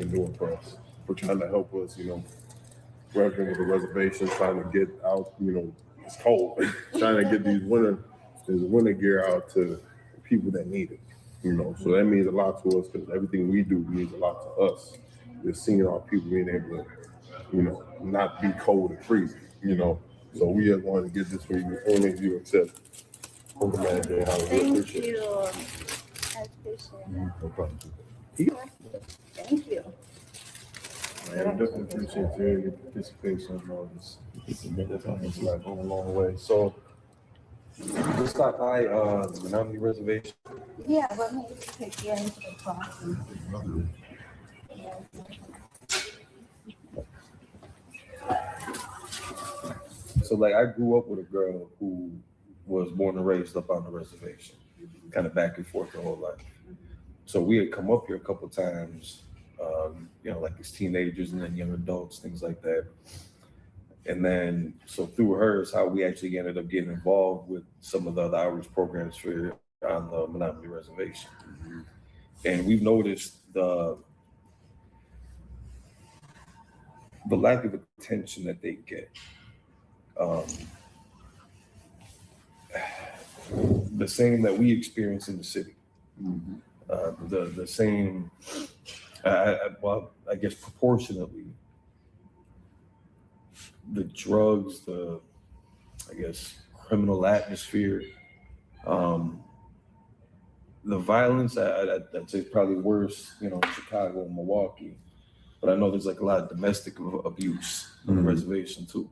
doing for us, for trying to help us, working with the reservation, trying to get out, it's cold, trying to get these winter gear out to people that need it, So that means a lot to us because everything we do means a lot to us. Just seeing our people being able to, not be cold and freezing, So we just wanted to get this for you, only if you accept. Thank you. I appreciate it. No problem. Thank you. I definitely appreciate your participation in all this. Definitely makes life go a long way. So let's stop by the Menominee Reservation. Yeah, let me take you into the crossing. So like I grew up with a girl who was born and raised up on the reservation, kind of back and forth her whole life. So we had come up here a couple of times, like as teenagers and then young adults, things like that. And then, so through her is how we actually ended up getting involved with some of the other outreach programs for on the Menominee Reservation. And we've noticed the lack of attention that they get. The same that we experience in the city. The same, I guess proportionately, the drugs, the criminal atmosphere, the violence, I'd say probably worse, in Chicago and Milwaukee. But I know there's like a lot of domestic abuse on the reservation too.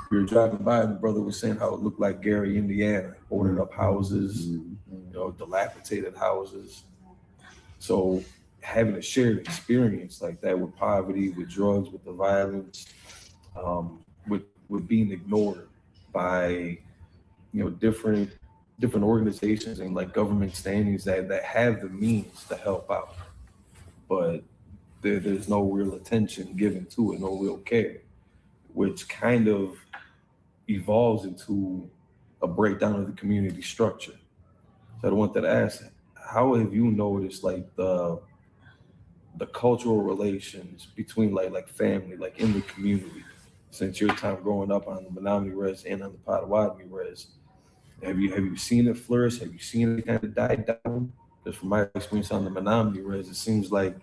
We were driving by and the brother was saying how it looked like Gary, Indiana, boarded up houses, dilapidated houses. So having a shared experience like that with poverty, with drugs, with the violence, with being ignored by, different organizations and like government standings that have the means to help out, but there's no real attention given to it, no real care, which kind of evolves into a breakdown of the community structure. So I wanted to ask, how have you noticed like the cultural relations between like family, like in the community, since your time growing up on the Menominee Res and on the Potawatomi Res? Have you seen it flourish? Have you seen it kind of die down? Because from my experience on the Menominee Res, it seems like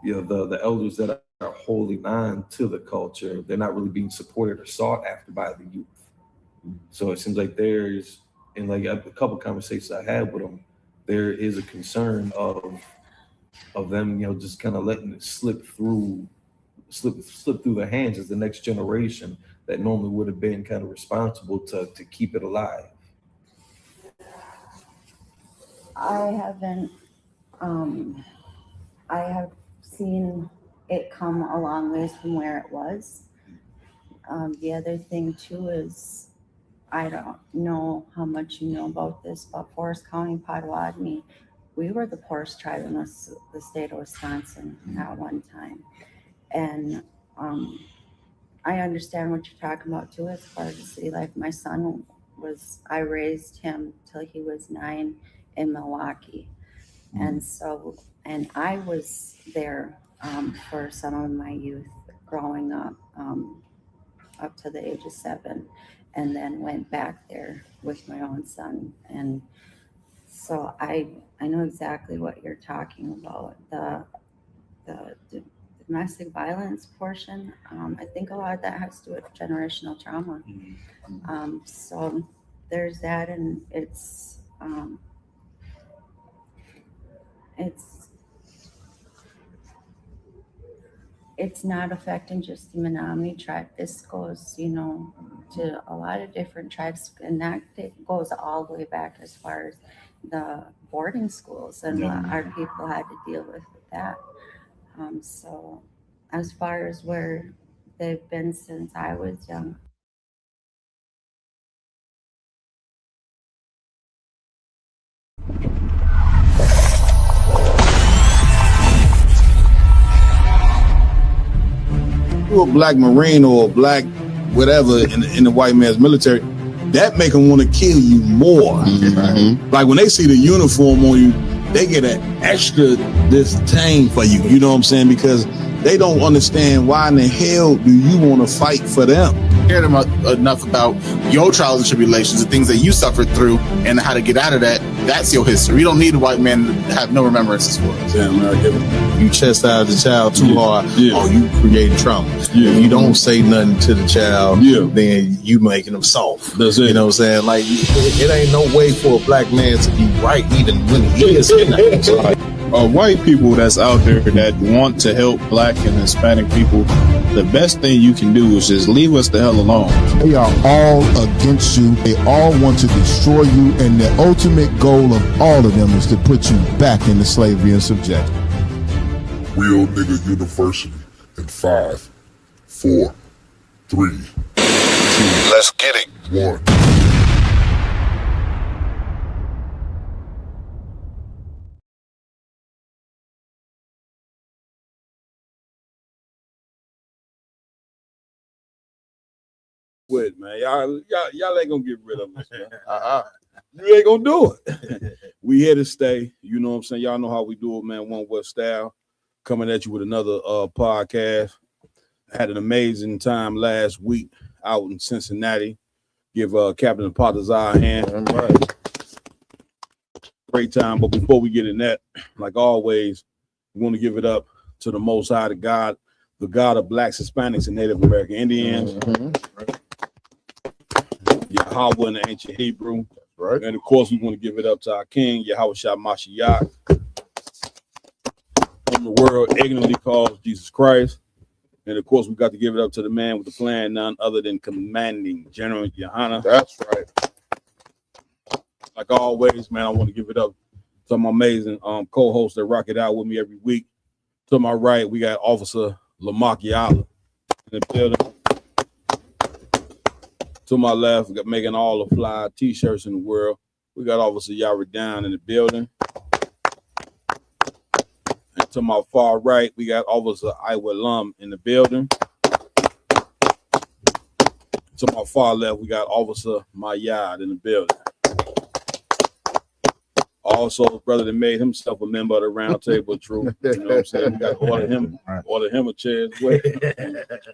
the elders that are holding on to the culture, they're not really being supported or sought after by the youth. So it seems like there's, in like a couple of conversations I had with them, there is a concern of them, just kind of letting it slip through their hands as the next generation that normally would have been kind of responsible to keep it alive. I haven't, I have seen it come a long ways from where it was. The other thing too is, I don't know how much you know about this, but Forest County, Potawatomi, we were the poorest tribe in the state of Wisconsin at one time. And I understand what you're talking about too, as far as the city life. My son I raised him till he was 9 in Milwaukee. And I was there for some of my youth growing up to the age of 7, and then went back there with my own son. And so I know exactly what you're talking about. The domestic violence portion, I think a lot of that has to do with generational trauma. So there's that, and it's not affecting just the Menominee tribe. This goes, to a lot of different tribes, and that goes all the way back as far as the boarding schools and what our people had to deal with that. So as far as where they've been since I was young, you're a black Marine or a black whatever in the white man's military, that make them want to kill you more. Like when they see the uniform on you, they get an extra disdain for you. You know what I'm saying? Because they don't understand why in the hell do you want to fight for them? Cared enough about your trials and tribulations, the things that you suffered through, and how to get out of that. That's your history. You don't need a white man to have no remembrances for it. Yeah, America. You chastise the child too hard, or you creating trauma. Yeah. If you don't say nothing to the child, then you making them soft. That's it. You know what I'm saying? Like, it ain't no way for a black man to be right even when he is kidnapped. White people that's out there that want to help black and Hispanic people, the best thing you can do is just leave us the hell alone. They are all against you. They all want to destroy you, and the ultimate goal of all of them is to put you back into slavery and subjection. Real Nigga University in 5, 4, 3, 2, Let's get it. 1. With man, y'all ain't gonna get rid of us, man. You ain't gonna do it. We here to stay. You know what I'm saying? Y'all know how we do it, man. One West Style coming at you with another podcast. Had an amazing time last week out in Cincinnati. Give Captain Potazar a hand. All right. Great time. But before we get in that, like always, we want to give it up to the Most High, the God of blacks, Hispanics, and Native American Indians. Yahweh in the ancient Hebrew. Right. And of course, we want to give it up to our King, Yahweh Shah Mashiach, whom the world ignorantly calls Jesus Christ. And of course, we got to give it up to the man with the plan, none other than Commanding General Yohana. That's right. Like always, man, I want to give it up to my amazing co-hosts that rock it out with me every week. To my right, we got Officer Lamar Yala in the building. To my left, we got making all the fly t-shirts in the world. We got Officer Yara down in the building. And to my far right, we got Officer Iowa Lum in the building. To my far left, we got Officer Mayad in the building. Also, brother that made himself a member of the Round Table of Truth. You know what I'm saying? We got to order him a chair as well.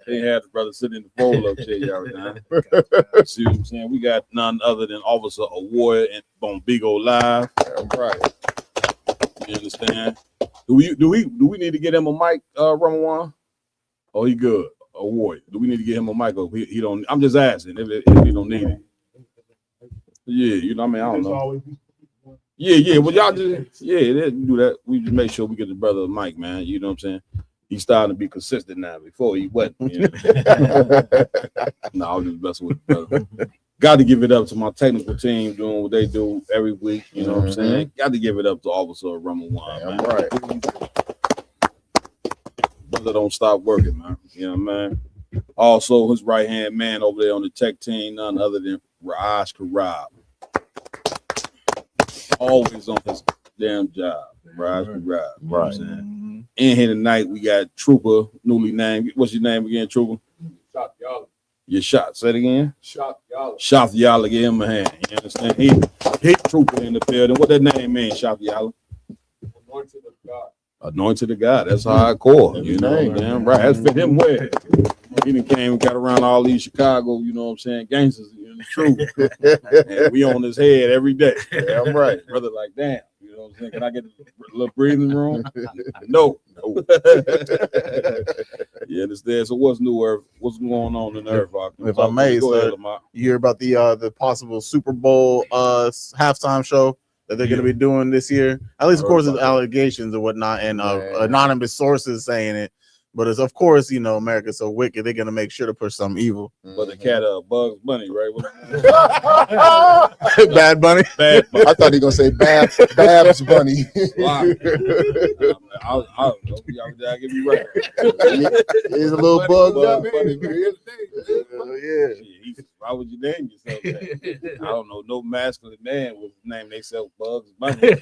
They had the brother sitting in the roll-up chair, y'all down. See what I'm saying? We got none other than Officer Award and on Big O Live. All right. You understand? Do we need to get him a mic, Ramawan? Oh, he good. Award. Do we need to get him a mic? Or he don't. I'm just asking if he don't need it. Yeah, you know what I mean? I don't know. Yeah. Well, y'all just they do that. We just make sure we get the brother a mic, man. You know what I'm saying? He's starting to be consistent now. Before he wasn't. You know? No, I was just messing with the brother. Got to give it up to my technical team doing what they do every week. You know what I'm saying? Got to give it up to Officer Ramawan, man. Right. Brother don't stop working, man. You know what I mean? Also, his right-hand man over there on the tech team, none other than Raj Karab. Always on his damn job. Raj Karab. You know what I'm saying? In here tonight, we got Trooper, newly named. What's your name again, Trooper? Shot Yala. Your shot. Say it again. Shot Yala. Shot Yala, give him a hand. You understand? He Trooper in the building. What that name mean, Shot Yala? Anointed of God. Anointed of God. That's hardcore. You know, damn right. That's fit him well. He done came and got around all these Chicago, you know what I'm saying, gangsters, you know, the truth. And we on his head every day. Damn right. Brother, like, damn. You know what I'm saying? Can I get a little breathing room? No. You understand? So what's new, Earth? What's going on in Earth? If I may, sir, you hear about the possible Super Bowl halftime show that they're going to be doing this year? At least, of course, there's allegations and whatnot, and anonymous sources saying it. But it's, of course, you know, America's so wicked, they're going to make sure to push something evil. But the cat Bugs Bunny, right? Bad Bunny? Bad Bunny. I thought he was going to say Babs Bunny. I'll give you right. He's a little bugged up. Yeah. Why would you name yourself that? I don't know. No masculine man would name themselves Bugs Bunny.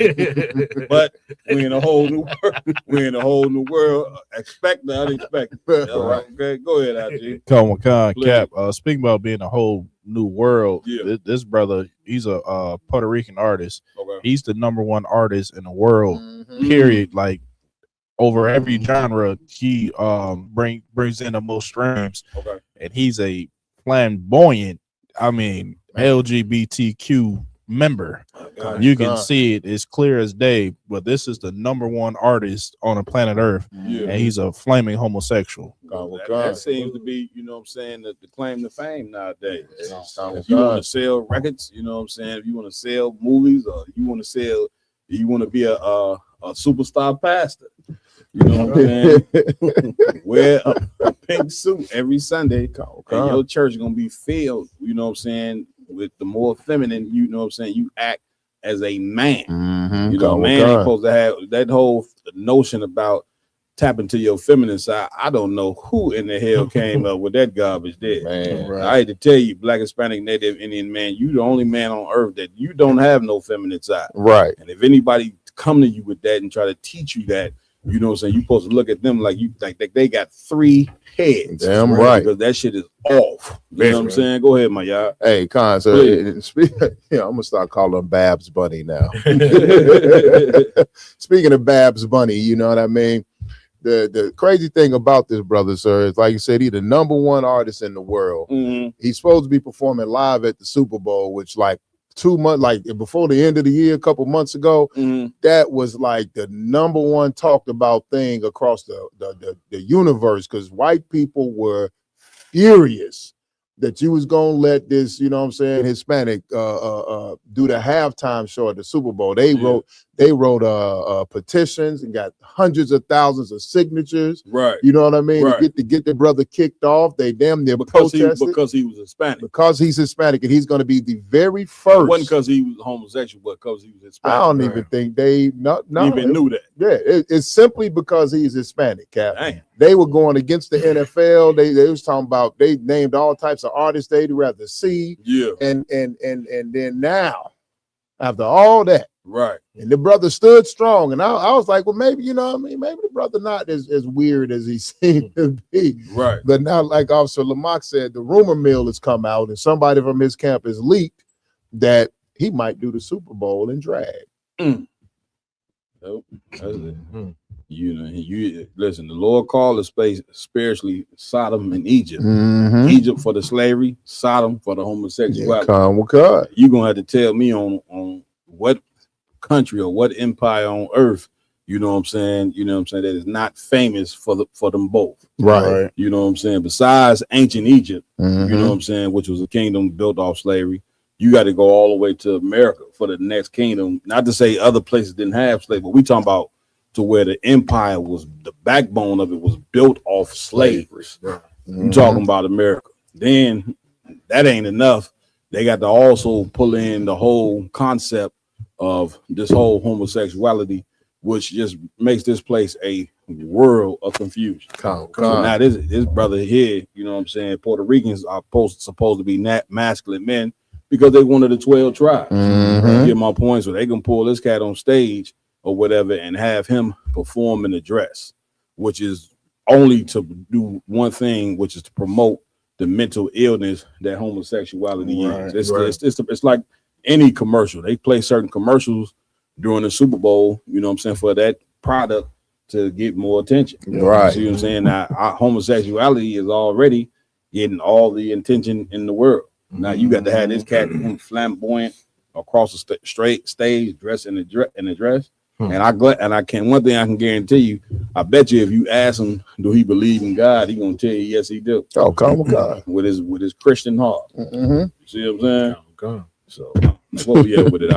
But we in a whole new world. We in a whole new world. Expect the unexpected. Okay, go ahead, IG. Come on, Please. Cap. Speaking about being a whole new world, Yeah. this brother, he's a Puerto Rican artist. Okay. He's the #1 artist in the world. Mhm. Period. Like over every genre, he brings in the most streams, Okay. and he's a flamboyant, I mean, LGBTQ member. You can see it as clear as day, but this is the #1 artist on the planet Earth, Yeah. and he's a flaming homosexual. That seems to be, you know what I'm saying, the claim to fame nowadays. If you want to sell records, you know what I'm saying, if you want to sell movies, or you want to be a superstar pastor, you know what I'm saying? Wear a pink suit every Sunday, and your church is gonna be filled, you know what I'm saying, with the more feminine, you know what I'm saying, you act as a man. You know, man ain't supposed to have that whole notion about tapping to your feminine side. I don't know who in the hell came up with that garbage there. Man, I hate to tell you, Black, Hispanic, Native, Indian man, you the only man on earth that you don't have no feminine side. Right. And if anybody come to you with that and try to teach you that, you know what I'm saying, you're supposed to look at them like they got 3 heads. Damn right. Because that shit is off. You know what I'm saying? Go ahead, my y'all. Hey, Con, so I'm gonna start calling him Babs Bunny now. Speaking of Babs Bunny, you know what I mean? The crazy thing about this brother, sir, is like you said, he's the #1 artist in the world. Mm-hmm. He's supposed to be performing live at the Super Bowl, which like 2 months, like before the end of the year, a couple months ago, that was like the #1 talked about thing across the universe, because white people were furious that you was gonna let this, you know what I'm saying, Hispanic do the halftime show at the Super Bowl. They wrote petitions and got hundreds of thousands of signatures. Right. You know what I mean? Right. To get the brother kicked off. They damn near protested. Because he was Hispanic. Because he's Hispanic, and he's going to be the very first. It wasn't because he was homosexual, but because he was Hispanic. I don't even think they even knew that. Yeah, it's simply because he's Hispanic, Cap. Damn. They were going against the NFL. They was talking about, they named all types of artists they'd rather see. Yeah. And then now, after all that, right, and the brother stood strong. And I was like, well, maybe, you know what I mean, maybe the brother not as weird as he seemed to be. Right. But now, like Officer Lamont said, the rumor mill has come out, and somebody from his camp has leaked that he might do the Super Bowl in drag. Nope. That's it. You know, you listen, the Lord called the space spiritually Sodom and Egypt. Egypt for the slavery, Sodom for the homosexuality. You're gonna have to tell me on what country or what empire on earth, you know what I'm saying, that is not famous for them both. Right. You know what I'm saying? Besides ancient Egypt, you know what I'm saying, which was a kingdom built off slavery. You got to go all the way to America for the next kingdom. Not to say other places didn't have slavery, but we talking about to where the empire was, the backbone of it was built off slavery. You talking about America. Then that ain't enough. They got to also pull in the whole concept of this whole homosexuality, which just makes this place a world of confusion. So now this brother here, you know what I'm saying, Puerto Ricans are supposed to be masculine men, because they one of the 12 tribes. Get my point? So they can pull this cat on stage or whatever and have him perform in a dress, which is only to do one thing, which is to promote the mental illness that homosexuality is. It's like any commercial. They play certain commercials during the Super Bowl, you know what I'm saying, for that product to get more attention. Right. See what I'm saying? Now, homosexuality is already getting all the attention in the world. Now you got to have this cat flamboyant across the straight stage, dressed in a dress. And one thing I can guarantee you, I bet you if you ask him, do he believe in God, he gonna tell you yes he do. Oh, come on, God. with his Christian heart. You see what I'm saying? So what we at with it?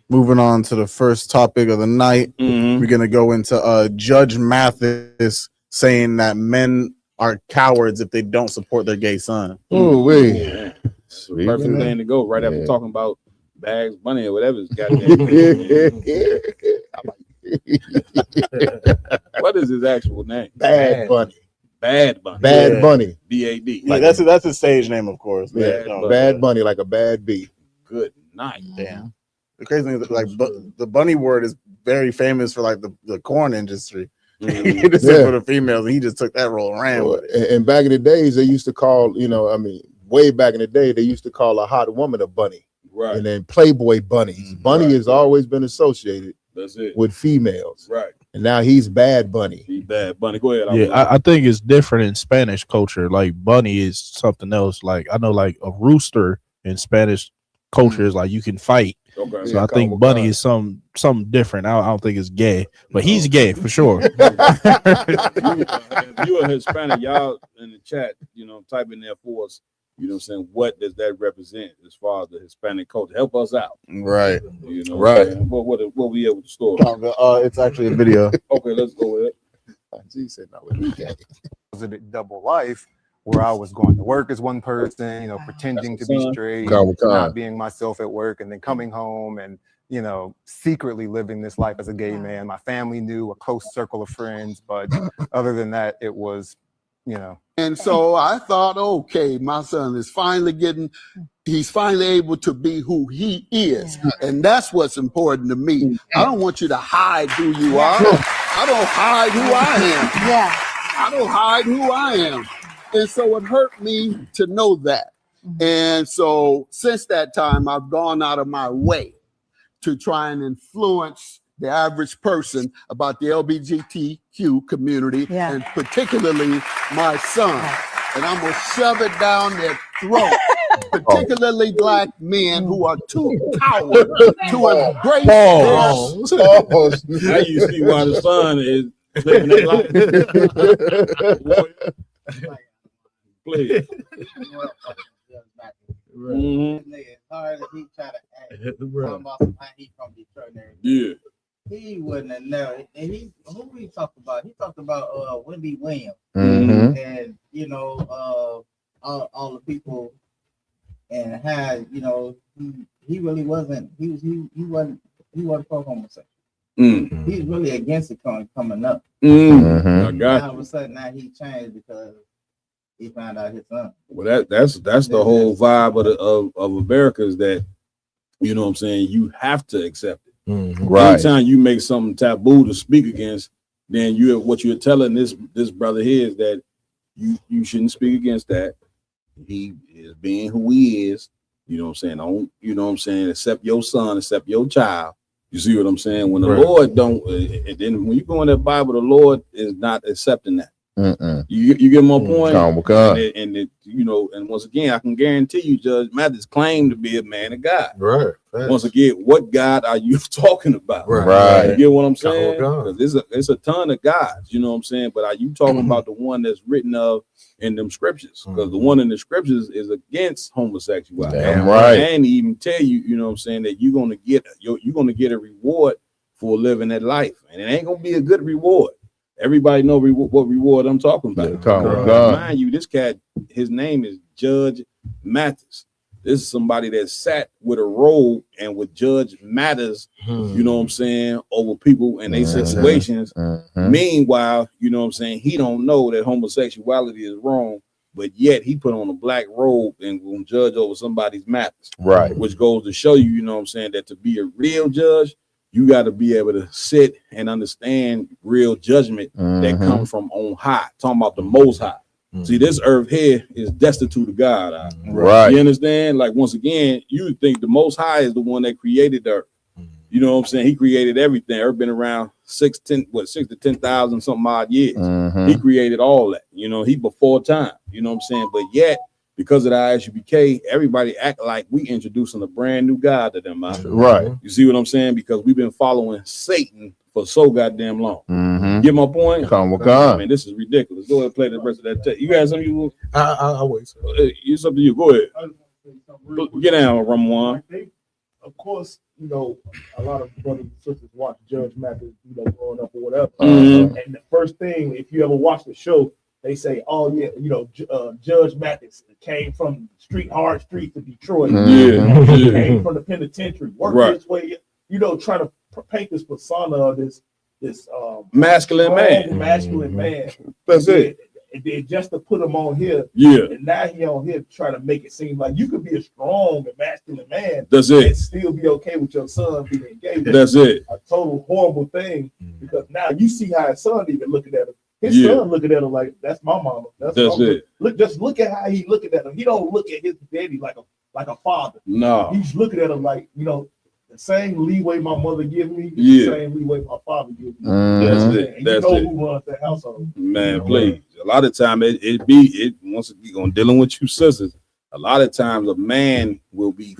Moving on to the first topic of the night, we're gonna go into Judge Mathis saying that men are cowards if they don't support their gay son. Perfect thing to go right after talking about Bags Bunny or whatever. What is his actual name? Bad Bunny. Bad Bunny. Bad Bunny. B-A-D. Yeah, that's his stage name, of course. Yeah, No, Bad Bunny, like a bad beat. Good night. Damn. The crazy thing is, like, the bunny word is very famous for like the corn industry. He just said for the females, and he just took that role and ran with it. And back in the days, they used to call, way back in the day, they used to call a hot woman a bunny. Right. And then Playboy bunnies. Bunny has always been associated with females. Right. And now he's Bad Bunny. He's Bad Bunny. Go ahead. Yeah, I think it's different in Spanish culture. Like bunny is something else. Like I know, like a rooster in Spanish culture is like you can fight. Okay. So I think bunny is something different. I don't think it's gay, but he's gay for sure. You a Hispanic, y'all in the chat, type in there for us. You know what I'm saying? What does that represent as far as the Hispanic culture? Help us out. Right. Right. What we able to store? It's actually a video. Okay, let's go with it. He said no, it was gay. Was a double life where I was going to work as one person, pretending to be straight, not being myself at work, and then coming home and, secretly living this life as a gay man. My family knew, a close circle of friends, but other than that, it was, And so I thought, okay, my son is he's finally able to be who he is. And that's what's important to me. I don't want you to hide who you are. I don't hide who I am. I don't hide who I am. And so it hurt me to know that. And so since that time, I've gone out of my way to try and influence the average person about the LGBTQ community, and particularly my son. And I'm going to shove it down their throat, particularly black men who are too coward to embrace this. Now you see why the son is living that life. Please. Yeah. He wouldn't have known. And who he talked about? He talked about Wendy Williams and all the people, and how he really wasn't. He wasn't pro homosexual. He's really against it coming up. I got all of a sudden now he changed because he found out his son. Well, that's the whole vibe of America, is that, you know what I'm saying, you have to accept it. Right. Anytime you make something taboo to speak against, then what you're telling this brother here is that you shouldn't speak against that. He is being who he is. You know what I'm saying? Don't, accept your son, accept your child. You see what I'm saying? When the Lord don't, and then when you go in that Bible, the Lord is not accepting that. You get my point? And once again, I can guarantee you, Judge Mathis claimed to be a man of God. Right. Once again, what God are you talking about? Right. You get what I'm saying? Because it's a ton of gods, you know what I'm saying? But are you talking about the one that's written of in them scriptures? Because the one in the scriptures is against homosexuality. Damn right. And he even tell you, you know what I'm saying, that you're gonna get a reward for living that life, and it ain't gonna be a good reward. Everybody know what reward I'm talking about. Mind you, this cat, his name is Judge Mathis. This is somebody that sat with a robe and would judge matters, you know what I'm saying, over people and their situations. Meanwhile, you know what I'm saying, he don't know that homosexuality is wrong, but yet he put on a black robe and will judge over somebody's matters. Right. Which goes to show you, you know what I'm saying, that to be a real judge, you got to be able to sit and understand real judgment that comes from on high, talking about the most high. See, this earth here is destitute of God. Right. You understand? Like, once again, you think the most high is the one that created the earth. You know what I'm saying? He created everything. Earth been around 6 to 10,000 something odd years. He created all that. You know, he before time. You know what I'm saying? But yet, because of the ISUBK, everybody act like we introducing a brand new God to them. Right. You see what I'm saying? Because we've been following Satan for so goddamn long. Get my point? I mean, this is ridiculous. Go ahead and play the rest of that tape. You got something you? I'll wait. It's up to you. Go ahead. Get down, Ramon. Of course, a lot of brothers and sisters watch Judge Mathis, growing up or whatever. Mhm. And the first thing, if you ever watch the show, they say, "Oh yeah, Judge Mathis came from hard streets of Detroit. He came from the penitentiary, worked his way, trying to paint this persona of this masculine man. Masculine man. That's it. And then just to put him on here, and now he on here trying to make it seem like you could be a strong and masculine man. That's it. And still be okay with your son being gay. That's it. A total horrible thing, because now you see how his son even looking at him. His son looking at him like, that's my mama. That's it. Look at how he looking at him. He don't look at his daddy like a father. No. He's looking at him like, the same leeway my mother give me, the same leeway my father gives me. That's it. And That's you know it. who runs that household. Man, please. A lot of time once we gonna dealing with you sisters, a lot of times a man will be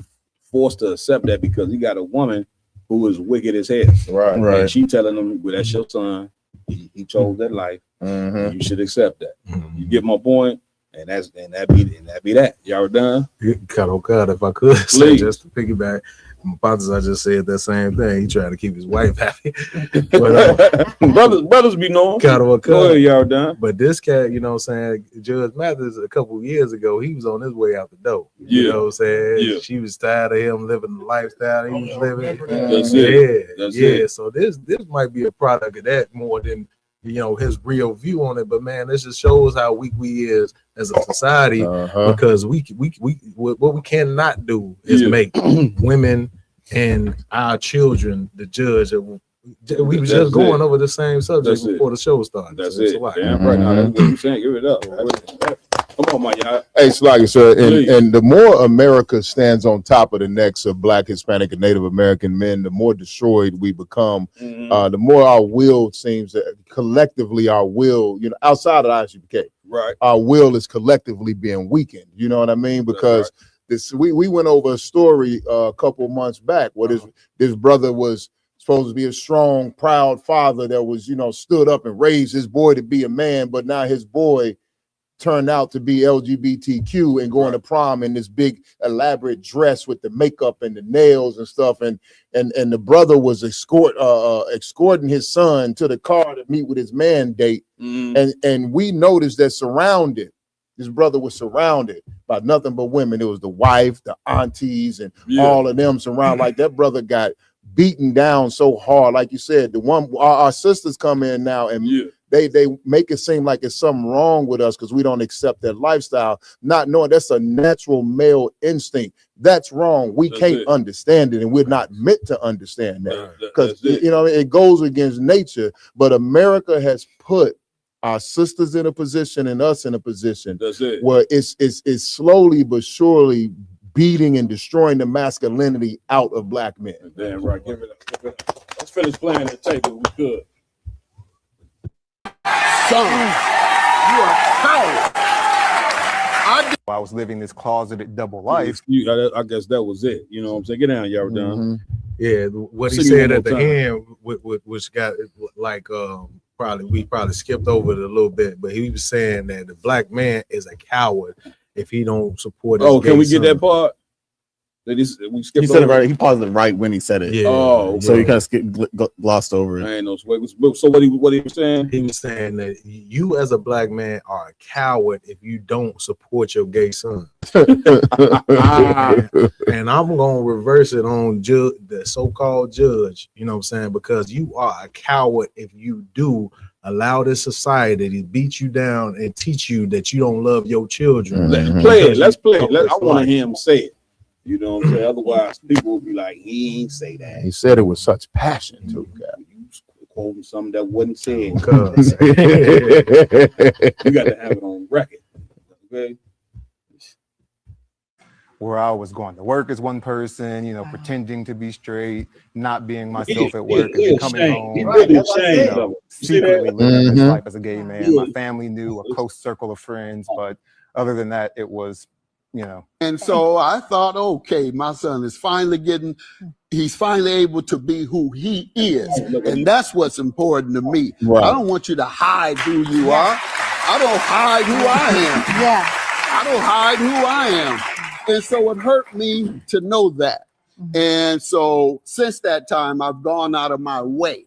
forced to accept that because he got a woman who is wicked as hell. Right. And she telling him, well, that's your son. He chose that life. You should accept that. You get my point? And that be that. Y'all done? God, if I could say, just to piggyback, my fathers, I just said that same thing. He trying to keep his wife happy. But, brothers be knowing. Go ahead, y'all done. But this cat, you know what I'm saying, Judge Mathis, a couple of years ago, he was on his way out the door. You know what I'm saying? She was tired of him living the lifestyle he was living. That's it. That's it. So this might be a product of that more than his real view on it. But man, this just shows how weak we is as a society, because we what we cannot do is make women and our children the judge. We was just going over the same subject before the show started. That's it. Damn right. Now that's what you're saying. Give it up. Come on, my y'all. Hey, Sluggy, sir. And the more America stands on top of the necks of Black, Hispanic, and Native American men, the more destroyed we become. The more our will seems that collectively our will, outside of the ICPK, our will is collectively being weakened. You know what I mean? Because we went over a story a couple months back where this brother was supposed to be a strong, proud father that was, stood up and raised his boy to be a man, but now his boy turned out to be LGBTQ and going to prom in this big elaborate dress with the makeup and the nails and stuff, and the brother was escorting his son to the car to meet with his man date, and we noticed that this brother was surrounded by nothing but women. It was the wife, the aunties, and all of them surrounded. Like that brother got beaten down so hard. Like you said, our sisters come in now and they make it seem like it's something wrong with us because we don't accept that lifestyle, not knowing that's a natural male instinct. That's wrong. We can't understand it, and we're not meant to understand that because it goes against nature. But America has put our sisters in a position and us in a position where it's slowly but surely beating and destroying the masculinity out of Black men. Damn right. Give it up. Let's finish playing the tape if we could. Son, you are coward. I was living this closeted double life. I guess that was it. You know what I'm saying? Get down, y'all done. Yeah, what he said at the end, which got like we probably skipped over it a little bit, but he was saying that the Black man is a coward if he don't support his can we son. get that part? We skipped he said it over right. He paused it right when he said it. Yeah. Oh, so he kind of glossed over it. I ain't no sweat. So what he was saying? He was saying that you as a Black man are a coward if you don't support your gay son. And I'm gonna reverse it on the so-called judge. You know what I'm saying? Because you are a coward if you do allow this society to beat you down and teach you that you don't love your children. Let's play it. I want to hear him say it. You know what I'm saying? Otherwise, people will be like, he ain't say that. He said it with such passion, too. You quoting something that wasn't said. You got to have it on record. Okay? Where I was going to work as one person, pretending to be straight, not being myself at work, and then coming home, secretly living this life as a gay man. My family knew, a close circle of friends, but other than that, it was, And so I thought, okay, my son is he's finally able to be who he is. And that's what's important to me. Right. I don't want you to hide who you are. I don't hide who I am. Yeah. I don't hide who I am. And so it hurt me to know that. And so since that time, I've gone out of my way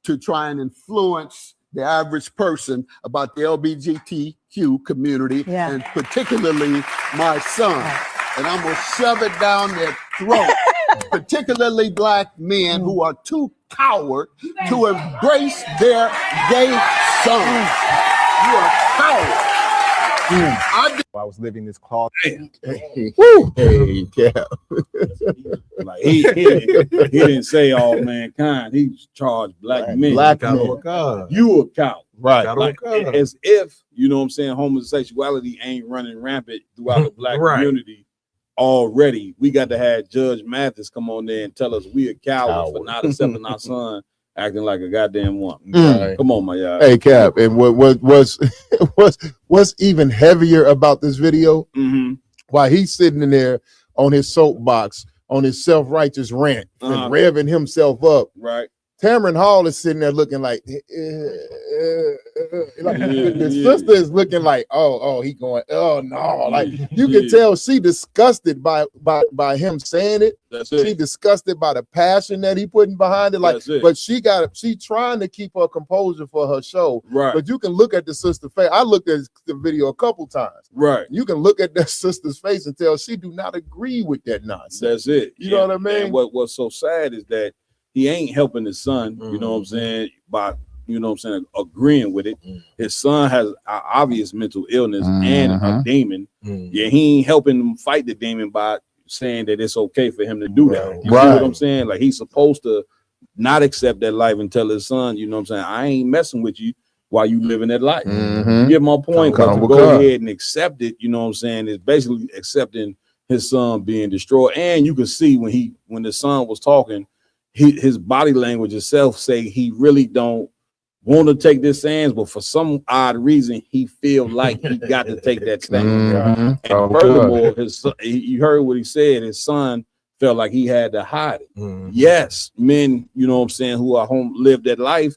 to try and influence the average person about the LGBTQ community, and particularly my son. And I'm going to shove it down their throat, particularly Black men who are too coward to embrace their gay son. You are I was living this cloth. Woo! Hey, yeah. Like he didn't say all mankind. He charged black men. Black Cattle men. with God. You a cow. Right. Cattle Like, with God. as if, you know what I'm saying, homosexuality ain't running rampant throughout the black Right. community already. We got to have Judge Mathis come on there and tell us we a coward for not accepting our son acting like a goddamn woman. Right. Come on, my y'all. Hey, Cap, and what's even heavier about this video? Mm-hmm. While he's sitting in there on his soapbox, on his self-righteous rant, and revving himself up. Right. Tamron Hall is sitting there looking like, the sister is looking like, oh, he going, oh no, like you can tell she disgusted by him saying it. That's it. She disgusted by the passion that he putting behind it. Like, but she trying to keep her composure for her show. Right. But you can look at the sister's face. I looked at the video a couple times. Right. You can look at that sister's face and tell she do not agree with that nonsense. That's it. You know what I mean? And what's so sad is that he ain't helping his son, you know what I'm saying, by, you know what I'm saying, agreeing with it. His son has an obvious mental illness and a demon. Yeah, he ain't helping him fight the demon by saying that it's okay for him to do that. You see what I'm saying? Like, he's supposed to not accept that life and tell his son, you know what I'm saying, I ain't messing with you while you living that life. You get my point? But to go ahead and accept it, you know what I'm saying, is basically accepting his son being destroyed. And you can see when the son was talking, his body language itself say he really don't want to take this stance, but for some odd reason he feel like he got to take that stance. And furthermore, you heard what he said. His son felt like he had to hide it. Yes, men, you know what I'm saying, who are home live that life.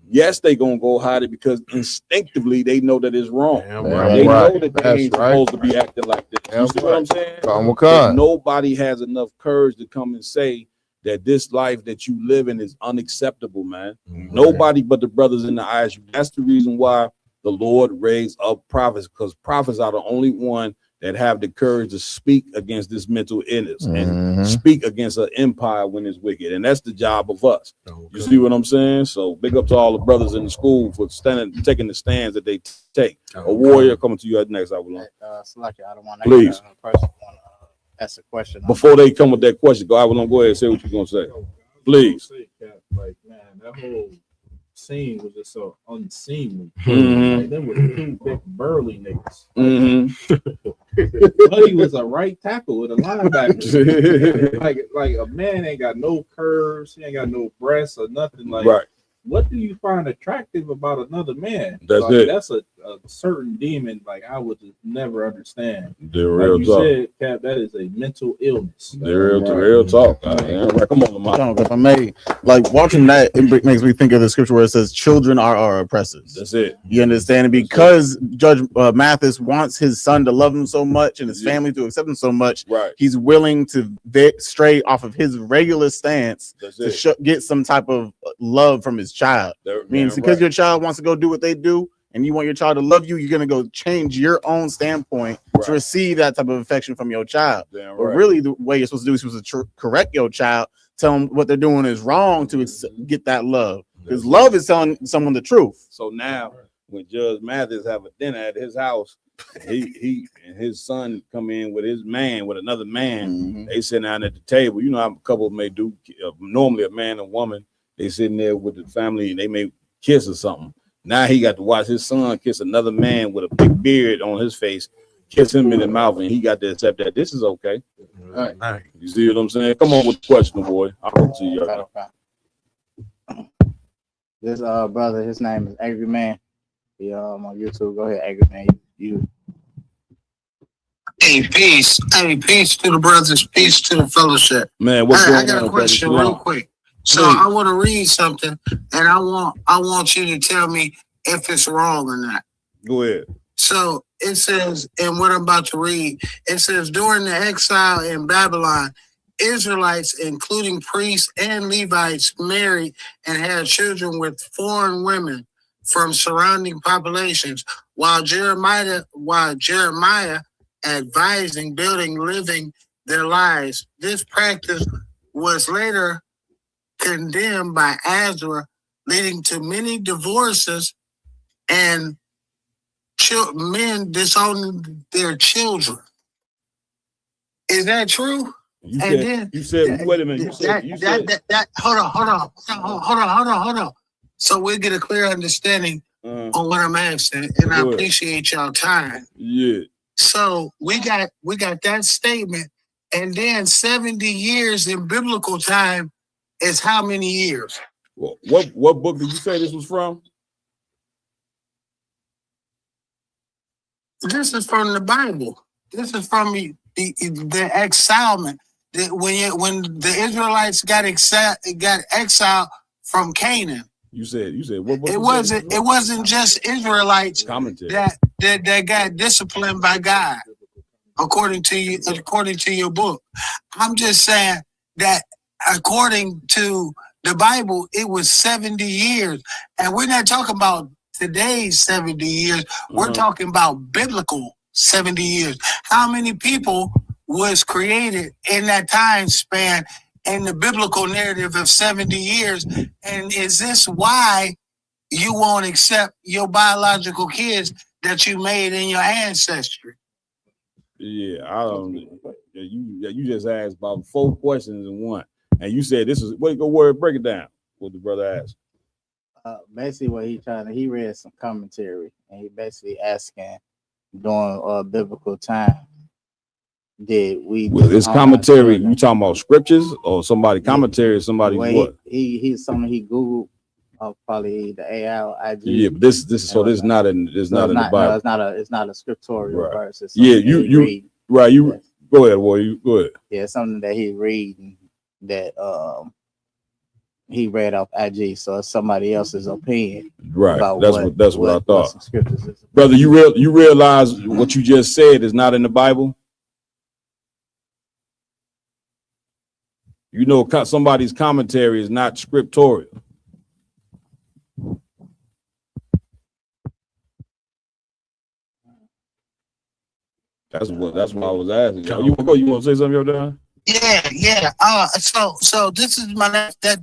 Yes, they gonna go hide it because instinctively they know that it's wrong. They know that they ain't supposed to be acting like this. You see what I'm saying? But nobody has enough courage to come and say that this life that you live in is unacceptable, man. Nobody but the brothers in the ISU. That's the reason why the Lord raised up prophets, because prophets are the only one that have the courage to speak against this mental illness and speak against an empire when it's wicked. And that's the job of us. You see what I'm saying? So big up to all the brothers in the school for taking the stands that they take. A warrior coming to you at next. I will. Slacking, I don't want Please. Ask a question. Before they come with that question, go ahead and say what you're gonna say. Please. Like, man, that whole scene was just so unseemly. Mhm. Like, them were two big burly niggas. Buddy was a right tackle with a linebacker. like a man ain't got no curves, he ain't got no breasts or nothing. Like, what do you find attractive about another man? That's like, it. That's a certain demon. Like, I would just never understand. The real like you talk. said, Cap, that is a mental illness. The real talk. Right. Come on, Lamar. If I may, like watching that, it makes me think of the scripture where it says, "Children are our oppressors." That's it. You understand? And because Judge Mathis wants his son to love him so much and his family to accept him so much, he's willing to stray off of his regular stance to get some type of love from his child. Means because your child wants to go do what they do, and you want your child to love you, you're gonna go change your own standpoint to receive that type of affection from your child. But really, the way you're supposed to do is supposed to correct your child, tell them what they're doing is wrong to get that love. Because love is telling someone the truth. So now, when Judge Mathis have a dinner at his house, he and his son come in with his man, with another man. They sit down at the table. You know how a couple may do. Normally, a man and woman, they sitting there with the family and they may kiss or something. Now he got to watch his son kiss another man with a big beard on his face, kiss him in the mouth, and he got to accept that this is okay. Right. You see what I'm saying? Come on with the question, boy. I'll come to you. This brother, his name is Angry Man. He on YouTube. Go ahead, Angry Man. You. Hey, peace. Hey, peace to the brothers. Peace to the fellowship. Man, what's I going on? got a question brother? real quick. So I want to read something, and I want you to tell me if it's wrong or not. Go ahead. So it says, and what I'm about to read, it says, during the exile in Babylon, Israelites, including priests and Levites, married and had children with foreign women from surrounding populations, while Jeremiah advising building living their lives. This practice was later condemned by Ezra, leading to many divorces and men disown their children. Is that true? You And said, then you said, wait a minute. You said, hold on. So we'll get a clear understanding on what I'm asking, and I appreciate y'all time. Yeah. So we got that statement, and then 70 years in biblical time is how many years? Well, what book did you say this was from? This is from the Bible. This is from the exilement. When the Israelites got exiled from Canaan. You said what book? It wasn't just Israelites that got disciplined by God, according to your book. I'm just saying that according to the Bible, it was 70 years, and we're not talking about today's 70 years. We're talking about biblical 70 years. How many people was created in that time span in the biblical narrative of 70 years? And is this why you won't accept your biological kids that you made in your ancestry? Yeah, I don't. You just asked about 4 questions in one, and you said this is break it down. What the brother asked. Basically, what he read some commentary, and he basically asking during biblical time. This commentary, you talking about scriptures or somebody commentary or somebody what? He's something he Googled, probably the AI or IG. Yeah, but this is not in the Bible. No, it's not a scriptorial verse. Yeah, you right. You go ahead, boy. You go ahead. Yeah, something that he reading that he read off IG, so it's somebody else's opinion. Right. That's what I thought. Brother, you realize what you just said is not in the Bible? You know, somebody's commentary is not scriptorial. That's what I was asking. You want to say something, Jordan? Yeah. So this is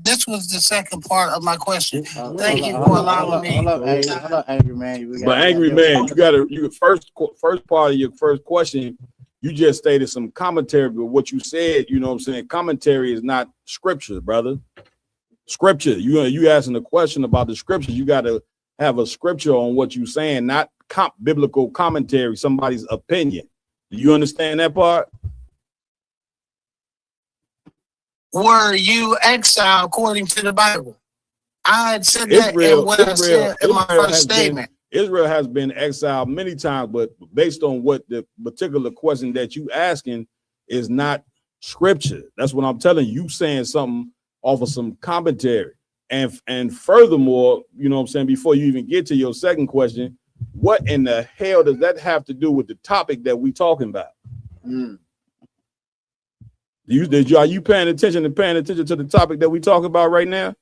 this was the second part of my question. Thank you for allowing me. Hold up, angry man. But angry man, you first part of your first question, you just stated some commentary, but what you said, you know what I'm saying? Commentary is not scripture, brother. Scripture. You asking a question about the scriptures, you got to have a scripture on what you're saying, not biblical commentary, somebody's opinion. Do you understand that part? Were you exiled according to the Bible? I had said that in what I said in my first statement. Israel has been exiled many times, but based on what the particular question that you asking is not scripture. That's what I'm telling you. You saying something off of some commentary. And furthermore, you know what I'm saying, before you even get to your second question, what in the hell does that have to do with the topic that we talking about? Are you paying attention to the topic that we talking about right now?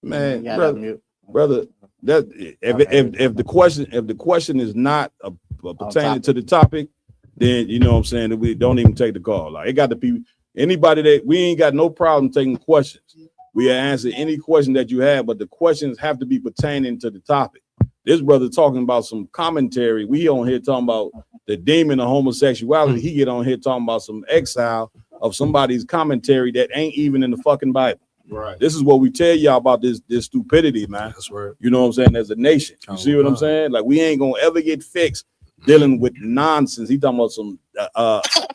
Man, brother, that if the question is not pertaining to the topic, then you know what I'm saying, that we don't even take the call. Like, it got to be anybody that we ain't got no problem taking questions. We answer any question that you have, but the questions have to be pertaining to the topic. This brother talking about some commentary. We on here talking about the demon of homosexuality. He get on here talking about some exile of somebody's commentary that ain't even in the fucking Bible. Right. This is what we tell y'all about this stupidity, man. That's right. You know what I'm saying? As a nation, you see what I'm saying? Like, we ain't gonna ever get fixed dealing with nonsense. He talking about some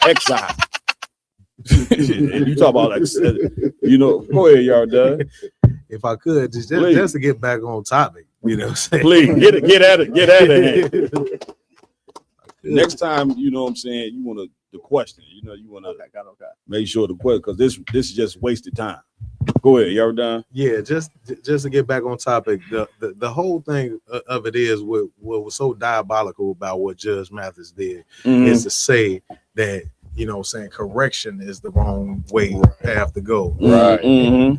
exile. And you talk about, like, you know, go ahead, y'all done. If I could, just to get back on topic, you know what I'm saying? Please get at it. Next time, you know what I'm saying, you want the question, you know, you want to make sure the question, because this is just wasted time. Go ahead, y'all done? Yeah, just to get back on topic, the whole thing of it is what was so diabolical about what Judge Mathis did is to say that, you know, saying correction is the wrong way path to go. Right. In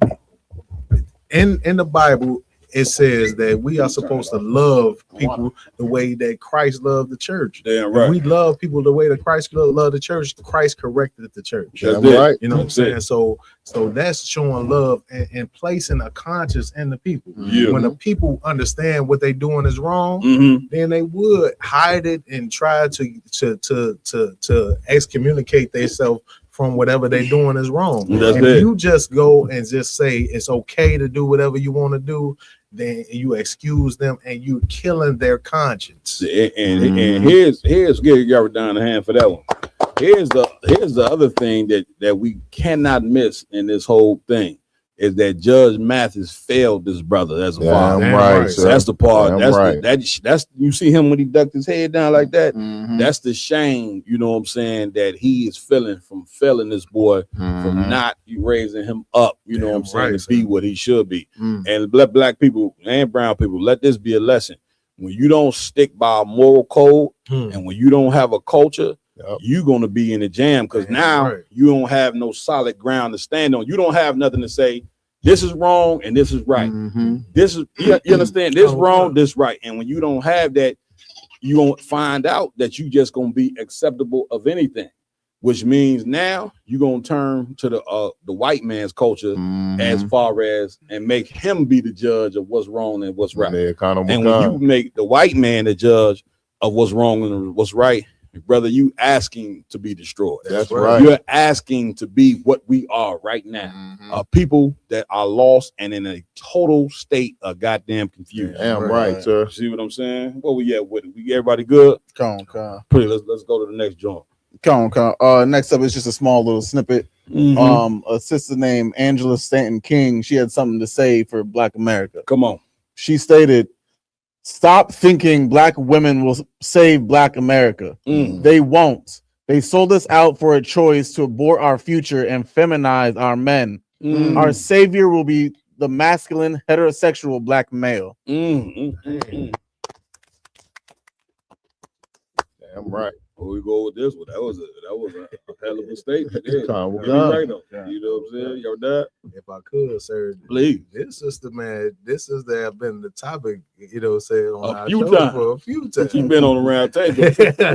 the Bible, it says that we are supposed to love people the way that Christ loved the church. Damn right. If we love people the way that Christ loved the church, Christ corrected the church. That's right. You know what I'm saying? So that's showing love and placing a conscience in the people. Yeah. When the people understand what they're doing is wrong, then they would hide it and try to excommunicate themselves from whatever they're doing is wrong. That's if it. you just go and just say it's okay to do whatever you want to do, then you excuse them and you're killing their conscience. And here's get y'all down the hand for that one. Here's the other thing that we cannot miss in this whole thing is that Judge Mathis failed this brother as a father. Right, so that's the part. Damn That's right. that's you see him when he ducked his head down like that. That's the shame, you know what I'm saying, that he is feeling from failing this boy, from not raising him up, you know what I'm saying, to be what he should be. And black people and brown people, let this be a lesson. When you don't stick by a moral code and when you don't have a culture, you're going to be in the jam because now you don't have no solid ground to stand on. You don't have nothing to say, this is wrong and this is right. This is, you understand, this wrong, this right. And when you don't have that, you won't find out that you just going to be acceptable of anything, which means now you're going to turn to the white man's culture as far as and make him be the judge of what's wrong and what's right. And when you make the white man the judge of what's wrong and what's right, brother, you asking to be destroyed. That's right. You're asking to be what we are right now. People that are lost and in a total state of goddamn confusion. Damn right, sir. See what I'm saying? What we at with it? We everybody good? Come on. Pretty. Let's go to the next joint. Come on. Next up is just a small little snippet. A sister named Angela Stanton King. She had something to say for Black America. Come on. She stated, "Stop thinking Black women will save Black America. They won't. They sold us out for a choice to abort our future and feminize our men. Our savior will be the masculine, heterosexual Black male." Damn right. Where we go with this one? That was a hell of a statement. Yeah. Come You right though. You know what I'm saying? Your dad. If I could, sir, please. This is the man. This is have been the topic. You know, say on A our few show times. for a few times. She's been on the round table,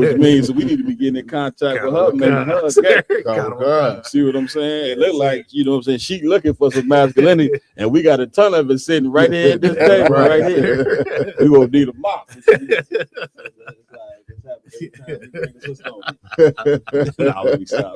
which means we need to be getting in contact with her, making her see what I'm saying? It look like, you know what I'm saying, she looking for some masculinity, and we got a ton of it sitting right here at this table, right here. We gonna need a mop. Nah, let me stop.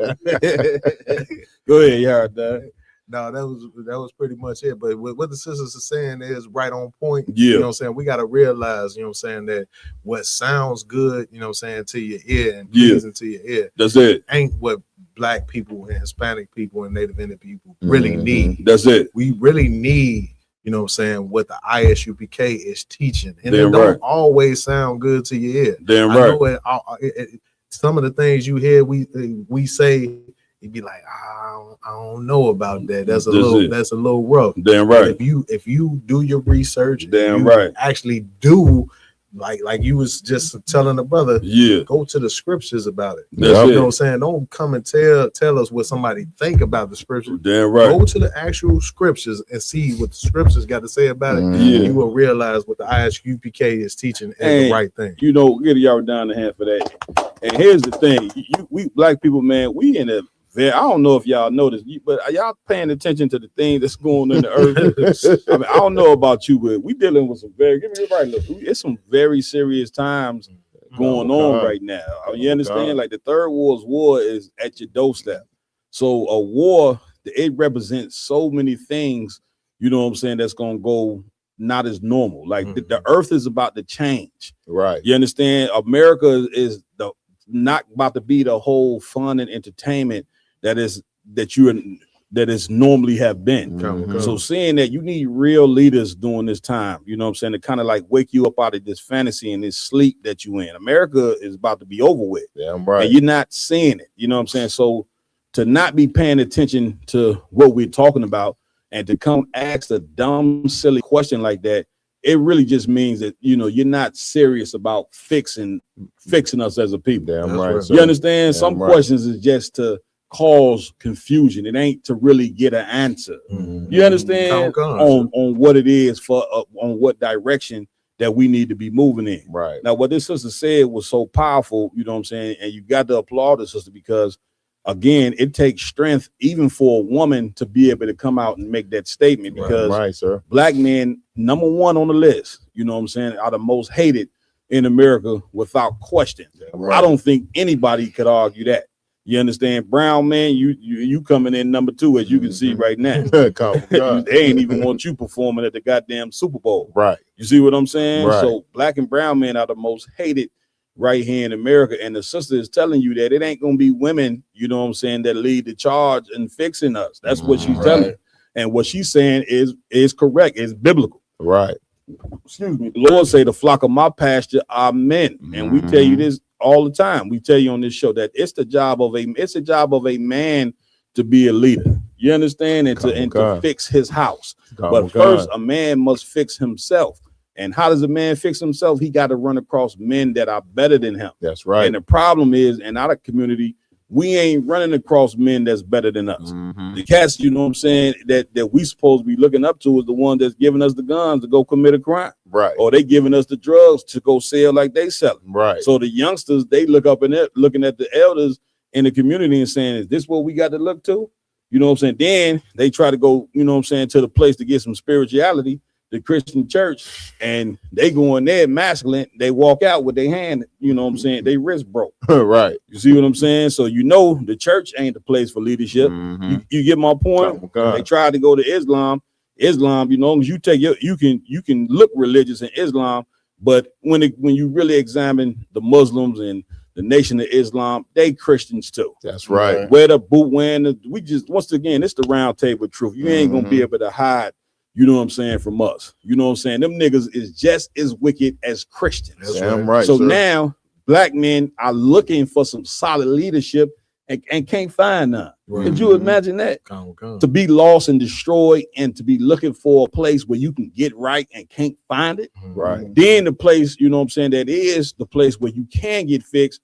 Go ahead, you heard that. No, that was pretty much it. But what the sisters are saying is right on point. Yeah. You know what I'm saying? We got to realize, you know what I'm saying, that what sounds good, you know what I'm saying, to your ear and pleasing to your ear. That's it. Ain't what Black people and Hispanic people and Native Indian people really need. That's it. We really need, you know what I'm saying, what the ISUPK is teaching. And Damn it don't right. always sound good to your ear. Damn I right. know some of the things you hear we say, you'd be like, I don't know about that. That's a little rough. Damn right. But if you do your research, damn you right, actually do like you was just telling the brother, go to the scriptures about it. That's You know it. what I'm saying? Don't come and tell us what somebody think about the scriptures. Damn right. Go to the actual scriptures and see what the scriptures got to say about it. Yeah. You will realize what the ISUPK is teaching is And, the right thing. You know, get y'all down the hand for that. And here's the thing: we Black people, man, we in a very, I don't know if y'all noticed, but are y'all paying attention to the things that's going on in the earth? I mean, I don't know about you, but we dealing with some very, give me the right look. It's some very serious times going on right now. I mean, you understand? Like the Third World War is at your doorstep. So a war, it represents so many things, you know what I'm saying, that's going to go not as normal. Like the earth is about to change. Right. You understand? America is not about to be the whole fun and entertainment that is normally have been. So seeing that you need real leaders during this time, you know what I'm saying, to kind of like wake you up out of this fantasy and this sleep that you in. America is about to be over with. Damn right. And you're not seeing it. You know what I'm saying? So to not be paying attention to what we're talking about and to come ask a dumb, silly question like that, it really just means that, you know, you're not serious about fixing us as a people. Damn right. You understand? Some right. questions is just to cause confusion. It ain't to really get an answer. You understand on what it is for on what direction that we need to be moving in. Right. Now, what this sister said was so powerful, you know what I'm saying? And you got to applaud the sister because, again, it takes strength even for a woman to be able to come out and make that statement because right, sir. Black men, number one on the list, you know what I'm saying, are the most hated in America without question. Right. I don't think anybody could argue that. You understand? Brown man, you coming in number 2, as you can see right now. They ain't even want you performing at the goddamn Super Bowl. Right. You see what I'm saying? Right. So Black and brown men are the most hated right here in America. And the sister is telling you that it ain't gonna be women, you know what I'm saying, that lead the charge in fixing us. That's what she's telling you. And what she's saying is correct, is biblical. Right. Excuse me. The Lord say the flock of my pasture are men. And we tell you this all the time. We tell you on this show that it's the job of a man to be a leader. You understand? And to fix his house. But first, a man must fix himself. And how does a man fix himself? He got to run across men that are better than him. That's right. And the problem is, in our community, we ain't running across men that's better than us. The cats, you know what I'm saying, that we supposed to be looking up to is the one that's giving us the guns to go commit a crime. Right. Or they giving us the drugs to go sell like they sell. Right. So the youngsters, they look up in there, looking at the elders in the community and saying, is this what we got to look to? You know what I'm saying? Then they try to go, you know what I'm saying, to the place to get some spirituality, the Christian church, and they go in there masculine. They walk out with their hand, you know what I'm saying, they wrist broke. Right. You see what I'm saying? So you know the church ain't the place for leadership. You get my point? They tried to go to Islam. Islam, you know, you take you can look religious in Islam, but when you really examine the Muslims and the Nation of Islam, they Christians too. That's right. Wear the boot wearing, we just, once again, it's the round table truth. You ain't gonna be able to hide, you know what I'm saying, from us. You know what I'm saying? Them niggas is just as wicked as Christians. Damn right, So sir. now Black men are looking for some solid leadership and can't find none. Could you imagine that? To be lost and destroyed and to be looking for a place where you can get right and can't find it. Right. Then the place, you know what I'm saying, that is the place where you can get fixed.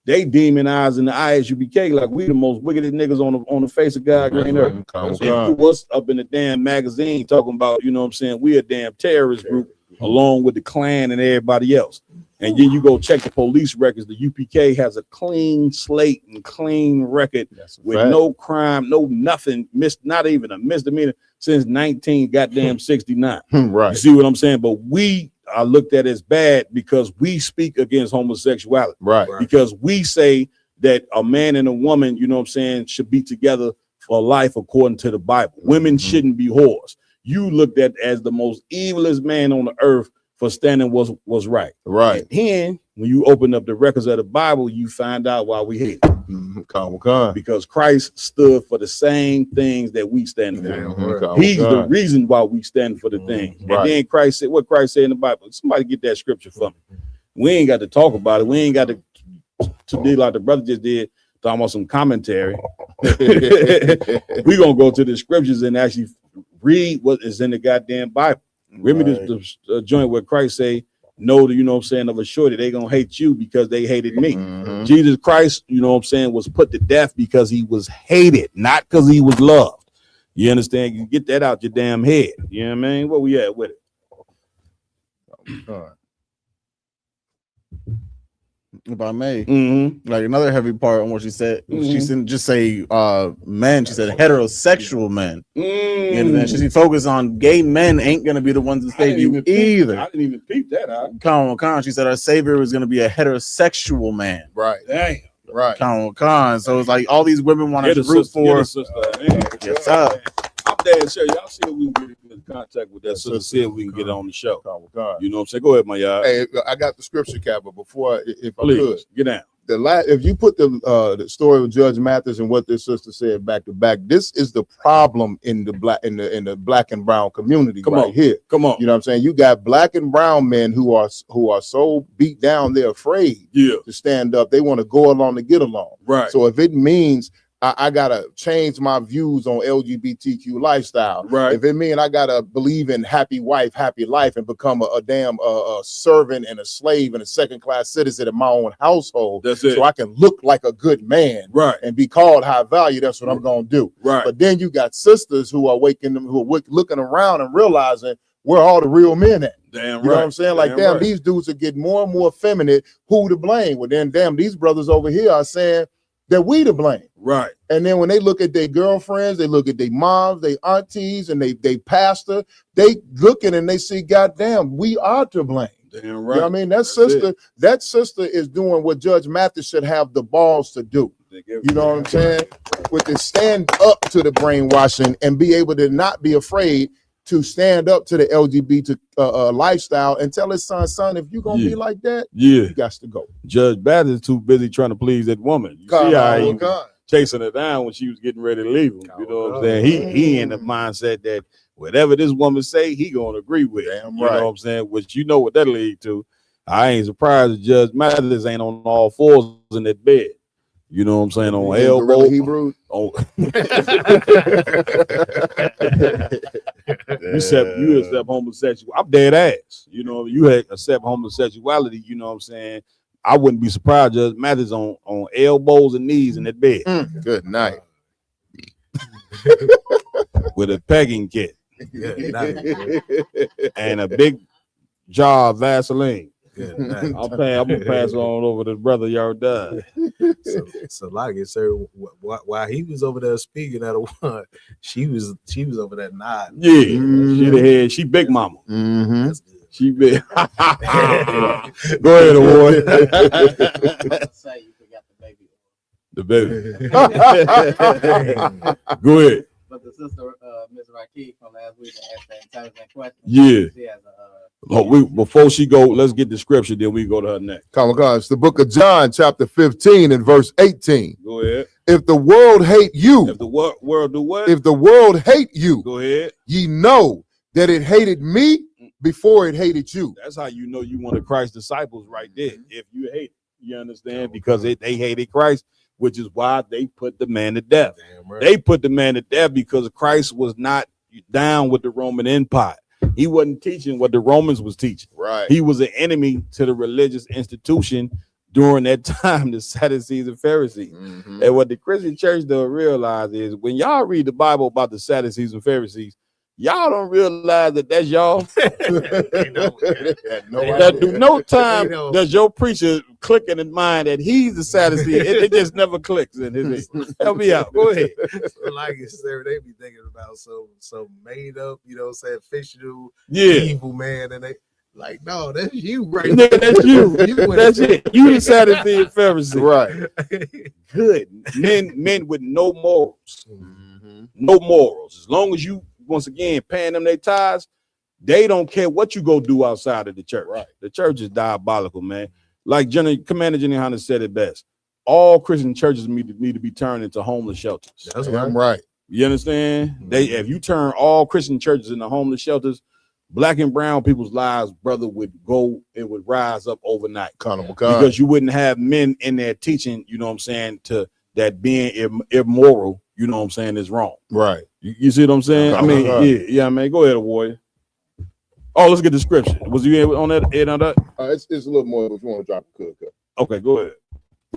They demonize in the ISUBK like we the most wickedest niggas on the face of God green earth. And what's up in the damn magazine talking about, you know what I'm saying, we a damn terrorist group along with the Klan and everybody else. And then you go check the police records. The UPK has a clean slate and clean record with no crime, no nothing, not even a misdemeanor since 1969. Right. You see what I'm saying? But we are looked at as bad because we speak against homosexuality. Right. Because we say that a man and a woman, you know what I'm saying, should be together for life according to the Bible. Women shouldn't be whores. You looked at as the most evilest man on the earth for standing was right. Right. And then when you open up the records of the Bible, you find out why we hate it. Because Christ stood for the same things that we stand for. He's the reason why we stand for the things. And then Christ said, what Christ said in the Bible. Somebody get that scripture for me. We ain't got to talk about it. We ain't got to do like the brother just did, talking about some commentary. We're gonna go to the scriptures and actually read what is in the goddamn Bible. Remember the joint where Christ say, no, to, you know what I'm saying, of a surety, they gonna hate you because they hated me. Jesus Christ, you know what I'm saying, was put to death because he was hated, not because he was loved. You understand? You get that out your damn head. You know what I mean? Where we at with it? If I may, like another heavy part on what she said, she didn't just say men, she said heterosexual men. You know, she focused on gay men ain't gonna be the ones to save you either. I didn't even peep that out. Khan, she said our savior is gonna be a heterosexual man. Right. Damn. Right. Khan. So it's like all these women want to root for. Yes, sir. I'm dead sure. Y'all see if we can get in contact with that sister, see if we can get on the show. You know what I'm saying? Go ahead, my y'all. Hey, I got the scripture cap, but before, if Please, I could, get down. If you put the story of Judge Mathis and what this sister said back to back, this is the problem in the black and brown community here. Come on. You know what I'm saying? You got black and brown men who are so beat down, they're afraid to stand up. They want to go along to get along. Right. So if it means I gotta change my views on LGBTQ lifestyle. Right. If it means I gotta believe in happy wife, happy life, and become a damn servant and a slave and a second-class citizen in my own household, That's it. so I can look like a good man, right, and be called high value, that's what I'm gonna do. Right. But then you got sisters who are looking around and realizing where all the real men at. Damn You know what I'm saying? Like, damn, right. these dudes are getting more and more feminine. Who to blame? Well, then, damn, these brothers over here are saying that we to blame. Right. And then when they look at their girlfriends, they look at their moms, their aunties, and they pastor, they looking and they see, goddamn, we are to blame. Damn right. You know what I mean? That sister is doing what Judge Mathis should have the balls to do. You know what I'm saying? With to stand up to the brainwashing and be able to not be afraid to stand up to the LGBT lifestyle and tell his son, if you're gonna be like that, you got to go. Judge Bathurst is too busy trying to please that woman. You see how he was chasing her down when she was getting ready to leave him. You know what I'm saying? He in the mindset that whatever this woman say, he gonna agree with. You know what I'm saying? Which you know what that lead to. I ain't surprised that Judge Mathis ain't on all fours in that bed. You know what I'm saying? On elbow. Hebrew. You accept homosexuality. I'm dead ass. You know, you accept homosexuality, you know what I'm saying? I wouldn't be surprised Judge Mathis on elbows and knees in that bed. Good night. With a pegging kit. And a big jar of Vaseline. I'm gonna pass on over to brother y'all done. So like it, sir, while he was over there speaking at a one, she was over there nodding. Yeah, she the head, she big mama. She big. Go ahead, award. Say you forgot the baby. The baby. Go ahead. But the sister, Ms. Rakee from last week, asked that intelligent question. Yeah. She has Before she go, let's get the scripture, then we go to her next. It's the book of John, chapter 15 and verse 18. Go ahead. If the world hate you, if the world do what? If the world hate you, go ahead. Ye know that it hated me before it hated you. That's how you know you one of Christ's disciples right there. If you hate it, you understand? Because they hated Christ, which is why they put the man to death. Right. They put the man to death because Christ was not down with the Roman Empire. He wasn't teaching what the Romans was teaching. Right. He was an enemy to the religious institution during that time, the Sadducees and Pharisees. And what the Christian church don't realize is when y'all read the Bible about the Sadducees and Pharisees, y'all don't realize that that's y'all. No time does your preacher click in his mind that he's the Sadducee. It just never clicks in his head. Help me out. Go ahead. So like it, sir, they be thinking about some made up, you know what I'm saying, fictional evil man, and they like, no, that's you right there. That's you. That's it. You the Sadducee and Pharisee. Right. Good. Men with no morals. No morals. As long as you, once again, paying them their tithes, they don't care what you go do outside of the church. Right. The church is diabolical, man. Like Commander Jenny Hunter said it best. All Christian churches need to be turned into homeless shelters. That's right. You understand? If you turn all Christian churches into homeless shelters, black and brown people's lives, brother, would rise up overnight. Because you wouldn't have men in there teaching, you know what I'm saying, to that being immoral, you know what I'm saying, is wrong. Right. You see what I'm saying? I mean, yeah, man. Go ahead, warrior. Oh, let's get the scripture. Was you on that? It's a little more if you want to drop a cut. Okay, go ahead.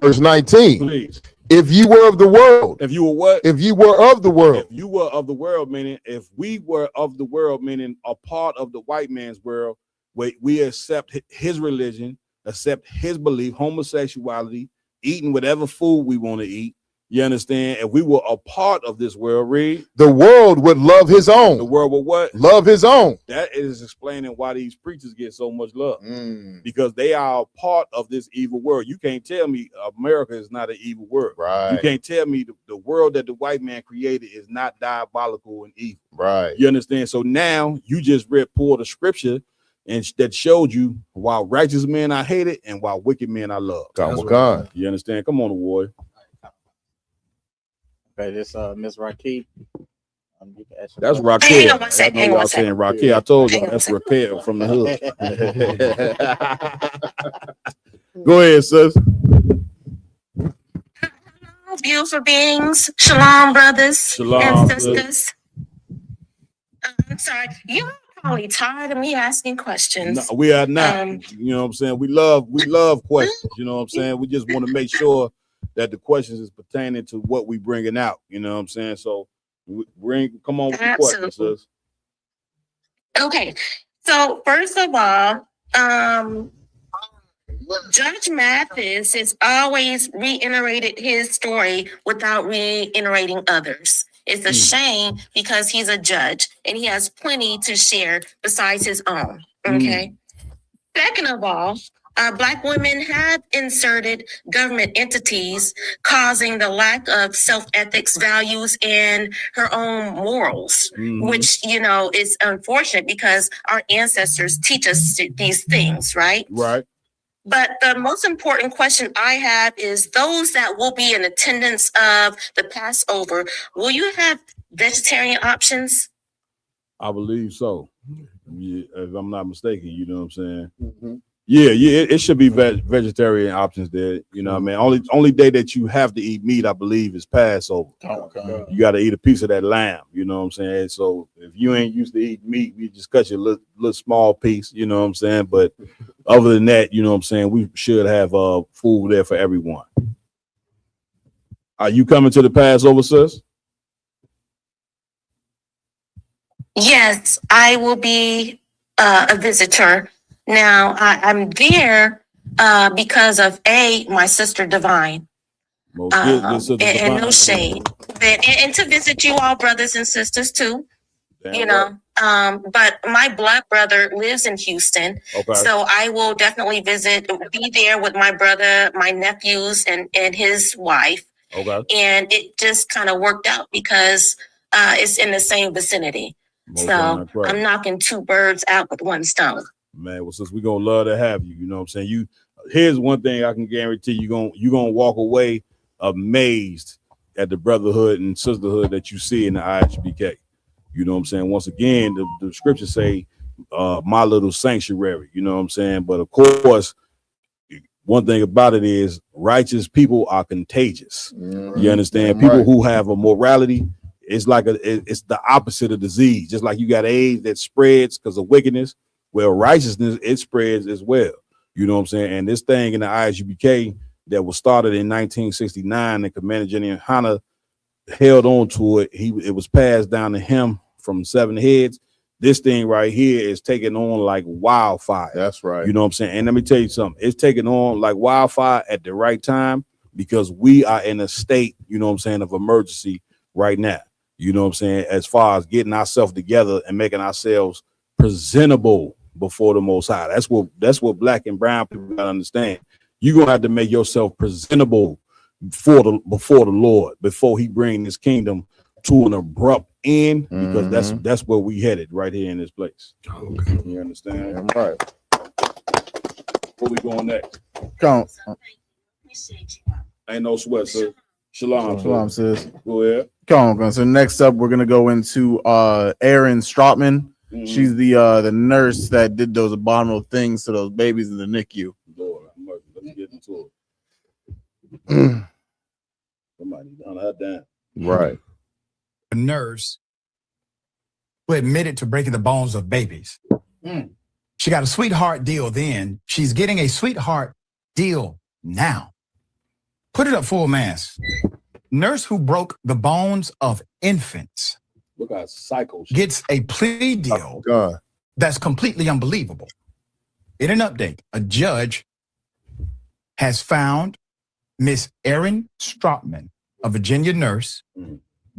Verse 19. Please. If you were of the world. If you were what? If you were of the world. If you were of the world, meaning if we were of the world, meaning a part of the white man's world, we accept his religion, accept his belief, homosexuality, eating whatever food we want to eat. You understand? If we were a part of this world, read. The world would love his own. The world would what? Love his own. That is explaining why these preachers get so much love. Because they are a part of this evil world. You can't tell me America is not an evil world. Right. You can't tell me the world that the white man created is not diabolical and evil. Right. You understand? So now you just pulled a scripture and that showed you why righteous men are hated and why wicked men are loved. You understand? Come on, warrior. Okay, this Ms. Rakee. That's Raquel. I know y'all saying Raquel. I told y'all that's Raquel from the hood. Go ahead, sis. beautiful beings. Shalom, brothers Shalom, and sisters. I'm sorry. You're probably tired of me asking questions. No, we are not. You know what I'm saying? We love questions. You know what I'm saying? We just want to make sure that the questions is pertaining to what we bringing out. You know what I'm saying? So come on with the questions, sis. Okay. So first of all, Judge Mathis has always reiterated his story without reiterating others. It's a shame because he's a judge and he has plenty to share besides his own. Okay. Second of all, Black women have inserted government entities, causing the lack of self-ethics, values, and her own morals, which, you know, is unfortunate because our ancestors teach us these things, right? Right. But the most important question I have is those that will be in attendance of the Passover, will you have vegetarian options? I believe so. Yeah, if I'm not mistaken, you know what I'm saying? Yeah, it should be vegetarian options there. You know what I mean? Only day that you have to eat meat, I believe, is Passover. Okay. You got to eat a piece of that lamb, you know what I'm saying? So if you ain't used to eat meat, we just cut you a little small piece, you know what I'm saying? But other than that, you know what I'm saying, we should have food there for everyone. Are you coming to the Passover, sis? Yes, I will be a visitor. Now, I'm there because of my sister Divine. And no shade. And to visit you all, brothers and sisters, too. You know, but my blood brother lives in Houston. Okay. So I will definitely be there with my brother, my nephews, and his wife. Okay. And it just kind of worked out because it's in the same vicinity. So I'm knocking two birds out with one stone. Man, well, since we're gonna love to have you, you know what I'm saying? Here's one thing I can guarantee you gonna walk away amazed at the brotherhood and sisterhood that you see in the IHBK. You know what I'm saying? Once again, the scriptures say my little sanctuary, you know what I'm saying? But of course, one thing about it is righteous people are contagious. You understand? People who have a morality, it's like it's the opposite of disease. Just like you got AIDS that spreads because of wickedness, well, righteousness, it spreads as well. You know what I'm saying? And this thing in the ISUBK that was started in 1969, and Commander General Hanna held on to it. It was passed down to him from 7 heads. This thing right here is taking on like wildfire. That's right. You know what I'm saying? And let me tell you something. It's taking on like wildfire at the right time because we are in a state, you know what I'm saying, of emergency right now. You know what I'm saying? As far as getting ourselves together and making ourselves presentable before the Most High. That's what black and brown people gotta understand. You're gonna have to make yourself presentable before the Lord, before he bring his kingdom to an abrupt end, because that's where we headed right here in this place. Okay. You understand? I'm right. Where we going next? Come on. Ain't no sweat, sir. Shalom, sis. Go ahead. Come on. So next up, we're gonna go into Erin Strotman. She's the nurse that did those abominable things to those babies in the NICU. Lord, let's get into it. Somebody done her down. Right. A nurse who admitted to breaking the bones of babies. She got a sweetheart deal then. She's getting a sweetheart deal now. Put it up full mass. Nurse who broke the bones of infants. Look at cycles. Gets a plea deal that's completely unbelievable. In an update, a judge has found Miss Erin Strotman, a Virginia nurse,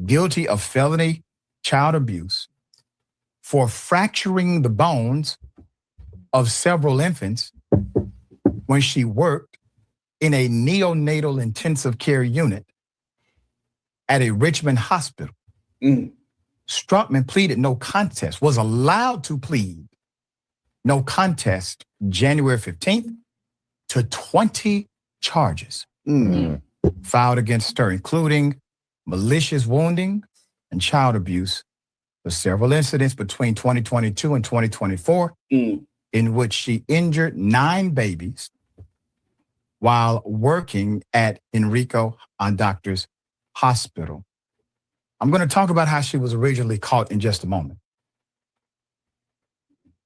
guilty of felony child abuse for fracturing the bones of several infants when she worked in a neonatal intensive care unit at a Richmond hospital. Strotman pleaded no contest, was allowed to plead no contest January 15th to 20 charges filed against her, including malicious wounding and child abuse for several incidents between 2022 and 2024 in which she injured 9 babies while working at Enrico on Doctors hospital. I'm going to talk about how she was originally caught in just a moment.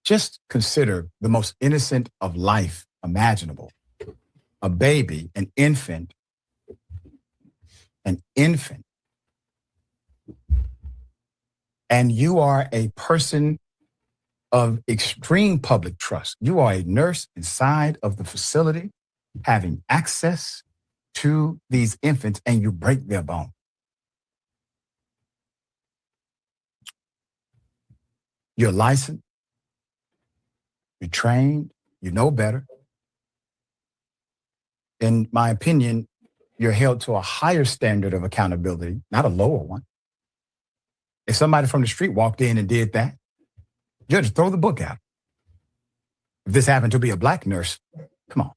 Just consider the most innocent of life imaginable. A baby, an infant. And you are a person of extreme public trust. You are a nurse inside of the facility having access to these infants, and you break their bone. You're licensed, you're trained, you know better. In my opinion, you're held to a higher standard of accountability, not a lower one. If somebody from the street walked in and did that, judge, throw the book out. If this happened to be a black nurse, come on.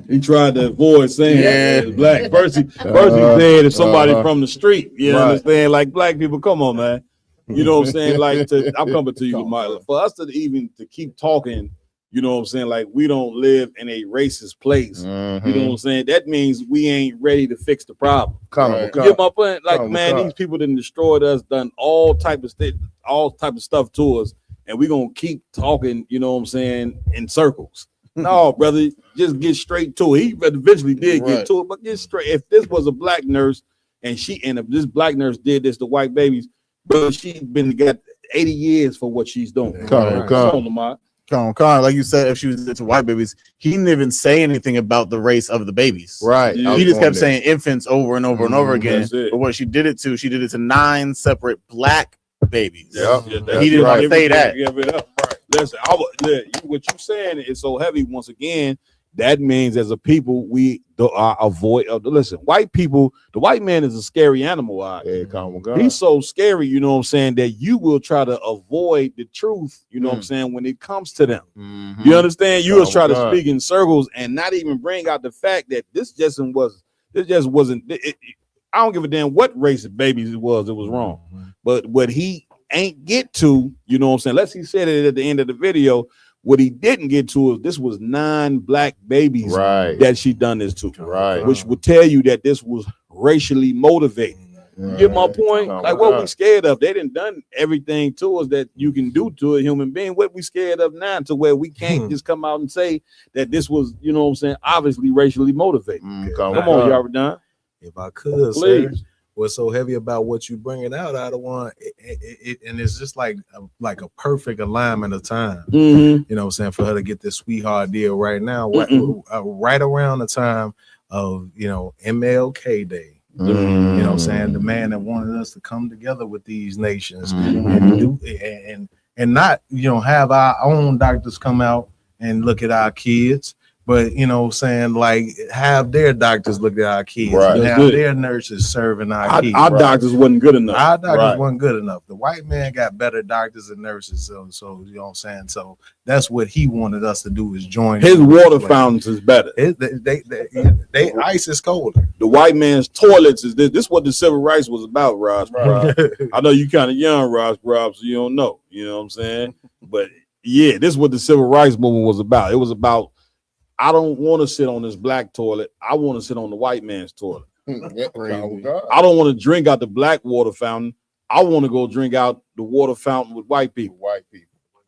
He tried to avoid saying that black. First he said if somebody from the street, you understand? Like black people, come on, man. You know what I'm saying? Like I'm coming to you, Lamar. For us to even to keep talking, you know what I'm saying? Like we don't live in a racist place. You know what I'm saying? That means we ain't ready to fix the problem. You get my point? Like, man, these people done destroyed us, done all type of stuff to us, and we gonna keep talking, you know what I'm saying, in circles. No, brother, just get straight to it. He eventually did get to it, but get straight. If this was a black nurse and if this black nurse did this to white babies, brother, she's been got 80 years for what she's doing. Come on, Lamar. Like you said, if she was into white babies, he didn't even say anything about the race of the babies. Right. Yeah. He just kept saying infants over and over and over again. But what she did it to 9 separate black babies. Yeah, he didn't want to say that. Listen, what you saying is so heavy. Once again, that means as a people we avoid. Listen, white people. The white man is a scary animal. He's so scary. You know what I'm saying, that you will try to avoid the truth. You know what I'm saying, when it comes to them. You understand? You will try to speak in circles and not even bring out the fact that this just wasn't. I don't give a damn what race of babies it was. It was wrong. But what he ain't get to, you know what I'm saying? Unless he said it at the end of the video. What he didn't get to is this was 9 black babies that she done this to, which would tell you that this was racially motivated. You get my point? Like what we scared of? They done everything to us that you can do to a human being. What we scared of now, to where we can't just come out and say that this was, you know what I'm saying, obviously racially motivated. Come on, y'all done. If I could, please. Sir, what's so heavy about what you bringing out of one, and it's just like a perfect alignment of time. You know what I'm saying, for her to get this sweetheart deal right now, right around the time of, you know, MLK Day. You know what I'm saying, the man that wanted us to come together with these nations and do and not, you know, have our own doctors come out and look at our kids. But, you know what I'm saying, like, have their doctors look at our kids. And have their nurses serving our kids. Our doctors wasn't good enough. Our doctors wasn't good enough. The white man got better doctors and nurses. So you know what I'm saying? So that's what he wanted us to do, is join. His water fountains is better. They ice is colder. The white man's toilets is this. This is what the civil rights was about, Ross. I know you kind of young, Ross, so you don't know. You know what I'm saying? But, yeah, this is what the civil rights movement was about. It was about, I don't want to sit on this black toilet. I want to sit on the white man's toilet. I don't want to drink out the black water fountain. I want to go drink out the water fountain with white people.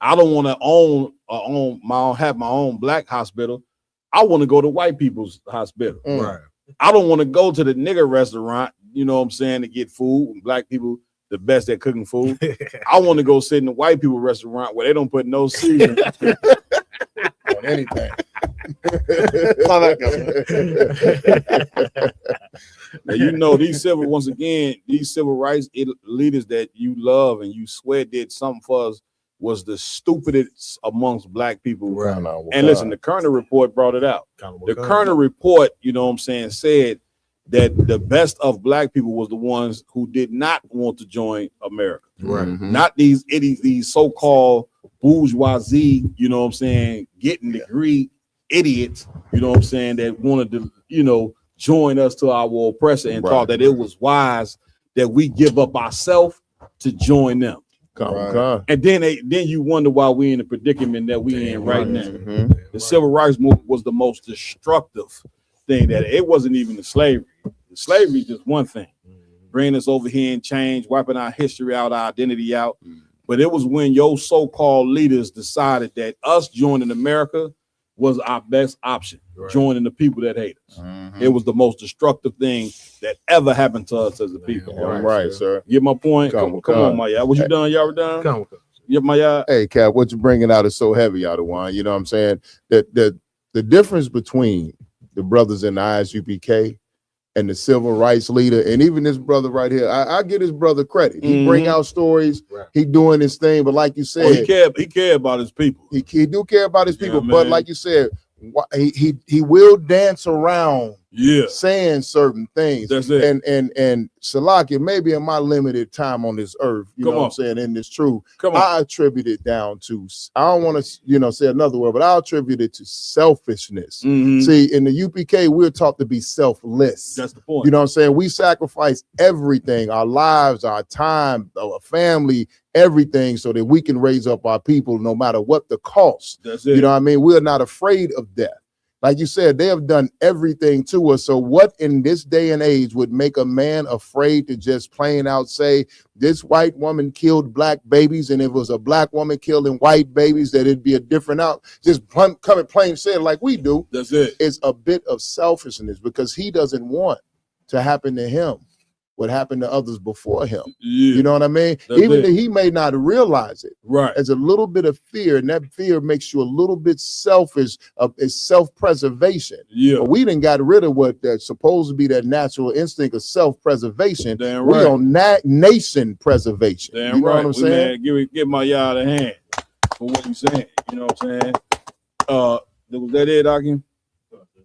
I don't want to have my own black hospital. I want to go to white people's hospital. I don't want to go to the nigger restaurant, you know what I'm saying, to get food. And black people, the best at cooking food. I want to go sit in the white people restaurant where they don't put no seasoning on anything. Now, you know, these civil rights leaders that you love and you swear did something for us was the stupidest amongst black people. And listen, the Kerner report brought it out. The Kerner report, you know what I'm saying, said that the best of black people was the ones who did not want to join America. Not these idiots, these so-called bourgeoisie, you know what I'm saying, getting degree idiots, you know what I'm saying, that wanted to, you know, join us to our oppressor and thought that it was wise that we give up ourselves to join them. And then you wonder why we're in the predicament that we in right now. The civil rights movement was the most destructive thing, that it wasn't even the slavery. The slavery is just one thing. bringing us over here and change, wiping our history out, our identity out. But it was when your so-called leaders decided that us joining America was our best option, joining the people that hate us. It was the most destructive thing that ever happened to us as a people. Right, sir. Get my point? Come on, Maya. Was you done? Y'all were done? Come. Yeah, Maya. Hey, Cap, what you're bringing out is so heavy, Adawan. You know what I'm saying? That the difference between the brothers in the ISUPK and the civil rights leader, and even this brother right here, I give his brother credit. He bring out stories. He doing his thing, but like you said, he cared about his people. He do care about his people, Yeah, but man. like you said, he will dance around saying certain things. That's it. And Salakia, maybe in my limited time on this earth, you know what I'm saying, in this truth, I attribute it down to, I don't want to, say another word, but I'll attribute it to selfishness. See, in the UPK, we're taught to be selfless. That's the point. You know what I'm saying? We sacrifice everything, our lives, our time, our family, everything, so that we can raise up our people no matter what the cost. That's it. You know what I mean? We're not afraid of death. Like you said, they have done everything to us. So what in this day and age would make a man afraid to just plain out say, this white woman killed black babies, and if it was a black woman killing white babies, that it'd be a different out. Just come and plain say it like we do. That's it. It's a bit of selfishness because he doesn't want to happen to him what happened to others before him. You know what I mean? Even though he may not realize it. Right. There's a little bit of fear, and that fear makes you a little bit selfish. It's self-preservation. Yeah. But we done got rid of what that's supposed to be that natural instinct of self-preservation. Damn We right. on nation preservation. Damn you know right. what I'm saying? Man, give my yard a hand for what you saying. You know what I'm saying? Was that it, Akim?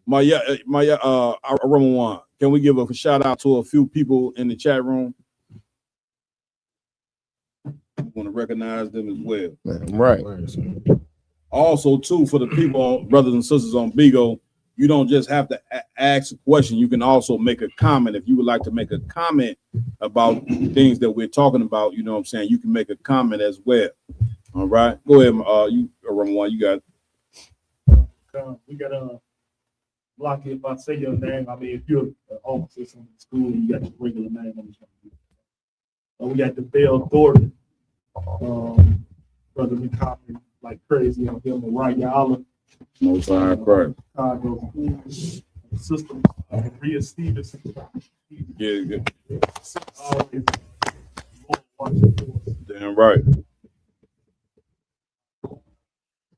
Ramawan. Can we give a shout out to a few people in the chat room? I want to recognize them as well. Right. Also, too, for the people, brothers and sisters on Bigo, you don't just have to ask a question. You can also make a comment. If you would like to make a comment about things that we're talking about, you know what I'm saying? You can make a comment as well. All right. Go ahead, Ramawan, you got it. We got Block it if I say your name. I mean, if you're an officer in the school, you got your regular name on the we got the Bell Thornton. Brother been copying like crazy on him, Mariah Allah. Most high Christ. Chicago system, Rhea Stevenson. Yeah. Always Damn right.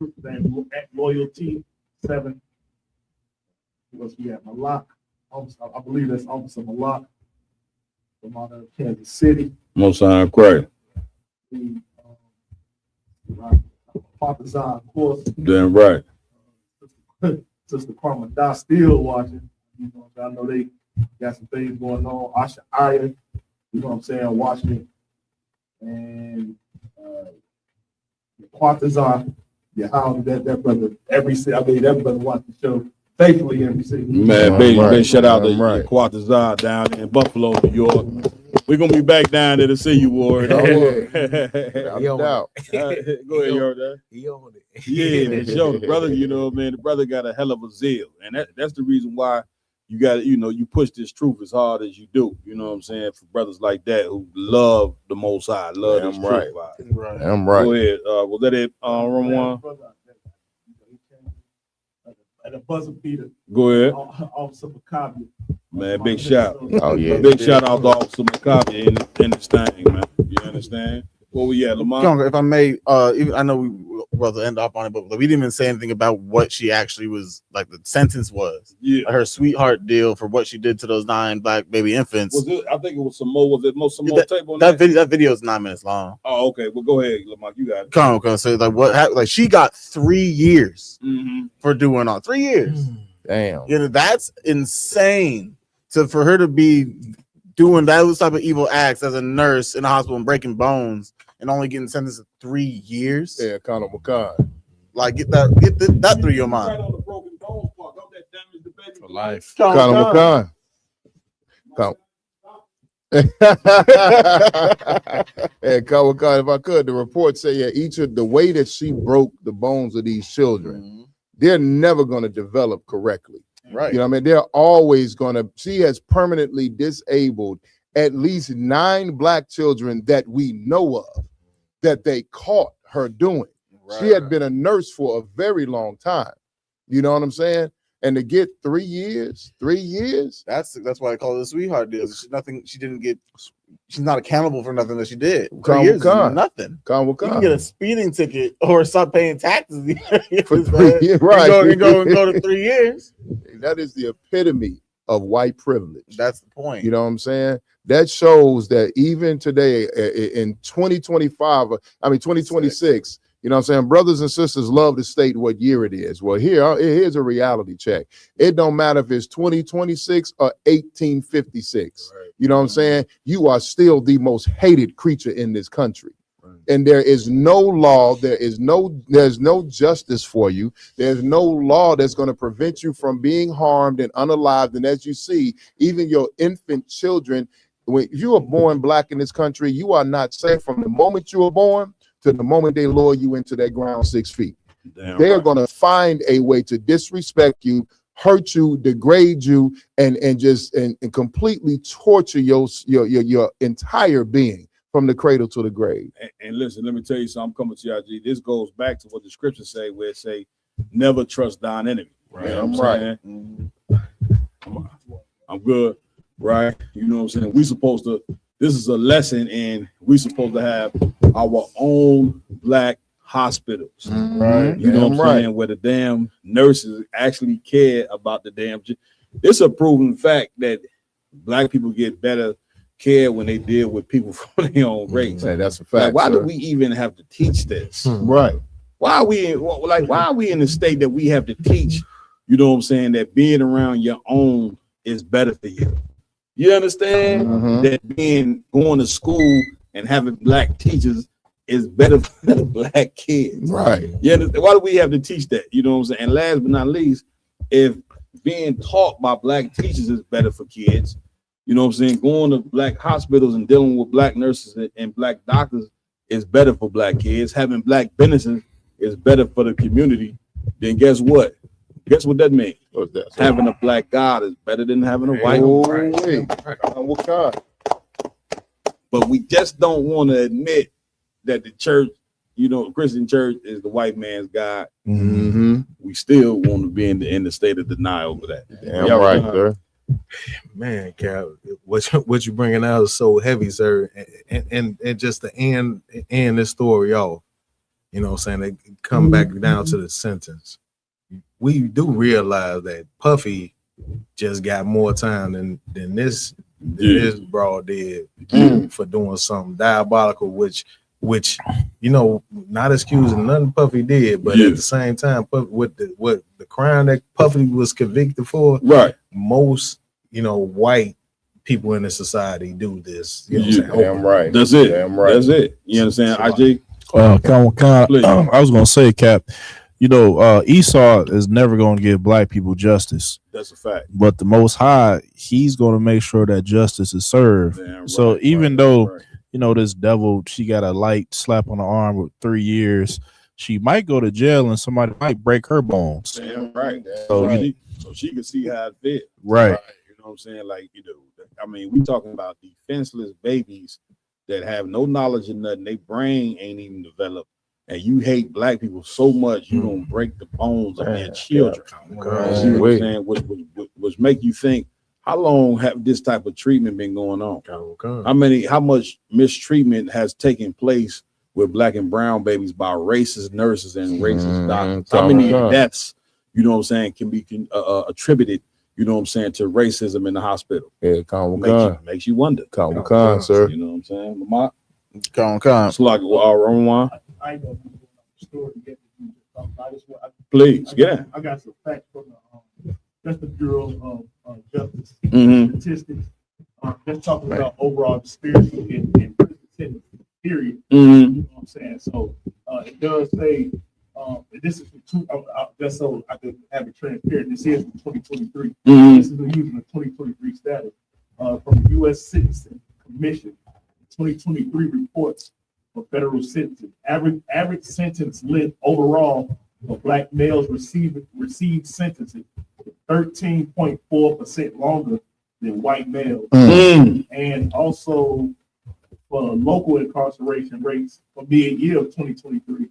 At Loyalty 7. Because we have Malak, I believe that's Officer Malak from out of Kansas City. Most high Christ. Partizan, of course. Damn right. Sister Karma Da still watching. You know, I know they got some things going on. Asha Aya, you know what I'm saying, watching it. And Partizan, how that brother that brother watch the show faithfully every single Man, big shout out to Quatazar down in Buffalo, New York. We're gonna be back down there to see you, Ward. He on Go ahead, Jordan. He on it. Yeah, they show the brother, you know, man, the brother got a hell of a zeal. And that's the reason why you got, you push this truth as hard as you do. You know what I'm saying? For brothers like that who love the Most High, love this truth. Right. I'm right. Go ahead. Was that it, Ramon? At a buzzer beater. Go ahead. Officer Macabre. Man, big shout. Oh yeah. Big shout out to Officer Macabre in this thing, man. You understand? Where we at, Lamont? If I may, even I know we will end up on it, but we didn't even say anything about what she actually was like. The sentence was her sweetheart deal for what she did to those 9 black baby infants. Was it? I think it was some more. Was it some more tape on that video? That video is 9 minutes long. Oh, okay. Well, go ahead, Lamont. You got it. Come on. So like what happened? Like she got 3 years for doing all 3 years. Damn. That's insane. So for her to be doing those type of evil acts as a nurse in a hospital and breaking bones and only getting sentenced to 3 years. Yeah, Conor McCon. Like get that through your mind. Right on the broken bones part. Don't that damage the baby for life. Conor McCon. Hey, Conor McCon, if I could, the report say each of the way that she broke the bones of these children, they're never going to develop correctly. Right. You know what I mean? They're always going to, she has permanently disabled at least 9 black children that we know of that they caught her doing. She had been a nurse for a very long time. You know what I'm saying? And to get 3 years, that's why I call it a sweetheart deal. She didn't get. She's not accountable for nothing that she did. 3 years is nothing. You can get a speeding ticket or stop paying taxes for 3 years, right? Go to 3 years. That is the epitome of white privilege. That's the point. You know what I'm saying? That shows that even today in 2026, you know what I'm saying? Brothers and sisters love to state what year it is. Well, here's a reality check. It don't matter if it's 2026 or 1856. Right. You know what I'm saying? You are still the most hated creature in this country. Right. And there is no law, there's no justice for you. There's no law that's going to prevent you from being harmed and unalived. And as you see, even your infant children, if you are born black in this country, you are not safe from the moment you were born to the moment they lower you into that ground 6 feet. They're going to find a way to disrespect you, hurt you, degrade you, and completely torture your entire being from the cradle to the grave. And listen, let me tell you something. I'm coming to you, IG. This goes back to what the scriptures say, where it say, never trust thine enemy. Right. You know what I'm saying? I'm good. Right. You know what I'm saying? This is a lesson, and we're supposed to have our own black hospitals. Right. You know what I'm saying? Where the damn nurses actually care about the damn. It's a proven fact that black people get better care when they deal with people from their own race. Yeah, that's a fact. Like, why do we even have to teach this? Right. Why are we in the state that we have to teach, you know what I'm saying, that being around your own is better for you? You understand? That going to school and having black teachers is better for the black kids. Right. You understand? Why do we have to teach that? You know what I'm saying? And last but not least, if being taught by black teachers is better for kids, you know what I'm saying, going to black hospitals and dealing with black nurses and black doctors is better for black kids, having black businesses is better for the community, then guess what? Guess what that means? What's that? Having a black God is better than having a white one. What kind? But we just don't want to admit that the church, you know, Christian church is the white man's God. We still want to be in the state of denial over that. Damn right, sir. Man, Cap, what you bringing out is so heavy, sir. And just to end this story off, you know what I'm saying? They come back down to the sentence. We do realize that Puffy just got more time than this broad did for doing something diabolical, which you know, not excusing nothing Puffy did, but at the same time, what the crime that Puffy was convicted for, right? Most, you know, white people in the society do this. You know what I'm saying? Damn right. That's it. Damn right. That's it. You understand? IG. I was gonna say, Cap. You know, Esau is never going to give black people justice. That's a fact. But the Most High, he's going to make sure that justice is served. So even though, you know, this devil, she got a light slap on the arm with 3 years, she might go to jail and somebody might break her bones. Damn right. So she can see how it fits. Right. You know what I'm saying? Like, you know, I mean, we talking about defenseless babies that have no knowledge of nothing. Their brain ain't even developed. And you hate black people so much, you're gonna break the bones of their children. You know what I'm saying? Which make you think, how long have this type of treatment been going on? How much mistreatment has taken place with black and brown babies by racist nurses and racist doctors? How many deaths, you know what I'm saying, can be attributed, you know what I'm saying, to racism in the hospital? Yeah, makes you wonder. Sir. You know what I'm saying? Lamont? It's like Roman. I know the story yet. Please, yeah. I got some facts from the Bureau of Justice statistics. Just talking about overall disparity in prison sentence, period. You know what I'm saying? So it does say, this is just so I could have it transparent. This is from 2023. This is using the 2023 status from the U.S. Sentencing Commission. 2023 reports for federal sentencing. Average sentence length overall for black males received sentences 13.4% longer than white males. Mm. And also for local incarceration rates for the year of 2023,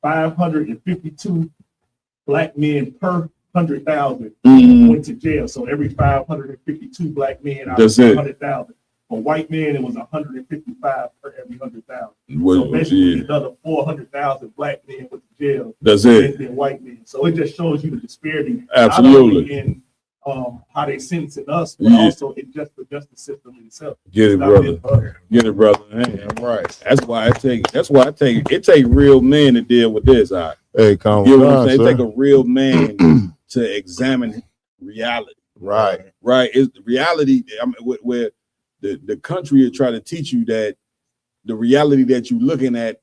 552 black men per 100,000 went to jail. So every 552 black men out of 100,000. For white men, it was 155 per every 100,000. So basically, another 400,000 black men went to jail. Than white men. So it just shows you the disparity. Absolutely. Not only in how they sentencing us, but also in just the justice system itself. Get it, brother. Get it, brother. Hey, right. That's why it take real men to deal with this. All right. Hey, come on. You know what I'm saying? It take a real man to examine reality. Right. Right. It's reality. I mean, where the country is trying to teach you that the reality that you're looking at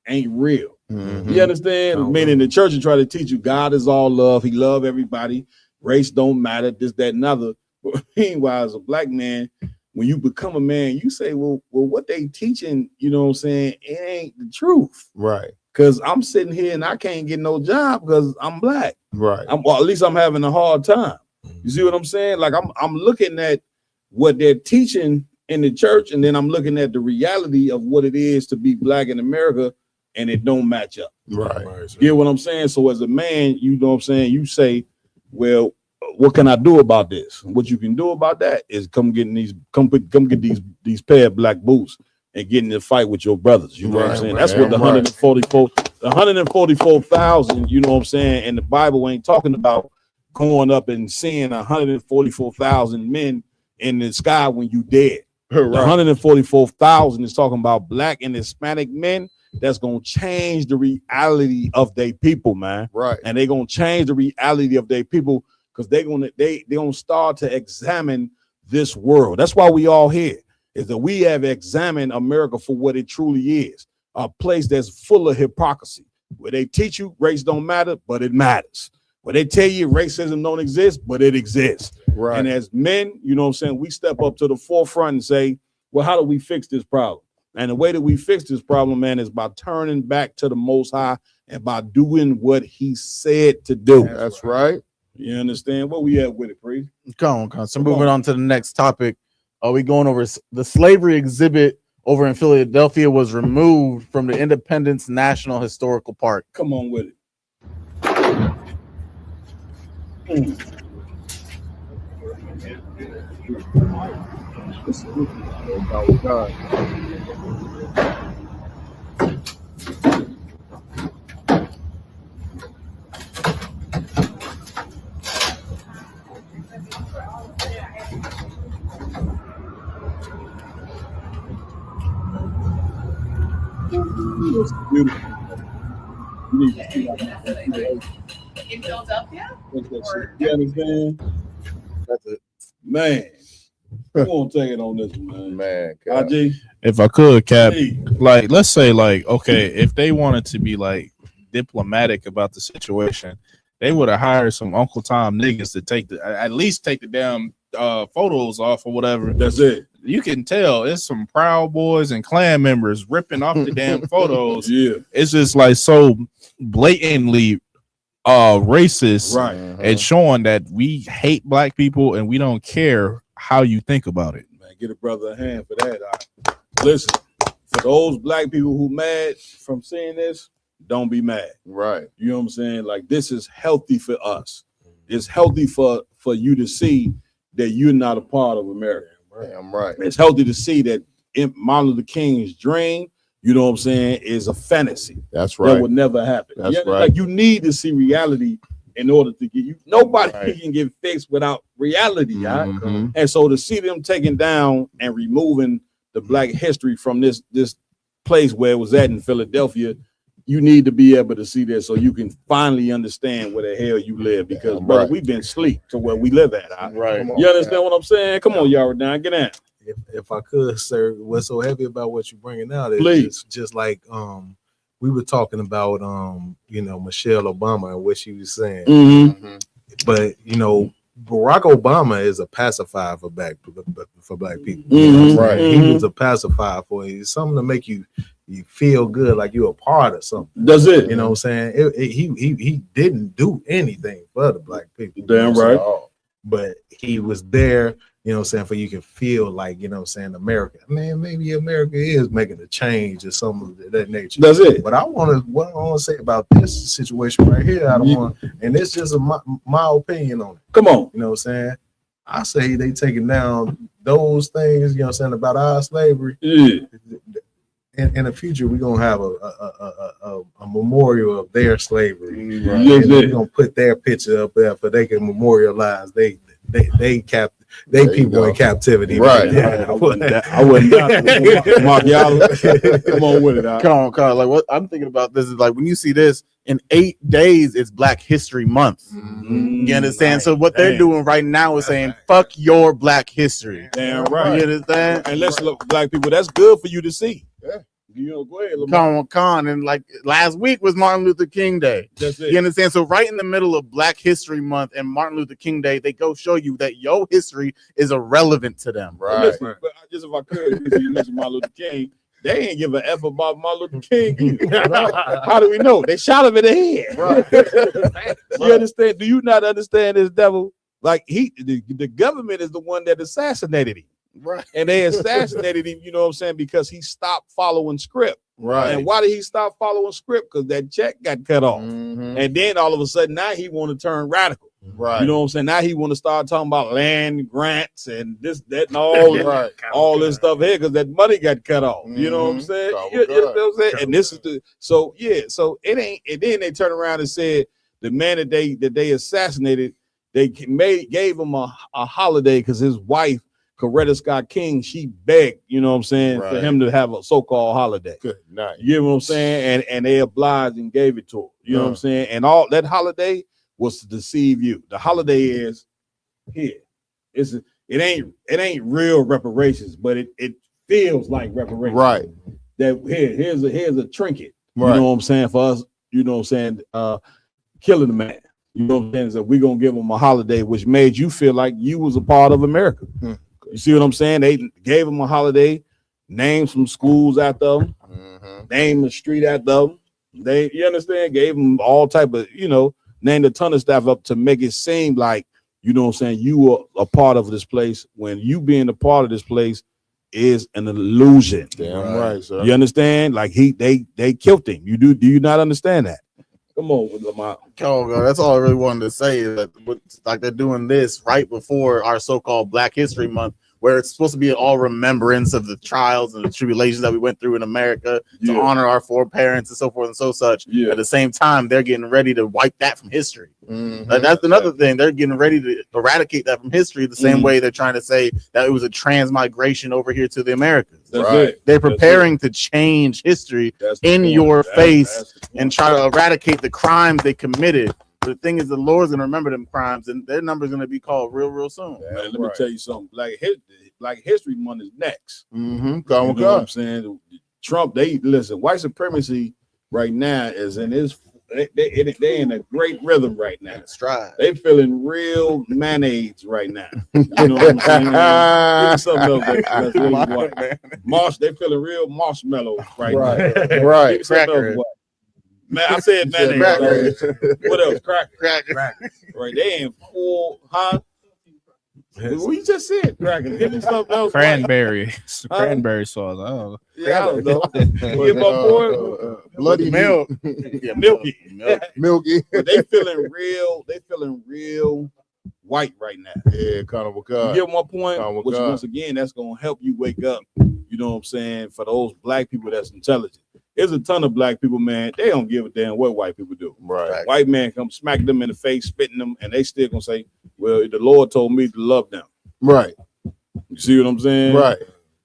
ain't real. You understand? Meaning the church is trying to teach you God is all love. He love everybody. Race don't matter. This, that, and other. But meanwhile, as a black man, when you become a man, you say, well, what they teaching, you know what I'm saying? It ain't the truth. Right. Because I'm sitting here and I can't get no job because I'm black. Right. Well, at least I'm having a hard time. You see what I'm saying? Like I'm looking at what they're teaching in the church, and then I'm looking at the reality of what it is to be black in America, and it don't match up. Right. Get what I'm saying? So as a man, you know what I'm saying, you say, well, what can I do about this? What you can do about that is come get these pair of black boots and get in the fight with your brothers. You know what I'm saying? That's what the 144,000, you know what I'm saying? And the Bible ain't talking about going up and seeing 144,000 men in the sky when you dead. The 144,000 is talking about black and Hispanic men that's gonna change the reality of their people, man. Right. And they're gonna change the reality of their people because they gonna start to examine this world. That's why we all here, is that we have examined America for what it truly is, a place that's full of hypocrisy, where they teach you race don't matter, but it matters. Where they tell you racism don't exist, but it exists. Right. And as men, you know what I'm saying, we step up to the forefront and say, well, how do we fix this problem? And the way that we fix this problem, man, is by turning back to the Most High and by doing what he said to do. That's right. You understand? What we have with it, Priest? Come on. So moving on to the next topic. Are we going over the slavery exhibit over in Philadelphia was removed from the Independence National Historical Park? Come on with it. In Philadelphia? You understand? That's it. Man, who won't take it on this one, man? RG? If I could, Cap, like, let's say, like, okay, if they wanted to be like diplomatic about the situation, they would have hired some Uncle Tom niggas to at least take the damn photos off or whatever. That's it. You can tell it's some Proud Boys and Klan members ripping off the damn photos. Yeah, it's just like so blatantly racist, right? And showing that we hate black people and we don't care how you think about it. Man, get a brother a hand for that. Listen, for those black people who mad from seeing this, don't be mad. Right. You know what I'm saying? Like, this is healthy for us. It's healthy for you to see that you're not a part of America. I'm right. It's healthy to see that Martin Luther King's dream, you know what I'm saying, is a fantasy. That's right. That would never happen. That's right. Like, you need to see reality in order to get you. Nobody can get fixed without reality. And so to see them taking down and removing the black history from this place where it was at in Philadelphia, you need to be able to see that so you can finally understand where the hell you live. Because, brother, we've been asleep to where we live at. Right. You understand what I'm saying? Come on, y'all down. Get in. If I could, sir, what's so heavy about what you're bringing out is just like we were talking about Michelle Obama and what she was saying. But Barack Obama is a pacifier for black people. Right. He was a pacifier for you, something to make you feel good, like you're a part of something. That's it. You know what I'm saying? He didn't do anything for the black people. Damn right. But he was there you know what I'm saying, for you can feel like, you know what I'm saying, America, man, maybe America is making a change or something of that nature. That's it. But what I want to say about this situation right here, I don't want, and it's just my opinion on it. Come on. You know what I'm saying? I say they taking down those things, you know what I'm saying, about our slavery. Yeah. In the future, we're gonna have a memorial of their slavery. Right. And we're gonna put their picture up there so they can memorialize they people in captivity. Right. Now. I wouldn't doubt Mark, y'all come on with it. Come on. Like what I'm thinking about this is like when you see this in 8 days, it's Black History Month. You understand? So what they're doing right now is saying, "Fuck your Black history." Damn right. You understand? And let's look, Black people. That's good for you to see. Yeah. You know, go ahead, Lamar. Con, and like last week was Martin Luther King Day. That's it. You understand? So right in the middle of Black History Month and Martin Luther King Day, they go show you that your history is irrelevant to them. Right. Listen, but just if I could, because you mentioned Martin Luther King, they ain't give a F about Martin Luther King either. How do we know? They shot him in the head. Right. You understand? Do you not understand this devil? Like the government is the one that assassinated him. Right. And they assassinated him, you know what I'm saying, because he stopped following script. Right. And why did he stop following script? Because that check got cut off. And then all of a sudden now he want to turn radical. Right. You know what I'm saying? Now he want to start talking about land grants and this, that, and all, all this stuff here because that money got cut off. You know what I'm saying? You know what I'm saying? And this is so it ain't. And then they turn around and said the man that they assassinated, they gave him a holiday because his wife, Coretta Scott King, she begged, you know what I'm saying, for him to have a so-called holiday. Good night. You know what I'm saying? And they obliged and gave it to him. You know what I'm saying? And all that holiday was to deceive you. The holiday is here. It ain't real reparations, but it feels like reparations. Right. That here's a trinket. Right. You know what I'm saying? For us, you know what I'm saying, killing the man. You know what I'm saying? So we're gonna give him a holiday, which made you feel like you was a part of America. You see what I'm saying? They gave him a holiday, named some schools after them, named a street after them. You understand? Gave him all type of, named a ton of stuff up to make it seem like, you know what I'm saying, you were a part of this place when you being a part of this place is an illusion. Damn right, sir. You understand? Like they killed him. Do you not understand that? Come on, Lamar. Oh God, that's all I really wanted to say is that like they're doing this right before our so-called Black History Month, where it's supposed to be all remembrance of the trials and the tribulations that we went through in America to honor our foreparents and so forth and so such. At the same time, they're getting ready to wipe that from history. That's another thing. They're getting ready to eradicate that from history the same way they're trying to say that it was a transmigration over here to the Americas. They're preparing to change history in your face and try to eradicate the crimes they committed. But the thing is, the Lord's gonna remember them crimes, and their number's gonna be called real soon. Man, let me tell you something. Black History Month is next. Mm-hmm. You know what I'm saying? Trump, listen. White supremacy right now is in his. They in a great rhythm right now. Stride. They feeling real mayonnaise right now. You know what I'm saying? Give me something else that's really white. They feeling real marshmallow right now. Right. Give me something else white. Man, I said mayonnaise. What else? Cracker. Right. They ain't full, huh? We just said crackers. Give me something else. Cranberry sauce. I don't know. Yeah, I don't know. Give my boy bloody milk. Milky. Milky. But they feeling real white right now. Yeah, Carnival God. You get my point? Which once again, that's gonna help you wake up. You know what I'm saying? For those black people that's intelligent. There's a ton of black people, man. They don't give a damn what white people do. Right. White man come smack them in the face, spitting them, and they still gonna say, "Well, the Lord told me to love them." Right. You see what I'm saying? Right.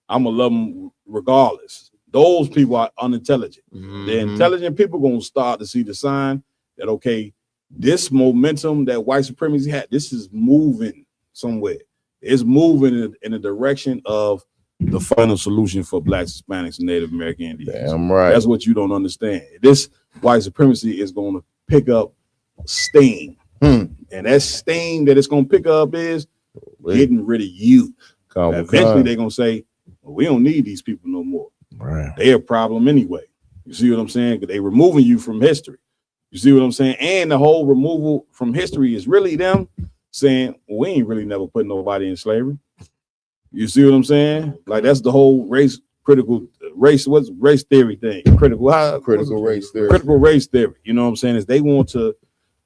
I'm gonna love them regardless. Those people are unintelligent. The intelligent people gonna start to see the sign that okay, this momentum that white supremacy had, this is moving somewhere. It's moving in the direction of the final solution for blacks, Hispanics, and Native American Indians. Damn right. That's what you don't understand. This white supremacy is going to pick up steam. And that steam that it's going to pick up is getting rid of you. Eventually, they're going to say, well, we don't need these people no more. Right. They're a problem anyway. You see what I'm saying? Because they're removing you from history. You see what I'm saying? And the whole removal from history is really them saying, well, we ain't really never put nobody in slavery. You see what I'm saying? Like that's the whole what's race theory thing? Critical race theory. You know what I'm saying? Is they want to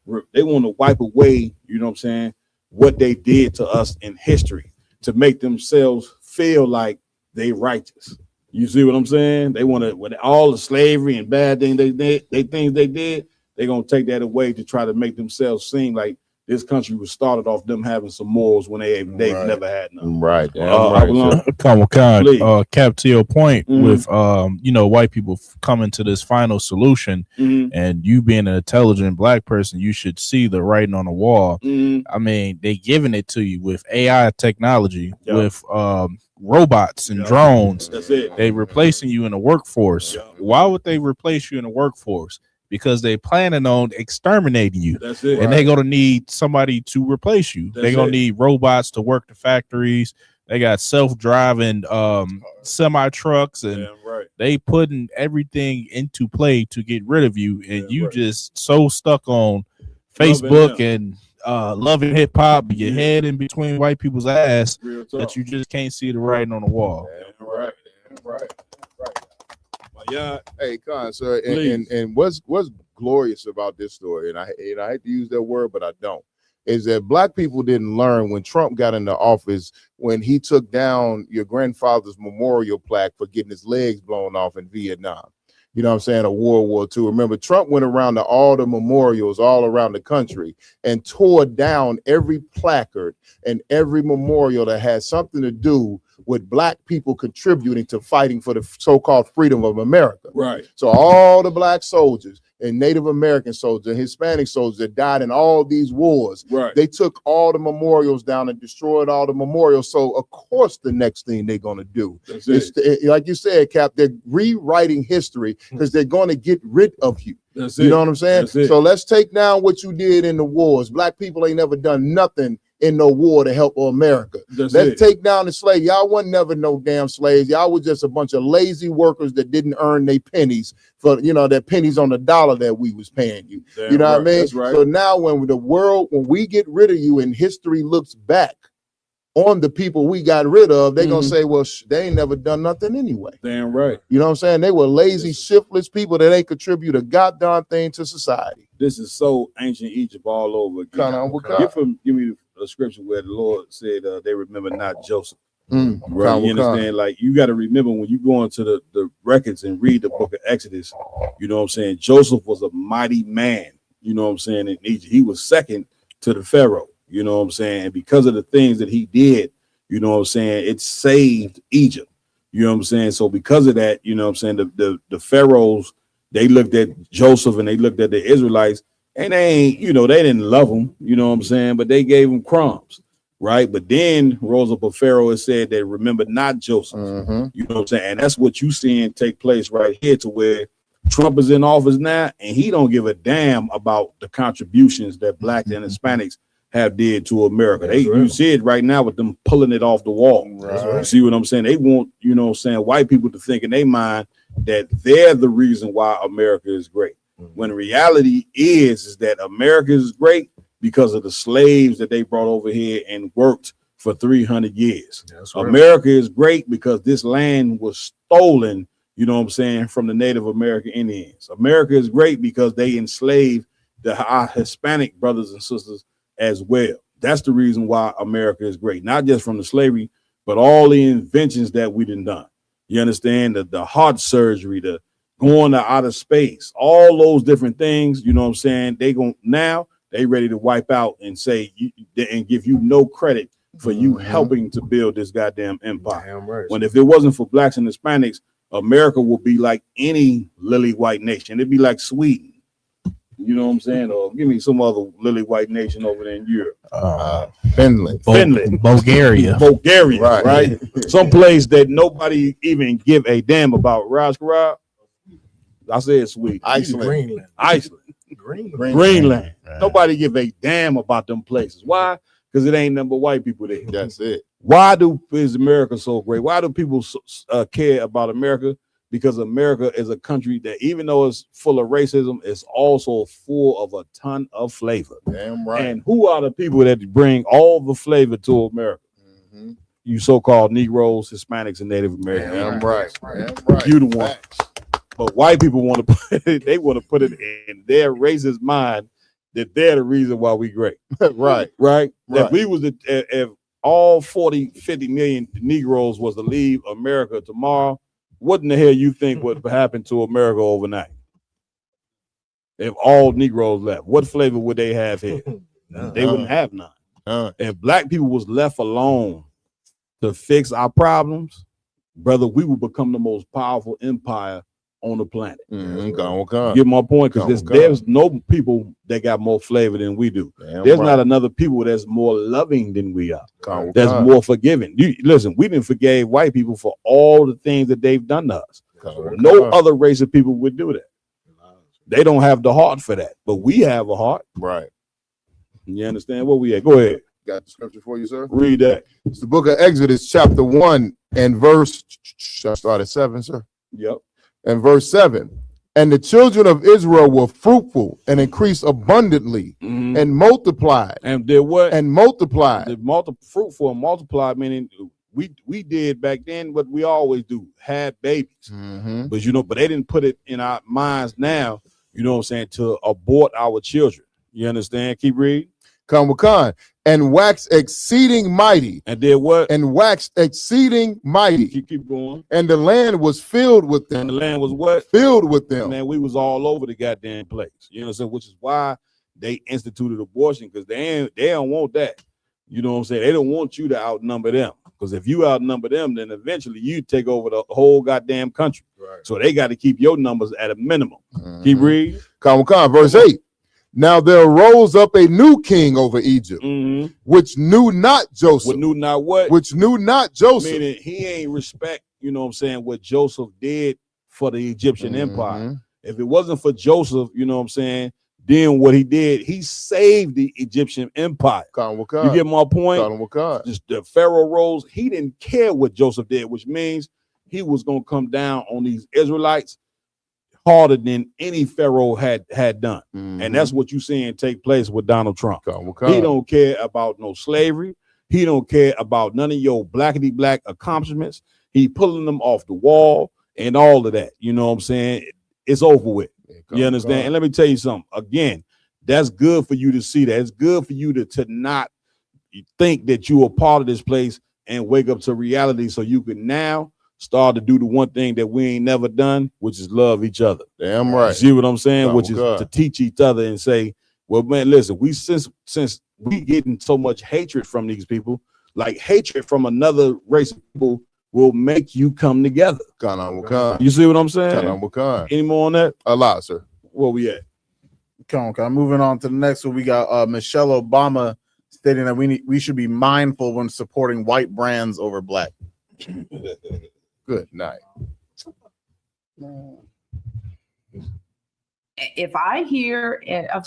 wipe away, you know what I'm saying, what they did to us in history to make themselves feel like they righteous. You see what I'm saying? They want to, with all the slavery and bad things they did, they're gonna take that away to try to make themselves seem like this country was started off them having some morals when they've never had none. Right. Cap, to your point with white people coming to this final solution, and you being an intelligent black person, you should see the writing on the wall. I mean, they giving it to you with AI technology, with robots and drones. That's it. They replacing you in the workforce. Why would they replace you in the workforce? Because they planning on exterminating you. That's it. And they're gonna need somebody to replace you. They're gonna need robots to work the factories. They got self-driving semi trucks, and they putting everything into play to get rid of you. And you just so stuck on Facebook and loving hip hop, your head in between white people's ass that you just can't see the writing on the wall. Right. Yeah. Hey, Con, sir, and what's glorious about this story, and I hate to use that word, but I don't, is that black people didn't learn when Trump got into office, when he took down your grandfather's memorial plaque for getting his legs blown off in Vietnam. You know what I'm saying? Or World War II. Remember, Trump went around to all the memorials all around the country and tore down every placard and every memorial that had something to do with black people contributing to fighting for the so-called freedom of America. Right. So all the black soldiers and Native American soldiers and Hispanic soldiers that died in all these wars, they took all the memorials down and destroyed all the memorials. So of course the next thing they're going to do is, like you said, Cap, they're rewriting history because they're going to get rid of you. You know what I'm saying? So let's take down what you did in the wars. Black people ain't never done nothing in no war to help America. Let's take down the slaves. Y'all wasn't never no damn slaves. Y'all was just a bunch of lazy workers that didn't earn their pennies for, their pennies on the dollar that we was paying you. You know what I mean? That's right. So now when we get rid of you and history looks back on the people we got rid of, they're going to say, well, they ain't never done nothing anyway. Damn right. You know what I'm saying? They were lazy, shiftless people that ain't contribute a goddamn thing to society. This is so ancient Egypt all over again. Give me a scripture where the Lord said they remember not Joseph. Right? You understand? Like, you got to remember when you go into the records and read the book of Exodus, you know what I'm saying? Joseph was a mighty man, you know what I'm saying, in Egypt. He was second to the Pharaoh, you know what I'm saying? And because of the things that he did, you know what I'm saying, it saved Egypt. You know what I'm saying? So because of that, you know what I'm saying, the Pharaohs, they looked at Joseph and they looked at the Israelites, and they ain't, they didn't love him, you know what I'm saying, but they gave him crumbs, right? But then rose up a Pharaoh and said they remember not Joseph, you know what I'm saying? And that's what you seeing take place right here, to where Trump is in office now, and he don't give a damn about the contributions that blacks and Hispanics have did to America. You see it right now with them pulling it off the wall. You see what I'm saying? They want, you know what I'm saying, white people to think in their mind that they're the reason why America is great. When reality is that America is great because of the slaves that they brought over here and worked for 300 years. America is great because this land was stolen, you know what I'm saying, from the Native American Indians. America is great because they enslaved our Hispanic brothers and sisters as well. That's the reason why America is great, not just from the slavery, but all the inventions that we done. You understand? The heart surgery, the going to outer space, all those different things, you know what I'm saying? They ready to wipe out and say and give you no credit for you helping to build this goddamn empire. When if it wasn't for blacks and Hispanics, America would be like any lily white nation. It'd be like Sweden. You know what I'm saying? Or give me some other lily white nation over there in Europe. Finland. Bulgaria. Right. Some place that nobody even give a damn about. Raj Karab. I said Sweden. Iceland. Greenland. Nobody give a damn about them places. Why? Because it ain't nothing but white people there. That's it. Why is America so great? Why do people care about America? because America is a country that, even though it's full of racism, it's also full of a ton of flavor. Damn right. And who are the people that bring all the flavor to America? Mhm. You so-called Negroes, Hispanics, and Native Americans. Damn right. Damn right. You the one. But white people want to put it, they want to put it in their racist mind that they're the reason why we great. Right. Right? Right. If we was if all 40, 50 million Negroes was to leave America tomorrow, what in the hell you think would happen to America overnight? If all Negroes left, what flavor would they have here? They wouldn't have none. If black people was left alone to fix our problems, brother, we would become the most powerful empire on the planet. Okay. You get my point? Because there's no people that got more flavor than we do. There's not another people that's more loving than we are. That's more forgiving. Listen, we didn't forgive white people for all the things that they've done to us. No other race of people would do that. They don't have the heart for that, but we have a heart. Right. You understand where we at? Go ahead. Got the scripture for you, sir? Read that. It's the book of Exodus, chapter 1 and verse, I start at 7, sir? Yep. And verse 7. And the children of Israel were fruitful and increased abundantly and multiplied. And did what? And multiplied. The fruitful and multiplied, meaning we did back then what we always do, had babies. But but they didn't put it in our minds now, you know what I'm saying, to abort our children. You understand? Keep reading. And waxed exceeding mighty. And did what? And waxed exceeding mighty. Keep going. And the land was filled with them. And the land was what? Filled with them. Man, we was all over the goddamn place. You know what I'm saying? Which is why they instituted abortion, because they don't want that. You know what I'm saying? They don't want you to outnumber them. Because if you outnumber them, then eventually you take over the whole goddamn country. Right. So they got to keep your numbers at a minimum. Keep reading. Verse 8. Now there arose up a new king over Egypt, which knew not Joseph. Which knew not what? Which knew not Joseph. Meaning he ain't respect, you know what I'm saying, what Joseph did for the Egyptian empire. If it wasn't for Joseph, you know what I'm saying, then what he did, he saved the Egyptian empire. You get my point? Just the Pharaoh rose, he didn't care what Joseph did, which means he was going to come down on these Israelites harder than any Pharaoh had done. And that's what you're seeing take place with Donald Trump. He don't care about no slavery. He don't care about none of your blackity black accomplishments. He pulling them off the wall and all of that. You know what I'm saying? It's over with. You understand? And let me tell you something. Again, that's good for you to see that. It's good for you to not think that you are part of this place and wake up to reality, so you can now start to do the one thing that we ain't never done, which is love each other. Damn right. You see what I'm saying? Which is to teach each other and say, well, man, listen, since we getting so much hatred from these people, like hatred from another race of people will make you come together. You see what I'm saying? Any more on that? A lot, sir. Where we at? Moving on to the next one, we got Michelle Obama stating that we should be mindful when supporting white brands over black. Good night. If I hear of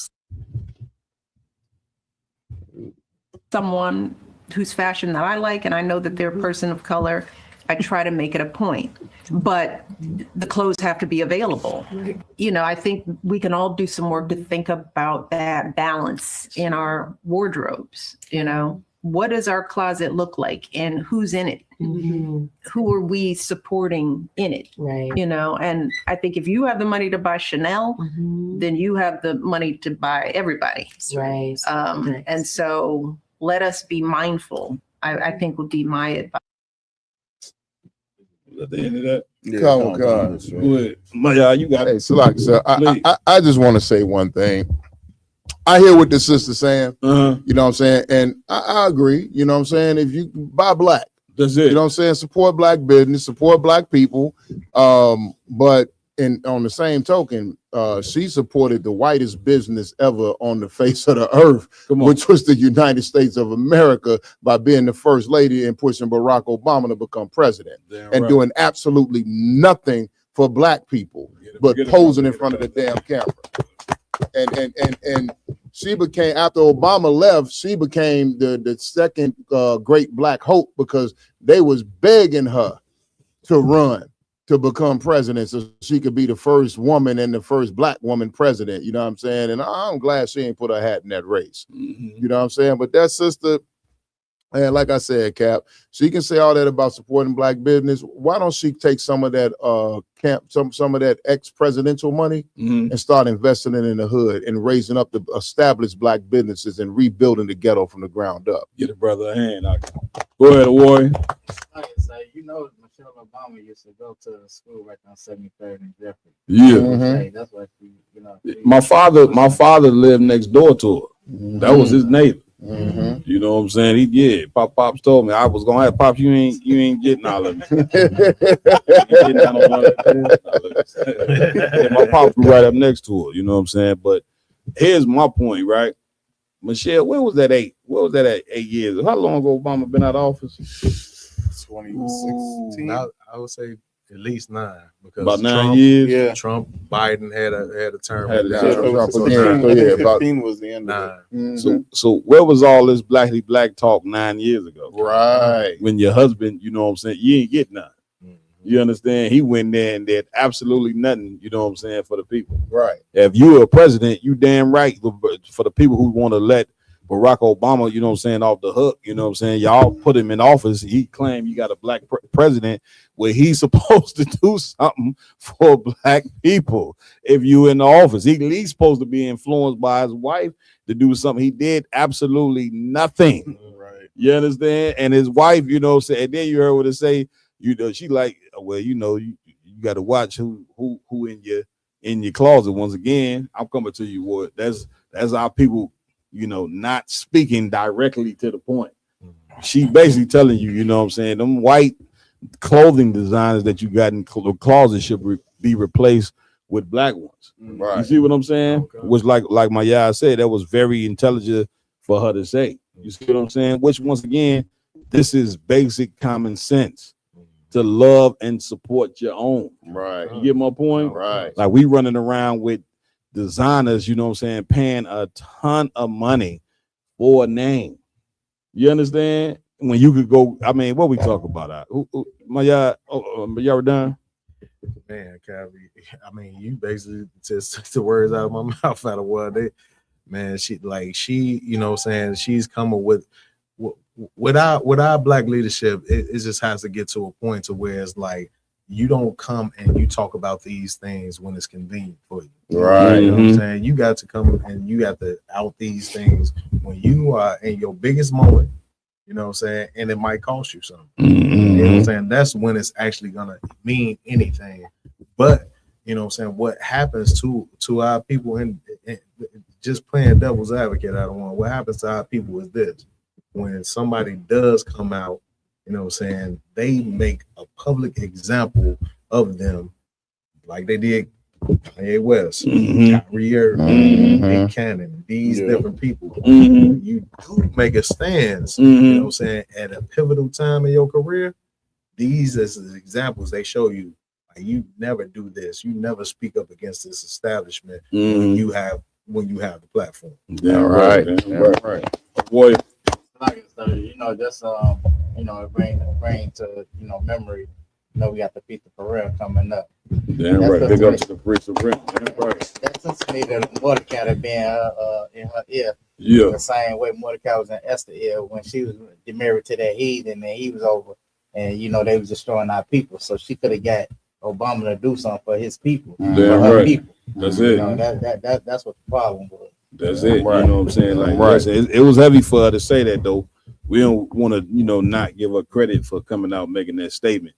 someone whose fashion that I like, and I know that they're a person of color, I try to make it a point. But the clothes have to be available. You know, I think we can all do some work to think about that balance in our wardrobes. You know, what does our closet look like, and who's in it? Who are we supporting in it? Right. You know, and I think if you have the money to buy Chanel, then you have the money to buy everybody. Right. And so let us be mindful, I think would be my advice. At the end of that, Go ahead. Maya, you got it. So like, sir, I just want to say one thing. I hear what the sister's saying, you know what I'm saying? And I agree, you know what I'm saying? If you buy black, that's it. You know what I'm saying? Support black business, support black people. But on the same token, she supported the whitest business ever on the face of the earth, which was the United States of America, by being the first lady and pushing Barack Obama to become president and doing absolutely nothing for black people, but posing in front of the damn camera. And she became, after Obama left, she became the second great black hope, because they was begging her to run. to become president so she could be the first woman and the first black woman president. You know what I'm saying? And I'm glad she ain't put her hat in that race. You know what I'm saying? But that sister, and like I said, Cap, she can say all that about supporting black business. Why don't she take some of that some of that ex-presidential money and start investing it in the hood and raising up the established black businesses and rebuilding the ghetto from the ground up? Get a brother a hand. Go ahead, Warren. So you know, Michelle Obama used to go to school right on 73rd and Jeffrey. Yeah. That's what she, you know. My father lived next door to her. That was his neighbor. You know what I'm saying? Pops told me I was gonna have Pops. You ain't getting all of it. My pops was right up next to her. You know what I'm saying? But here's my point, right? Michelle, where was that 8? What was that at 8 years? How long ago Obama been out of office? 2016. I would say at least 9. Because About 9 years. Yeah. Trump, Biden had a term. Had a with term. that. So 15 was the end of it. So where was all this black talk 9 years ago? Right. When your husband, you know what I'm saying, you ain't get none. You understand? He went there and did absolutely nothing, you know what I'm saying, for the people. Right. If you were a president, you damn right for the people who want to let Barack Obama, you know what I'm saying, off the hook, you know what I'm saying, y'all put him in office. He claimed you got a black president where he's supposed to do something for black people. If you in the office, he at least supposed to be influenced by his wife to do something. He did absolutely nothing. Right. You understand? And his wife, you know, said, and then you heard what it say, you know, she like, well, you know, you got to watch who in your closet. Once again, I'm coming to you, Ward. That's our people, you know, not speaking directly to the point. She basically telling you, you know what I'm saying, them white clothing designers that you got in the closet should be replaced with black ones. Right. You see what I'm saying? Okay. Which, like my yah said, that was very intelligent for her to say. You see what I'm saying? Which, once again, this is basic common sense. To love and support your own. Right. You get my point? Right. Like we running around with designers, you know what I'm saying, paying a ton of money for a name. You understand? When you could go, I mean, what we talk about? Y'all done? Man, Calvin, I mean, you basically just took the words out of my mouth out of what they, man, she, you know what I'm saying, she's coming with our black leadership, it just has to get to a point to where it's like you don't come and you talk about these things when it's convenient for you. Right. You know what I'm saying? You got to come and you got to out these things when you are in your biggest moment, you know what I'm saying? And it might cost you something. You know what I'm saying? That's when it's actually gonna mean anything. But you know what I'm saying, what happens to our people, and just playing devil's advocate, I don't want, what happens to our people is this. When somebody does come out, you know what I'm saying, they make a public example of them like they did Kanye West, Kyrie Irving, Nick Cannon, these different people. You do make a stance, you know what I'm saying, at a pivotal time in your career. These as examples, they show you like, you never do this, you never speak up against this establishment when you have the platform. Yeah, right. Right. Boy. Like, so, you know, just you know, it bring to, you know, memory. You know, we got the Feast of Pharrell coming up. Damn right. Big up to the Priest of Rent. Damn right. That's just me that Mordecai being in her ear. Yeah. The same way Mordecai was in Esther's ear when she was married to that heathen and he was over, and you know they was destroying our people. So she could have got Obama to do something for his people. Damn for her right. people. That's You it. know, that's what the problem was. That's it. Right. You know what I'm saying? Like, right. It was heavy for her to say that, though. We don't want to, you know, not give her credit for coming out making that statement.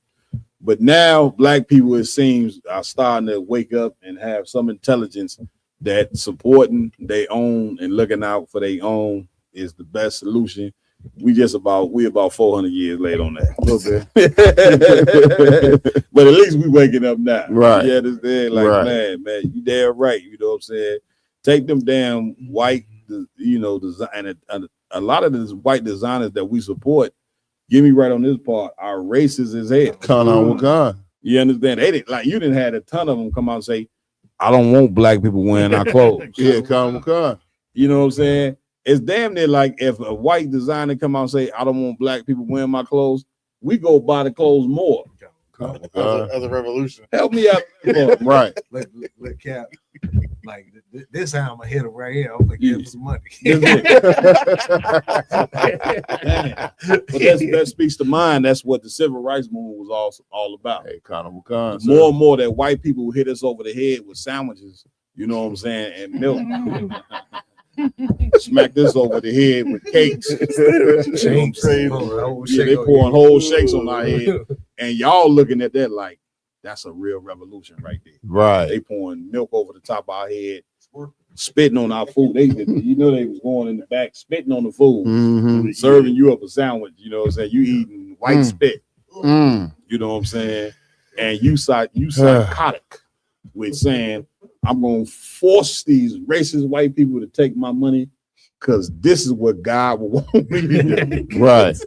But now, black people, it seems, are starting to wake up and have some intelligence that supporting their own and looking out for their own is the best solution. We about 400 years late on that. A little bit. But at least we waking up now. Right. You understand? Like, Right. man, you damn right. You know what I'm saying? Take them damn white, you know, design, and a lot of these white designers that we support, get me right on this part, are racist as hell. You understand? They didn't, like, you didn't have a ton of them come out and say, I don't want black people wearing our clothes. Yeah, come. You know what I'm saying? It's damn near like if a white designer come out and say, I don't want black people wearing my clothes, we go buy the clothes more. as a revolution. Help me out. Right. Look, Cap. Like this time I'm gonna hit him right here. I'm gonna give him some money. But that speaks to mind. That's what the civil rights movement was all about. Hey, Connor, the more and more that white people will hit us over the head with sandwiches, you know what I'm saying, and milk. Smack this over the head with cakes. You know what I'm saying? They pouring whole shakes on our head, and y'all looking at that like that's a real revolution right there. Right. They pouring milk over the top of our head, spitting on our food. They was going in the back, spitting on the food, serving you up a sandwich. You know what I'm saying? You eating white spit. You know what I'm saying? And you psychotic with saying, I'm gonna force these racist white people to take my money because this is what God will want me to do. Right.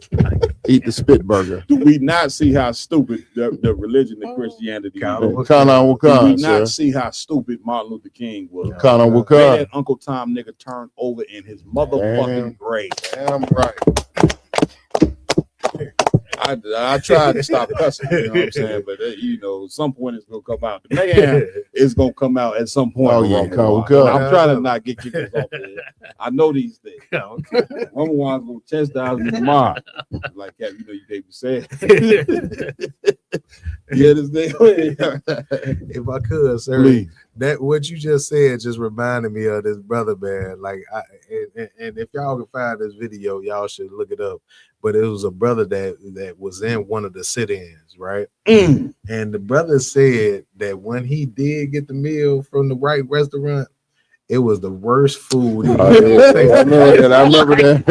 Eat the spit burger. Do we not see how stupid the religion of Christianity is? Do we not see how stupid Martin Luther King was? Man, that Uncle Tom nigga turned over in his motherfucking grave. Damn right. I tried to stop cussing, you know what I'm saying? But at some point it's gonna come out. The mayhem is gonna come out at some point. Oh yeah, I'm trying to not get kicked off there. I know these things. One one's gonna chastise me tomorrow. Like that, you can't be saying. Yeah, this thing. If I could, sir, Please. That what you just said just reminded me of this brother, man. Like, and if y'all can find this video, y'all should look it up. But it was a brother that was in one of the sit-ins, right? And the brother said that when he did get the meal from the right restaurant, it was the worst food. He ever tasted. I remember that.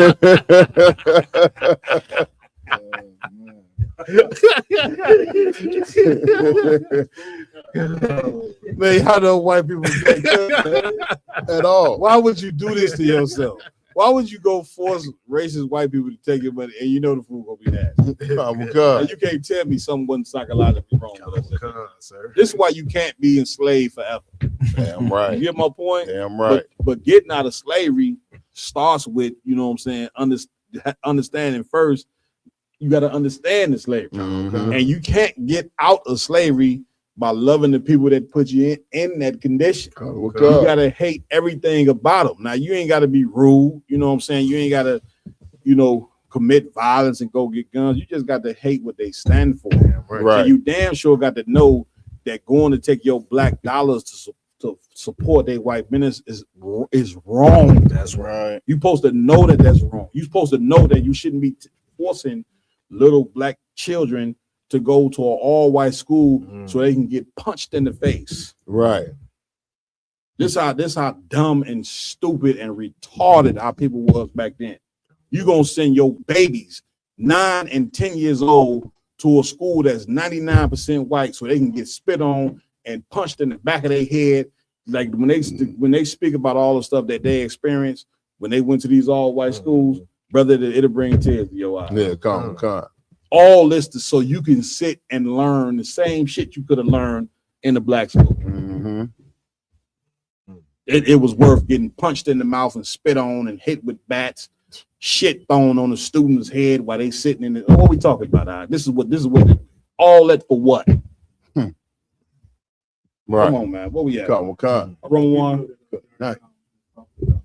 Man, how do white people get at all? Why would you do this to yourself? Why would you go force racist white people to take your money and you know the food gonna be nasty? And you can't tell me something wasn't psychologically wrong with us. Sir. This is why you can't be enslaved forever. Damn right. You get my point? Damn right. But getting out of slavery starts with, you know what I'm saying, understanding first. You got to understand the slavery. And you can't get out of slavery by loving the people that put you in that condition. You got to hate everything about them. Now, you ain't got to be rude. You know what I'm saying? You ain't got to, commit violence and go get guns. You just got to hate what they stand for. Right. And you damn sure got to know that going to take your black dollars to support their white ministers is wrong. That's right. You're supposed to know that that's wrong. You're supposed to know that you shouldn't be forcing little black children to go to an all-white school so they can get punched in the face. Right. This how dumb and stupid and retarded our people was back then. You gonna send your babies 9 and 10 years old to a school that's 99% white so they can get spit on and punched in the back of their head. Like when they speak about all the stuff that they experienced when they went to these all-white schools, brother, it'll bring tears to your eyes. Yeah, come. All this so you can sit and learn the same shit you could have learned in the black school. It was worth getting punched in the mouth and spit on and hit with bats, shit thrown on the student's head while they sitting in it. What we talking about? This is what all that for what? Right. Come on, man. What we at? Come. Roman one. Nice.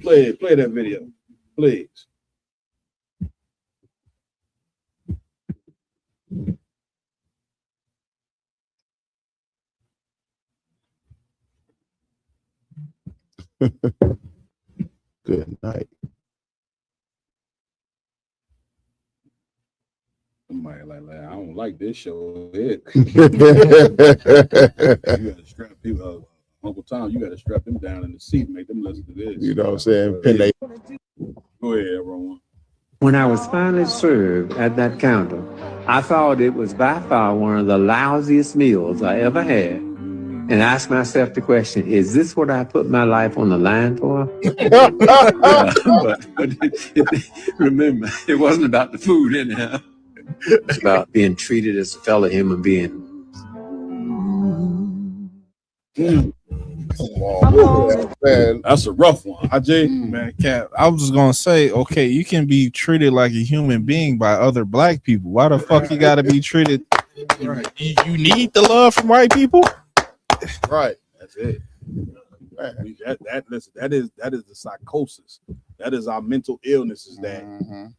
Play that video, please. Good night. Somebody like, I don't like this show. You gotta strap people, Uncle Tom. You gotta strap them down in the seat, and make them listen to this. You know what I'm saying? Go ahead, Roman. When I was finally served at that counter, I thought it was by far one of the lousiest meals I ever had. And I asked myself the question, is this what I put my life on the line for? But remember, it wasn't about the food anyhow. It's about being treated as a fellow human being. Man, that's a rough one. Man, Cap, I was just gonna say, okay, you can be treated like a human being by other black people. Why the fuck you gotta be treated Right. You need the love from white people. Right. That's it. That is the psychosis. That is our mental illnesses that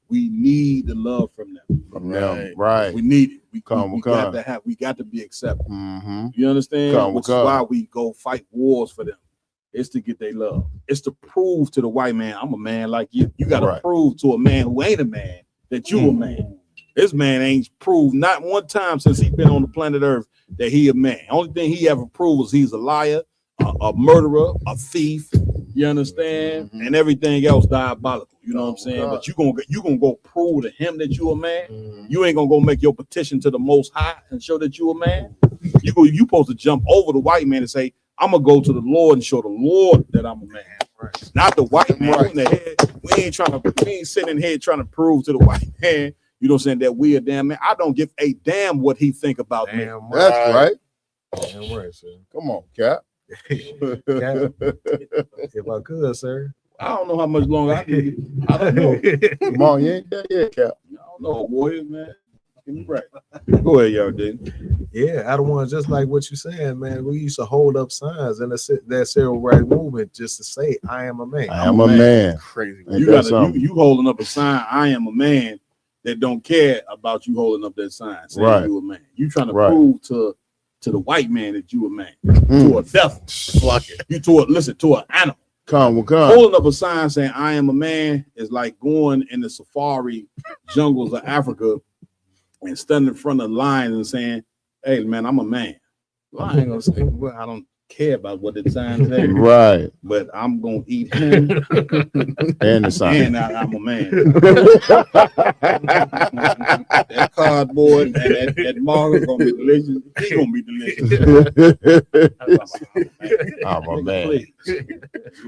we need the love from them. From them, right? We need it. We got to be accepted. You understand? Which is why we go fight wars for them. It's to get their love. It's to prove to the white man, I'm a man like you. You got to prove to a man who ain't a man that you a man. This man ain't proved not one time since he's been on the planet Earth that he a man. Only thing he ever proved was he's a liar, a murderer, a thief. You understand? And everything else diabolical. You know what I'm saying? But you gonna go prove to him that you a man. You ain't gonna go make your petition to the Most High and show that you a man. You supposed to jump over the white man and say, I'm gonna go to the Lord and show the Lord that I'm a man. Right. Not the white man in the head. We ain't sitting here trying to prove to the white man, you know what I'm saying, that we a damn man. I don't give a damn what he think about me. That's right. Damn right, sir. Come on, Cap. Cap. If I could, sir. I don't know how much longer I can. I don't know. Come on, you ain't there yet, Cap. I don't know, boy, man. Right. Go ahead, y'all, dude. Yeah, I don't want just like what you saying, man. We used to hold up signs in that civil rights movement just to say, "I am a man." I am a man. Crazy. You holding up a sign, "I am a man," that don't care about you holding up that sign saying you a man. You trying to prove to the white man that you a man, to a devil. You to an animal. Come. Holding up a sign saying "I am a man" is like going in the safari jungles of Africa and standing in front of lions and saying, "Hey, man, I'm a man." Well, I ain't gonna say, well, I don't care about what the sign says, right? But I'm gonna eat him and the sign, and I'm a man. That cardboard and that marker gonna be delicious. He gonna be delicious. I'm a man.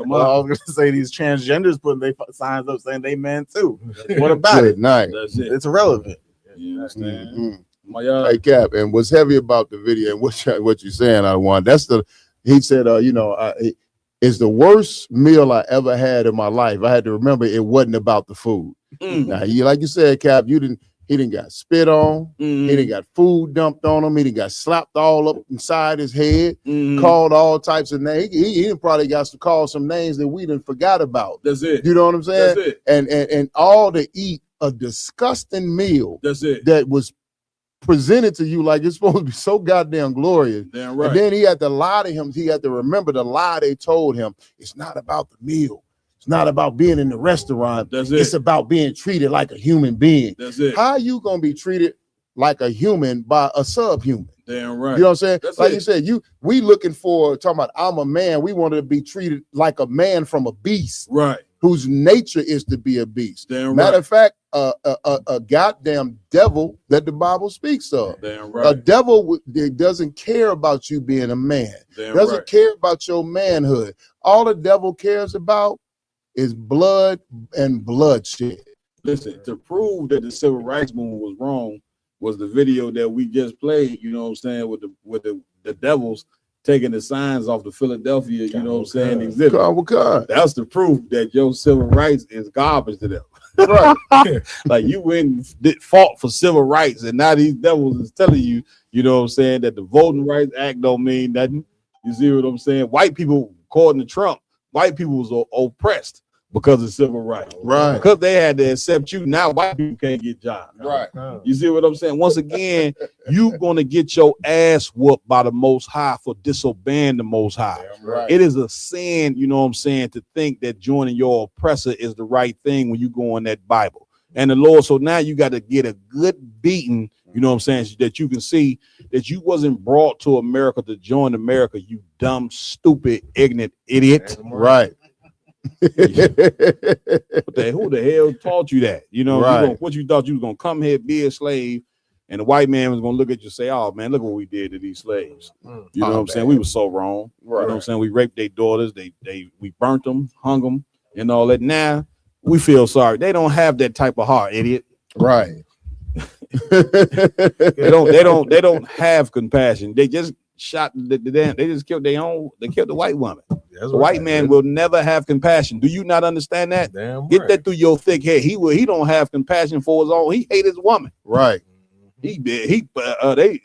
Well, I was gonna say these transgenders putting their signs up saying they men too. What about it? Night. That's it. It's irrelevant. You understand? Hey, Cap, and what's heavy about the video and what you saying, I want he said, it's the worst meal I ever had in my life. I had to remember it wasn't about the food. Now, like you said, Cap, he didn't got spit on, he didn't got food dumped on him, he didn't got slapped all up inside his head, called all types of names. He probably got to call some names that we didn't forgot about. That's it. You know what I'm saying? That's it. And all to eat a disgusting meal. That's it. That was presented to you like it's supposed to be so goddamn glorious. Damn right. And then he had to lie to him. He had to remember the lie they told him. It's not about the meal. It's not about being in the restaurant. That's it. It's about being treated like a human being. That's it. How you gonna be treated like a human by a subhuman? Damn right. You know what I'm saying? That's like it. you said, we looking for talking about I'm a man. We wanted to be treated like a man from a beast. Right. Whose nature is to be a beast. Damn Matter right. of fact, a goddamn devil that the Bible speaks of. Damn right. A devil that doesn't care about you being a man. Damn doesn't right. care about your manhood. All the devil cares about is blood and bloodshed. Listen, to prove that the civil rights movement was wrong was the video that we just played, you know what I'm saying, with the devils taking the signs off the Philadelphia, you know what I'm saying, exhibit. That's the proof that your civil rights is garbage to them. Right. Like you went and fought for civil rights, and now these devils is telling you, you know what I'm saying, that the Voting Rights Act don't mean nothing. You see what I'm saying? White people, according to Trump, white people was oppressed because of civil rights. Right. Because they had to accept you. Now white people can't get jobs. Right. You see what I'm saying? Once again, you're going to get your ass whooped by the Most High for disobeying the Most High. Right. It is a sin, you know what I'm saying, to think that joining your oppressor is the right thing when you go on that Bible. And the Lord, so now you got to get a good beating, you know what I'm saying, so that you can see that you wasn't brought to America to join America, you dumb, stupid, ignorant idiot. Right. Who the hell taught you that? You know, Right. what you thought you was gonna come here, be a slave, and the white man was gonna look at you and say, "Oh man, look what we did to these slaves." You know what I'm saying? We were so wrong. You know what I'm saying? We raped their daughters, we burnt them, hung them, and all that. Now we feel sorry. They don't have that type of heart, idiot. Right. They don't have compassion. They just shot they just killed they killed the white woman. The white man will never have compassion. Do you not understand that? Damn Get right. that through your thick head. He don't have compassion for his own. He hate his woman. Right. The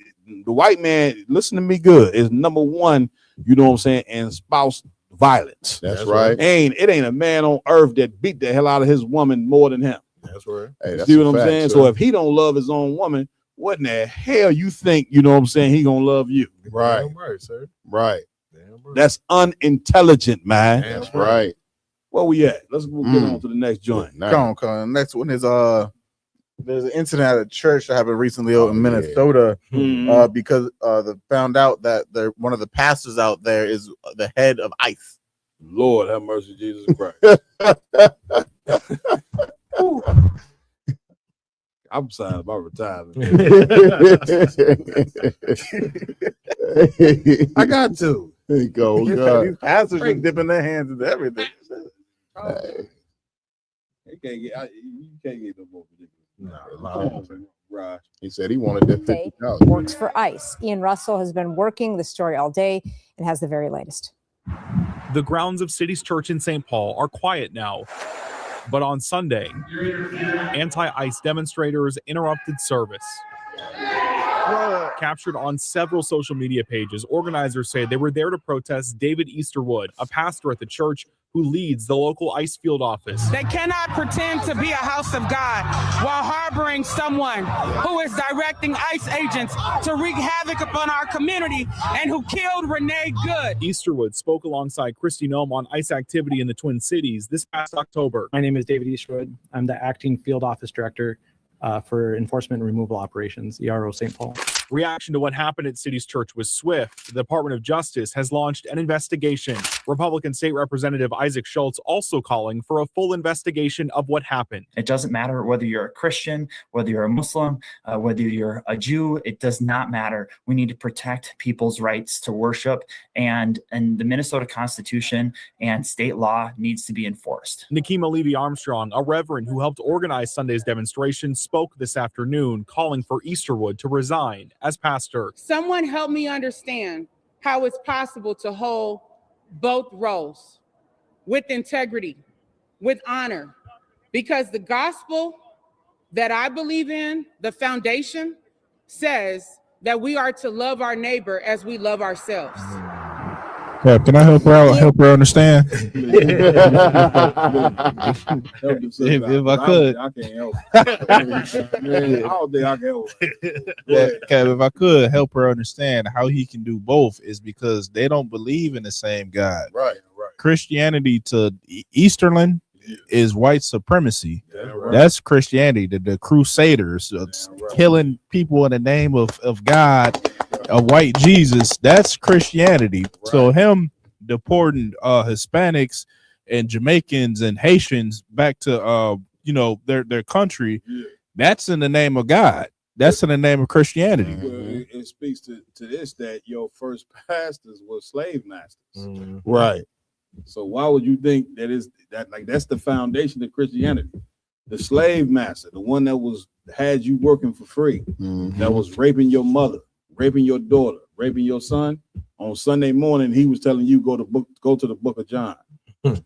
white man, listen to me good, is number one, you know what I'm saying, in spouse violence. That's right. It ain't a man on earth that beat the hell out of his woman more than him. That's right. Hey, that's See what a I'm fact, saying? sir. So if he don't love his own woman, what in the hell you think, you know what I'm saying, he gonna love you? Right. Damn right, sir. Right. Damn right. That's unintelligent, man. That's right. Where we at? Let's get on to the next joint. Come on. Next one is there's an incident at a church that happened recently in Minnesota because they found out that one of the pastors out there is the head of ICE. Lord have mercy, Jesus Christ. I'm sorry about retirement. I got to. Go, God. These pastors are dipping their hands into everything. You can't get no more ridiculous. Right. He said he wanted that Day $50,000. works for ICE. Ian Russell has been working the story all day and has the very latest. The grounds of City's Church in St. Paul are quiet now. But on Sunday, anti-ICE demonstrators interrupted service. Captured on several social media pages, organizers say they were there to protest David Easterwood, a pastor at the church who leads the local ICE field office. They cannot pretend to be a house of God while harboring someone who is directing ICE agents to wreak havoc upon our community and who killed Renee Good. Easterwood spoke alongside Christy Nome on ICE activity in the Twin Cities this past October. My name is David Easterwood. I'm the acting field office director for Enforcement and Removal Operations, ERO St. Paul. Reaction to what happened at City's Church was swift. The Department of Justice has launched an investigation. Republican State Representative Isaac Schultz also calling for a full investigation of what happened. It doesn't matter whether you're a Christian, whether you're a Muslim, whether you're a Jew. It does not matter. We need to protect people's rights to worship, and the Minnesota Constitution and state law needs to be enforced. Nikema Levy-Armstrong, a reverend who helped organize Sunday's demonstration, spoke this afternoon calling for Easterwood to resign as pastor. Someone help me understand how it's possible to hold both roles with integrity, with honor, because the gospel that I believe in, the foundation, says that we are to love our neighbor as we love ourselves. Yeah, can I help her out? Help her understand? If I could. I can't help. Man, I don't think I can help. Yeah, Kev, if I could help her understand how he can do both is because they don't believe in the same God. Right. Christianity to Easterland is white supremacy. That's Christianity. The Crusaders killing people in the name of God, a white Jesus. That's Christianity. So him deporting Hispanics and Jamaicans and Haitians back to their country, that's in the name of God. That's in the name of Christianity. Well, it speaks to this, that your first pastors were slave masters. Right. So why would you think that's the foundation of Christianity? The slave master, the one that had you working for free, that was raping your mother, raping your daughter, raping your son. On Sunday morning, he was telling you go to the book of John. I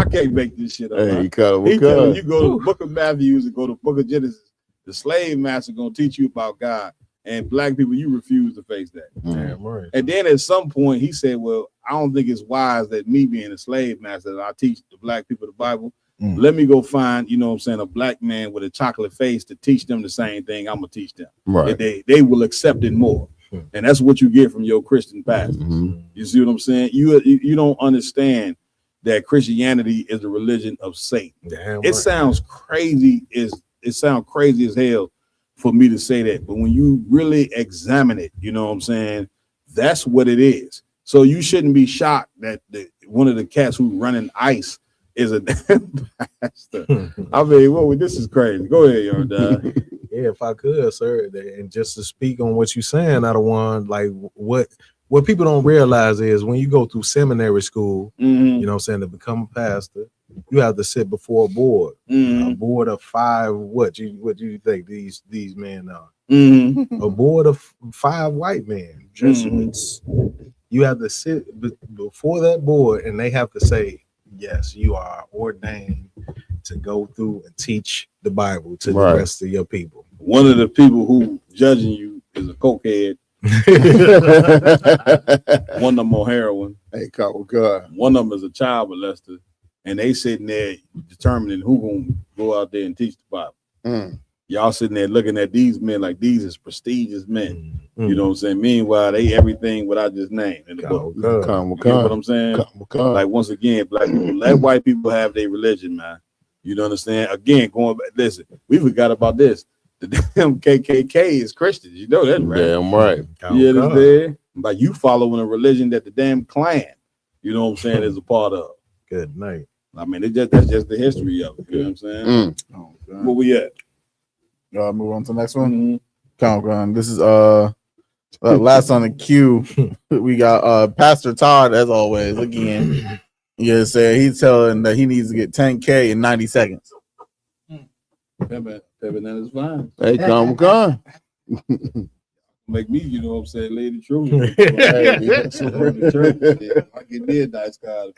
can't make this shit up. Hey, He telling you go to the book of Matthew and go to the book of Genesis. The slave master gonna teach you about God. And black people, you refuse to face that. Damn right. And then at some point, he said, well, I don't think it's wise that me being a slave master, that I teach the black people the Bible. Let me go find, a black man with a chocolate face to teach them the same thing I'm going to teach them. Right. And they will accept it more. And that's what you get from your Christian pastors. You see what I'm saying? You don't understand that Christianity is the religion of Satan. Damn It right. sounds crazy as hell for me to say that, but when you really examine it, you know what I'm saying, that's what it is. So you shouldn't be shocked that one of the cats who running ICE is a damn pastor. I mean, this is crazy. Go ahead, young dog. Yeah, if I could, sir, and just to speak on what you're saying, out of one, like what people don't realize is when you go through seminary school, you know what I'm saying, to become a pastor, you have to sit before a board, a board of 5. What do you think these men are? A board of 5 white men, Jesuits. You have to sit before that board, and they have to say, yes, you are ordained to go through and teach the Bible to Right. the rest of your people. One of the people who judging you is a cokehead. One of them on heroin. Hey, God. One of them is a child molester, and they sitting there determining who gonna go out there and teach the Bible. Y'all sitting there looking at these men like these is prestigious men. You know what I'm saying? Meanwhile, they everything what I just named in the book. You know what I'm saying? Like once again, black people, let white people have their religion, man. You know what I'm saying? Again, going back, listen, we forgot about this. The damn KKK is Christians. You know that, right? Damn right. You understand? Like you following a religion that the damn Klan, you know what I'm saying, is a part of. Good night. I mean, that's just the history of it. You know what I'm saying? Where we at? Move on to the next one. This is last on the queue. We got Pastor Todd, as always. Again, you say he's telling that he needs to get 10K in 90 seconds. That is fine. Hey, come. Make me, you know what I'm saying, lay the truth. I get me a nice card.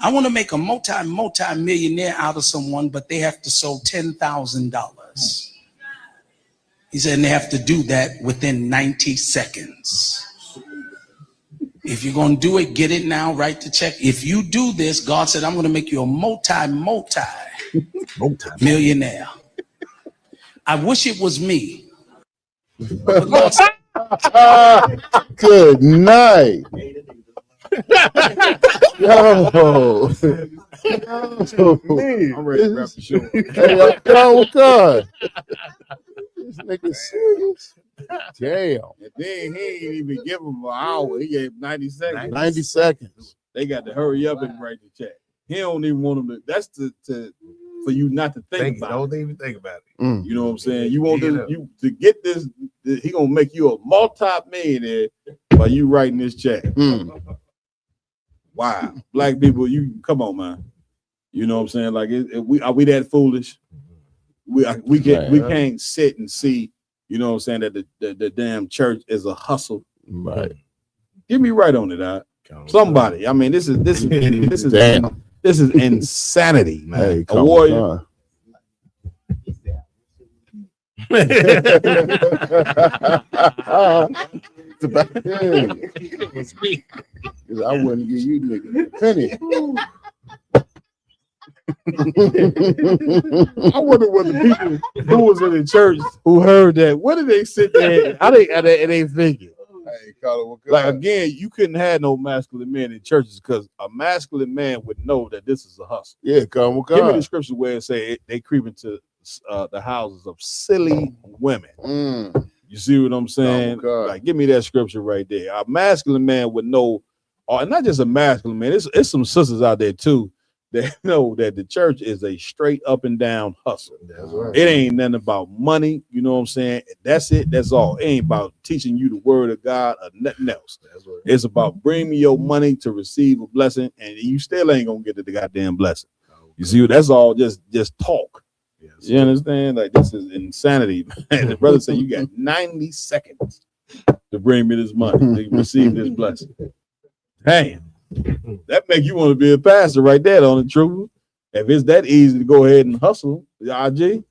I want to make a multi-millionaire out of someone, but they have to sow $10,000. He said, and they have to do that within 90 seconds. If you're going to do it, get it now, write the check. If you do this, God said, I'm going to make you a multi-millionaire. I wish it was me. But God said, Good night. Yo. I'm ready to wrap the show. Hey, God. This nigga serious. Damn. And then he ain't even give him an hour. He gave 90 seconds. 90 seconds. They got to hurry up and write the check. He don't even want them to. That's for you not to think about. Don't even think about it. You know what I'm saying? You want you to get this. He gonna make you a multi-millionaire while you writing this check. Wow, black people, you come on, man. You know what I'm saying? Like, are we that foolish? We can't sit and see. You know what I'm saying, that the damn church is a hustle. Right. Get me right on it, somebody. I mean, this is insanity, man. Hey, a warrior. I wouldn't give you nigga a penny. I wonder what the people who was in the church who heard that. What did they sit there? How they thinking? Hey, Carter, like again, you couldn't have no masculine men in churches because a masculine man would know that this is a hustle. Yeah, come. Give me the scripture where it say they creep into the houses of silly women. You see what I'm saying? Like, give me that scripture right there. A masculine man would know, or not just a masculine man. It's some sisters out there too that know that the church is a straight up and down hustle. That's right. It ain't nothing about money. You know what I'm saying? That's it. That's all. It ain't about teaching you the word of God or nothing else. That's right. It's about bringing me your money to receive a blessing, and you still ain't gonna get the goddamn blessing. You see, that's all just talk. Yes. You understand? Like, this is insanity, man. The brother said you got 90 seconds to bring me this money to receive this blessing. Damn. That make you want to be a pastor right there, on the truth. If it's that easy to go ahead and hustle, RG.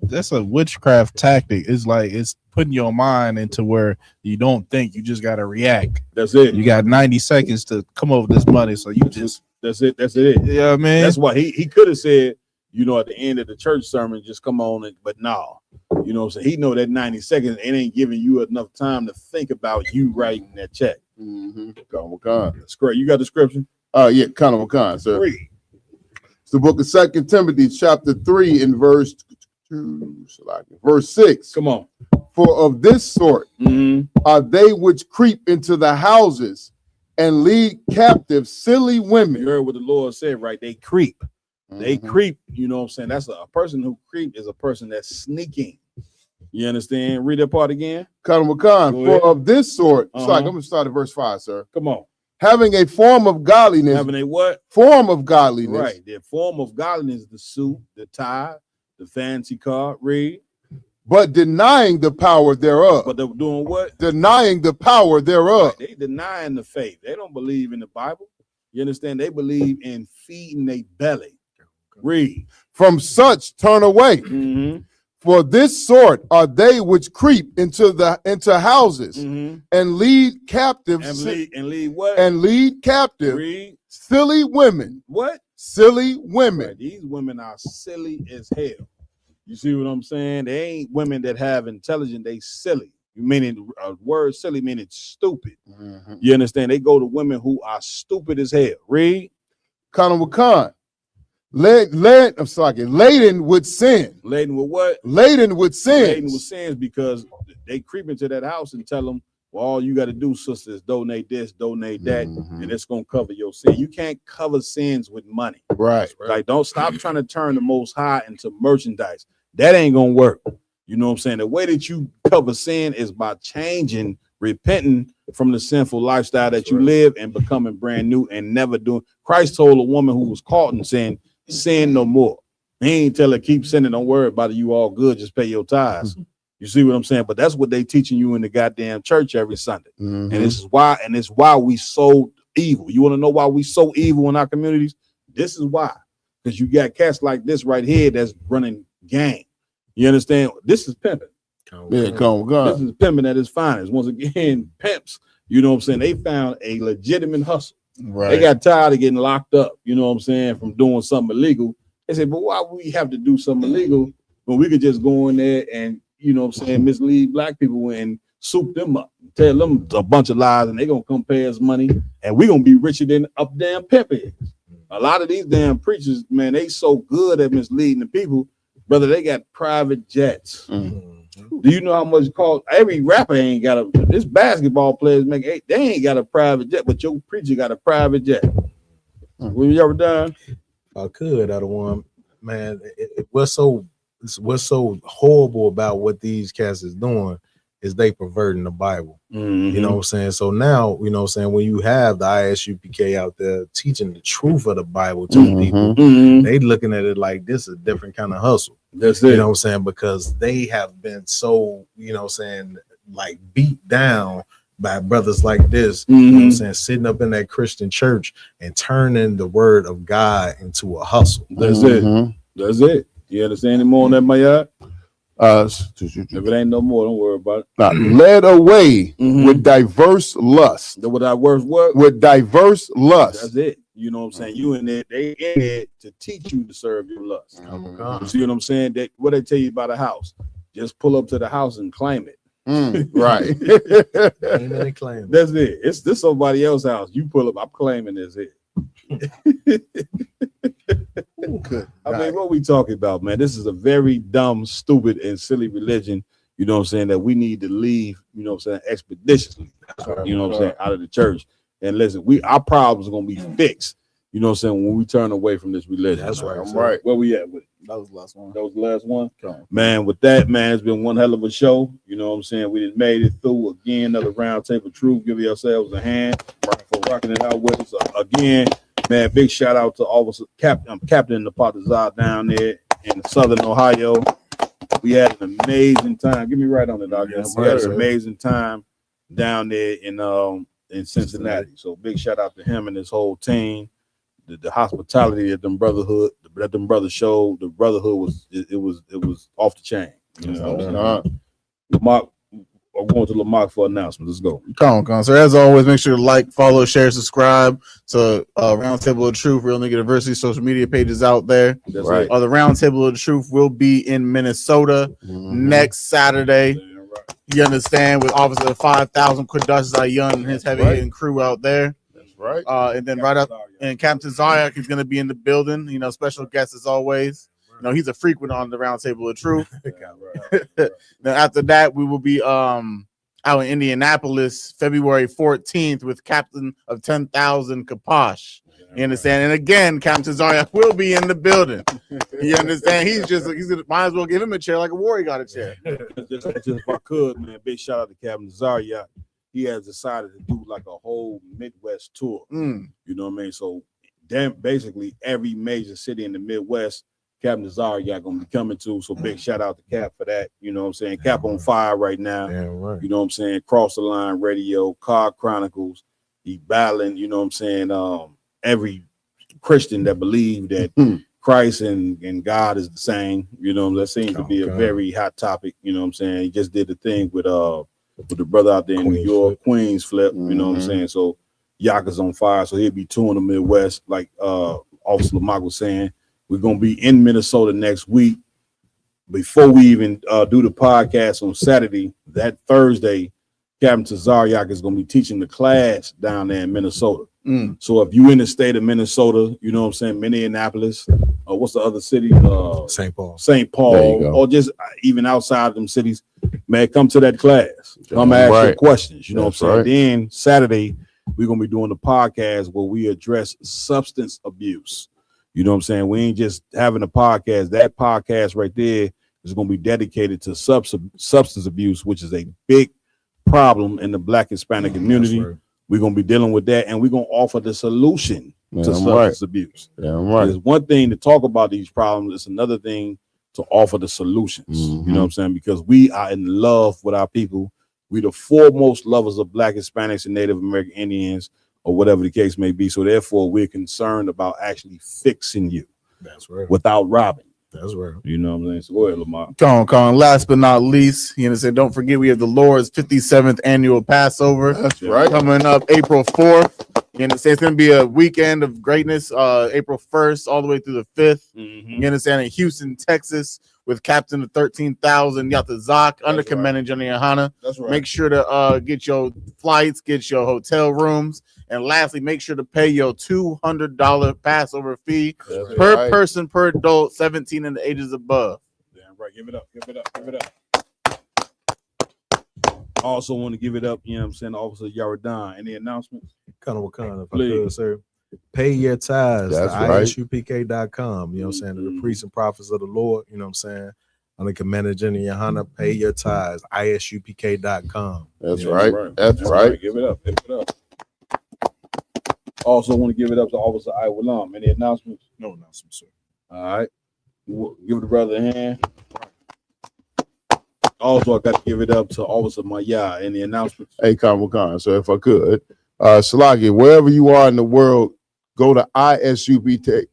That's a witchcraft tactic. It's like it's putting your mind into where you don't think, you just gotta react. That's it. You got 90 seconds to come over this money, so you just that's it. Yeah, man. That's why he could have said, you know, at the end of the church sermon, just come on, but no. You know what I'm saying? He know that 90 seconds, it ain't giving you enough time to think about you writing that check. That's great. You got the scripture? Yeah, kind of sir. 3. It's the book of 2 Timothy, chapter 3, in verse 2, verse 6. Come on. For of this sort are they which creep into the houses and lead captive silly women. You heard what the Lord said, right? They creep. They creep, you know what I'm saying? That's a person who creep is a person that's sneaking. You understand? Read that part again. For of this sort, I'm going to start at verse 5, sir. Come on. Having a form of godliness. Having a what? Form of godliness. Right. Their form of godliness, the suit, the tie, the fancy car. Read. But denying the power thereof. But they're doing what? Denying the power thereof. Right. They denying the faith. They don't believe in the Bible. You understand? They believe in feeding their belly. Read. From such turn away. For this sort are they which creep into houses and lead captives And lead what? And lead captive Read. silly women. What? Silly women. Right. These women are silly as hell. You see what I'm saying? They ain't women that have intelligence. They silly. You meaning a word silly meaning stupid. You understand? They go to women who are stupid as hell. Read. Laden with sin. Laden with what? Laden with sins. Laden with sins because they creep into that house and tell them, well, all you got to do, sister, is donate this, donate that, and it's going to cover your sin. You can't cover sins with money. Right. Like, don't stop trying to turn the Most High into merchandise. That ain't going to work. You know what I'm saying? The way that you cover sin is by changing, repenting from the sinful lifestyle that you live and becoming brand new and never doing. Christ told a woman who was caught in sin no more. He ain't tell her keep sinning. Don't worry about it. You all good. Just pay your tithes. You see what I'm saying? But that's what they teaching you in the goddamn church every Sunday. And it's why we so evil. You want to know why we so evil in our communities? This is why. Because you got cats like this right here that's running gang. You understand? This is pimping. Yeah, come on. This is pimping at its finest. Once again, pimps. You know what I'm saying? They found a legitimate hustle. Right. They got tired of getting locked up, you know what I'm saying, from doing something illegal. They said, but why would we have to do something illegal when we could just go in there and, you know what I'm saying, mislead black people and soup them up, tell them a bunch of lies, and they're going to come pay us money, and we're going to be richer than up damn pimp is. A lot of these damn preachers, man, they so good at misleading the people. Brother, they got private jets. Do you know how much it costs? Every rapper ain't got this basketball players make, they ain't got a private jet, but your preacher got a private jet. When you ever done? I could, out of one, man, what's so horrible about what these cats is doing is they perverting the Bible. You know what I'm saying? So now, you know what I'm saying, when you have the ISUPK out there teaching the truth of the Bible to the people, they looking at it like this is a different kind of hustle. That's You know what I'm saying? Because they have been so, you know what I'm saying, like beat down by brothers like this, you know what I'm saying, sitting up in that Christian church and turning the word of God into a hustle. That's it. That's it. You understand any more on that, my yard? If it ain't no more, don't worry about it. Led away with diverse lust. With diverse what? With diverse lust. That's it. You know what I'm saying? You in there, they in there to teach you to serve your lust. You see what I'm saying? What they tell you about a house? Just pull up to the house and claim it. Right. That's it. This somebody else's house. You pull up, I'm claiming this here. I mean, what we talking about, man? This is a very dumb, stupid, and silly religion, you know what I'm saying, that we need to leave, you know what I'm saying, expeditiously, you know what I'm saying, out of the church. And listen, our problems are gonna be fixed, you know what I'm saying, when we turn away from this religion. That's right. I'm right. Where we at with it? That was the last one. That was the last one? Man, with that, man, it's been one hell of a show. You know what I'm saying? We just made it through again, another round table truth. Give yourselves a hand for rocking it out with us. Again, man, big shout out to Officer Captain Napatazar down there in Southern Ohio. We had an amazing time. Give me right on it, dog. Yes, We had sir. an amazing time down there in Cincinnati. So big shout out to him and his whole team. The hospitality that them brothers showed, the brotherhood was off the chain. You know, Lamar, I'm going to Lamar for announcements. Let's go. Come on. So as always, make sure to like, follow, share, subscribe to Roundtable of Truth, Real Nigga University social media pages out there. That's right. The Roundtable of Truth will be in Minnesota next Saturday. You understand? With Officer 5,000 Quidus Zion and his heavy hitting crew out there. Right. And then right up, and Captain Zaryak is going to be in the building. You know, special guest as always. You know, he's a frequent on the Roundtable of Truth. Then after that, we will be out in Indianapolis February 14th with Captain of 10,000 Kaposh. You understand? And again, Captain Zaryak will be in the building. You understand? He's might as well give him a chair like a warrior got a chair. just if I could, man, big shout out to Captain Zaryak. He has decided to do like a whole Midwest tour. You know what I mean? So basically every major city in the Midwest, Captain Zaryak gonna be coming to. So big shout out to Cap for that. You know what I'm saying? Cap on fire right now. You know what I'm saying? Cross the Line Radio, Car Chronicles. He battling, you know what I'm saying? every Christian that believe that Christ and God is the same. You know, that seems to be a very hot topic. You know what I'm saying? He just did the thing with the brother out there in New York, Queens Flip. You know what I'm saying? So Yaka's on fire. So he'll be touring the Midwest, like Officer Lamont was saying. We're gonna be in Minnesota next week. Before we even do the podcast on Saturday, that Thursday, Captain Tazariak is going to be teaching the class down there in Minnesota. So if you're in the state of Minnesota, you know what I'm saying, Minneapolis, what's the other city? St. Paul. St. Paul, or just even outside of them cities, man, come to that class. Come ask your questions. You know what I'm saying? Then Saturday, we're going to be doing the podcast where we address substance abuse. You know what I'm saying? We ain't just having a podcast. That podcast right there is going to be dedicated to substance abuse, which is a big problem in the Black Hispanic community. We're going to be dealing with that, and we're going to offer the solution to substance abuse. There's one thing to talk about these problems. It's another thing to offer the solutions. You know what I'm saying? Because we are in love with our people. We're the foremost lovers of Black Hispanics and Native American Indians, or whatever the case may be. So therefore, we're concerned about actually fixing you. That's right. Without robbing. That's right. You know what I'm saying? So go ahead, Lamar. Con. Last but not least, you know, say don't forget we have the Lord's 57th annual Passover. That's right. Coming up April 4th. You know, say it's gonna be a weekend of greatness, April 1st all the way through the 5th. You understand, in Houston, Texas, with Captain of 13,000 Yatazak under Commanding General Yohana. That's right. Make sure to get your flights, get your hotel rooms, and lastly, make sure to pay your $200 Passover fee per person per adult, 17 and the ages above. Damn right. Give it up. Give it up. Give it up. I also want to give it up, you know what I'm saying, Officer Yaradan. Any announcements? Kind of, if I could, sir. Pay your tithes. That's to right. ISUPK.com. You know what I'm saying? To the priests and prophets of the Lord. You know what I'm saying? Under Commander General Yohana, pay your tithes. ISUPK.com. That's right. That's right. Give it up. Give it up. Also want to give it up to Officer Iwalam. Any announcements? No announcements, sir. All right. Give the brother a hand. Also, I got to give it up to Officer Maya. Any announcements? Hey, Khan. So if I could, Salagi, wherever you are in the world, go to ISUPK.com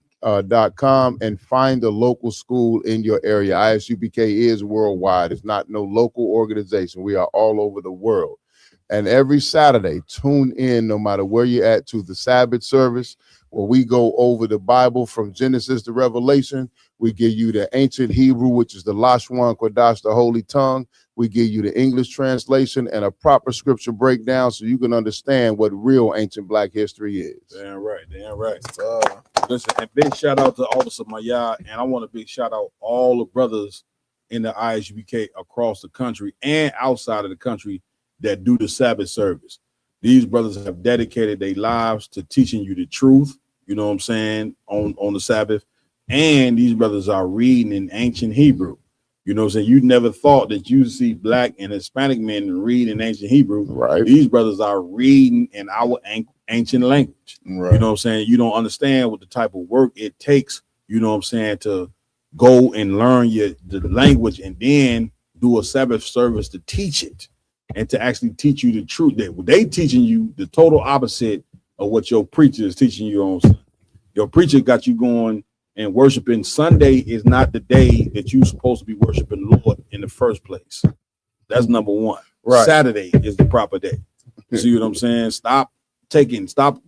and find a local school in your area. ISUPK is worldwide. It's not no local organization. We are all over the world. And every Saturday, tune in, no matter where you're at, to the Sabbath service, where we go over the Bible from Genesis to Revelation. We give you the ancient Hebrew, which is the Lashwan Kodash, the Holy Tongue. We give you the English translation and a proper scripture breakdown so you can understand what real ancient Black history is. Damn right. Damn right. Listen, and big shout out to Officer Maya, and I want a big shout out all the brothers in the ISUPK across the country and outside of the country that do the Sabbath service. These brothers have dedicated their lives to teaching you the truth, you know what I'm saying, on the Sabbath. And these brothers are reading in ancient Hebrew. You know what I'm saying? You never thought that you see Black and Hispanic men read in ancient Hebrew. Right. These brothers are reading in our ancient language. Right. You know what I'm saying? You don't understand what the type of work it takes, you know what I'm saying, to go and learn the language and then do a Sabbath service to teach it. And to actually teach you the truth. They teaching you the total opposite of what your preacher is teaching you on Sunday. Your preacher got you going and worshiping. Sunday is not the day that you're supposed to be worshiping the Lord in the first place. That's number one. Right. Saturday is the proper day. See what I'm saying? Stop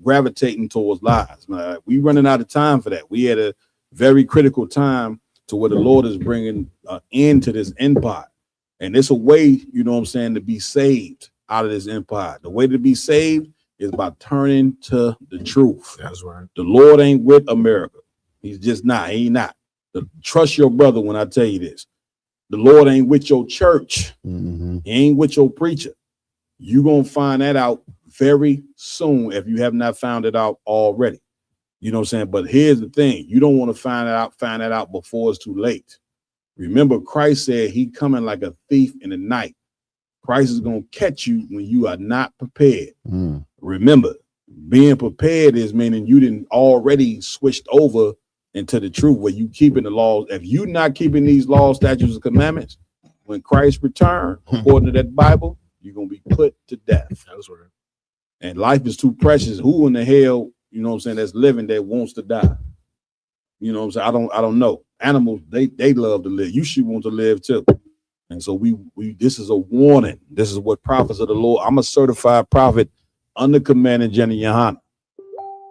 gravitating towards lies. Man, we running out of time for that. We had a very critical time to where the Lord is bringing an end to this empire. And it's a way, you know what I'm saying, to be saved out of this empire. The way to be saved is by turning to the truth. That's right. The Lord ain't with America. He's just not. He ain't not. Trust your brother when I tell you this. The Lord ain't with your church. He ain't with your preacher. You're going to find that out very soon if you have not found it out already. You know what I'm saying? But here's the thing. You don't want to find that out before it's too late. Remember, Christ said he coming like a thief in the night. Christ is going to catch you when you are not prepared. Remember, being prepared is meaning you didn't already switched over into the truth where you keeping the laws. If you not keeping these laws, statutes, and commandments, when Christ return, according to that Bible, you're going to be put to death. That's right. And life is too precious. Who in the hell you know what I'm saying, that's living that wants to die. You know what I'm saying? I don't know. Animals, they love to live. You should want to live too. And so we this is a warning. This is what prophets of the Lord. I'm a certified prophet under commanding Jenny Yohana.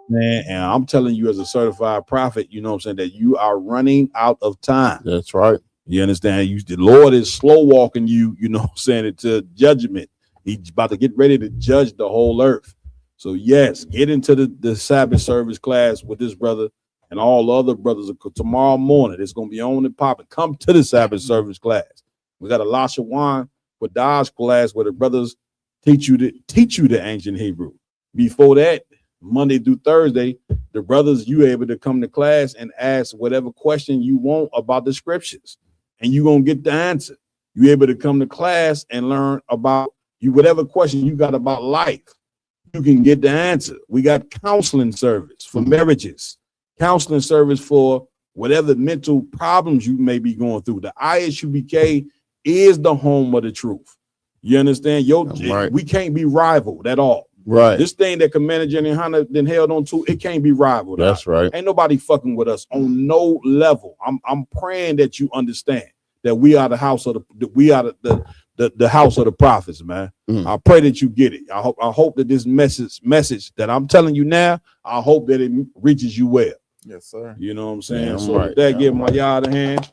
Man, and I'm telling you as a certified prophet, you know what I'm saying, that you are running out of time. That's right. You understand? The Lord is slow walking you, you know what I'm saying, into judgment. He's about to get ready to judge the whole earth. So yes, get into the Sabbath service class with this brother and all the other brothers tomorrow morning. It's going to be on and popping. Come to the Sabbath service class. We got a Lashawan with Dodge class where the brothers teach you the ancient Hebrew. Before that, Monday through Thursday, the brothers, you able to come to class and ask whatever question you want about the scriptures, and you're gonna get the answer. You able to come to class and learn about you whatever question you got about life, you can get the answer. We got counseling service for marriages, counseling service for whatever mental problems you may be going through. The ISUBK is the home of the truth. You understand? We can't be rivaled at all. Right. This thing that Commander Jenny Hunter then held on to, it can't be rivaled. That's right. Ain't nobody fucking with us on no level. I'm praying that you understand that we are the house of the house of the prophets, man. I pray that you get it. I hope that this message that I'm telling you now, I hope that it reaches you well. Yes, sir. You know what I'm saying? Yeah, so right. with that, give my yard a hand.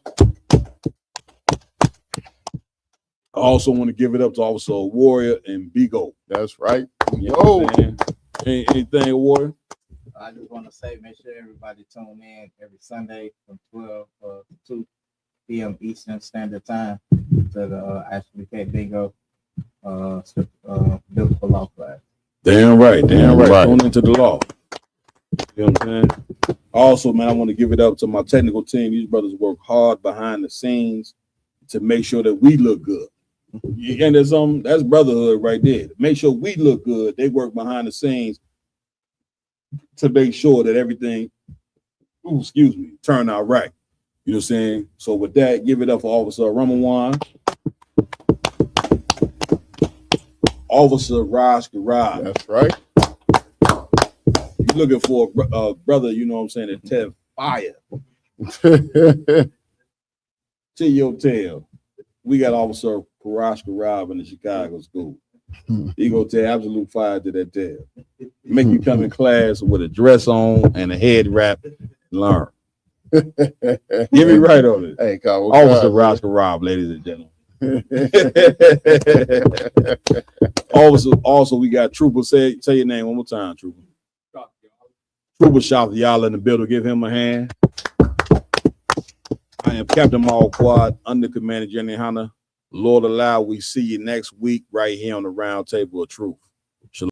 I also want to give it up to Officer Warrior and Bigo. That's right. Yo, anything, Warrior? I just want to say, make sure everybody tune in every Sunday from 12 to 2 p.m. Eastern Standard Time to the SBK Bingo biblical law class. Damn right. Going into the law. You know what I'm saying? Also, man, I want to give it up to my technical team. These brothers work hard behind the scenes to make sure that we look good. And that's brotherhood right there. Make sure we look good. They work behind the scenes to make sure that everything, turn out right. You know what I'm saying? So with that, give it up for Officer Ramawan, Officer Raj Garaj. That's right. You're looking for a brother, you know what I'm saying, that tell fire to your tail. We got Officer Parash Garab in the Chicago school. He gonna tell absolute fire to that tail. Make you come in class with a dress on and a head wrap and learn. Get me right on it. Hey, Carl, Officer Parash Garab, ladies and gentlemen. Also, we got Trooper. Say your name one more time, Trooper. Trooper Shop y'all in the building. Give him a hand. I am Captain Maul Quad, under Commander Jenny Hunter. Lord allow, we see you next week right here on the Round Table of Truth.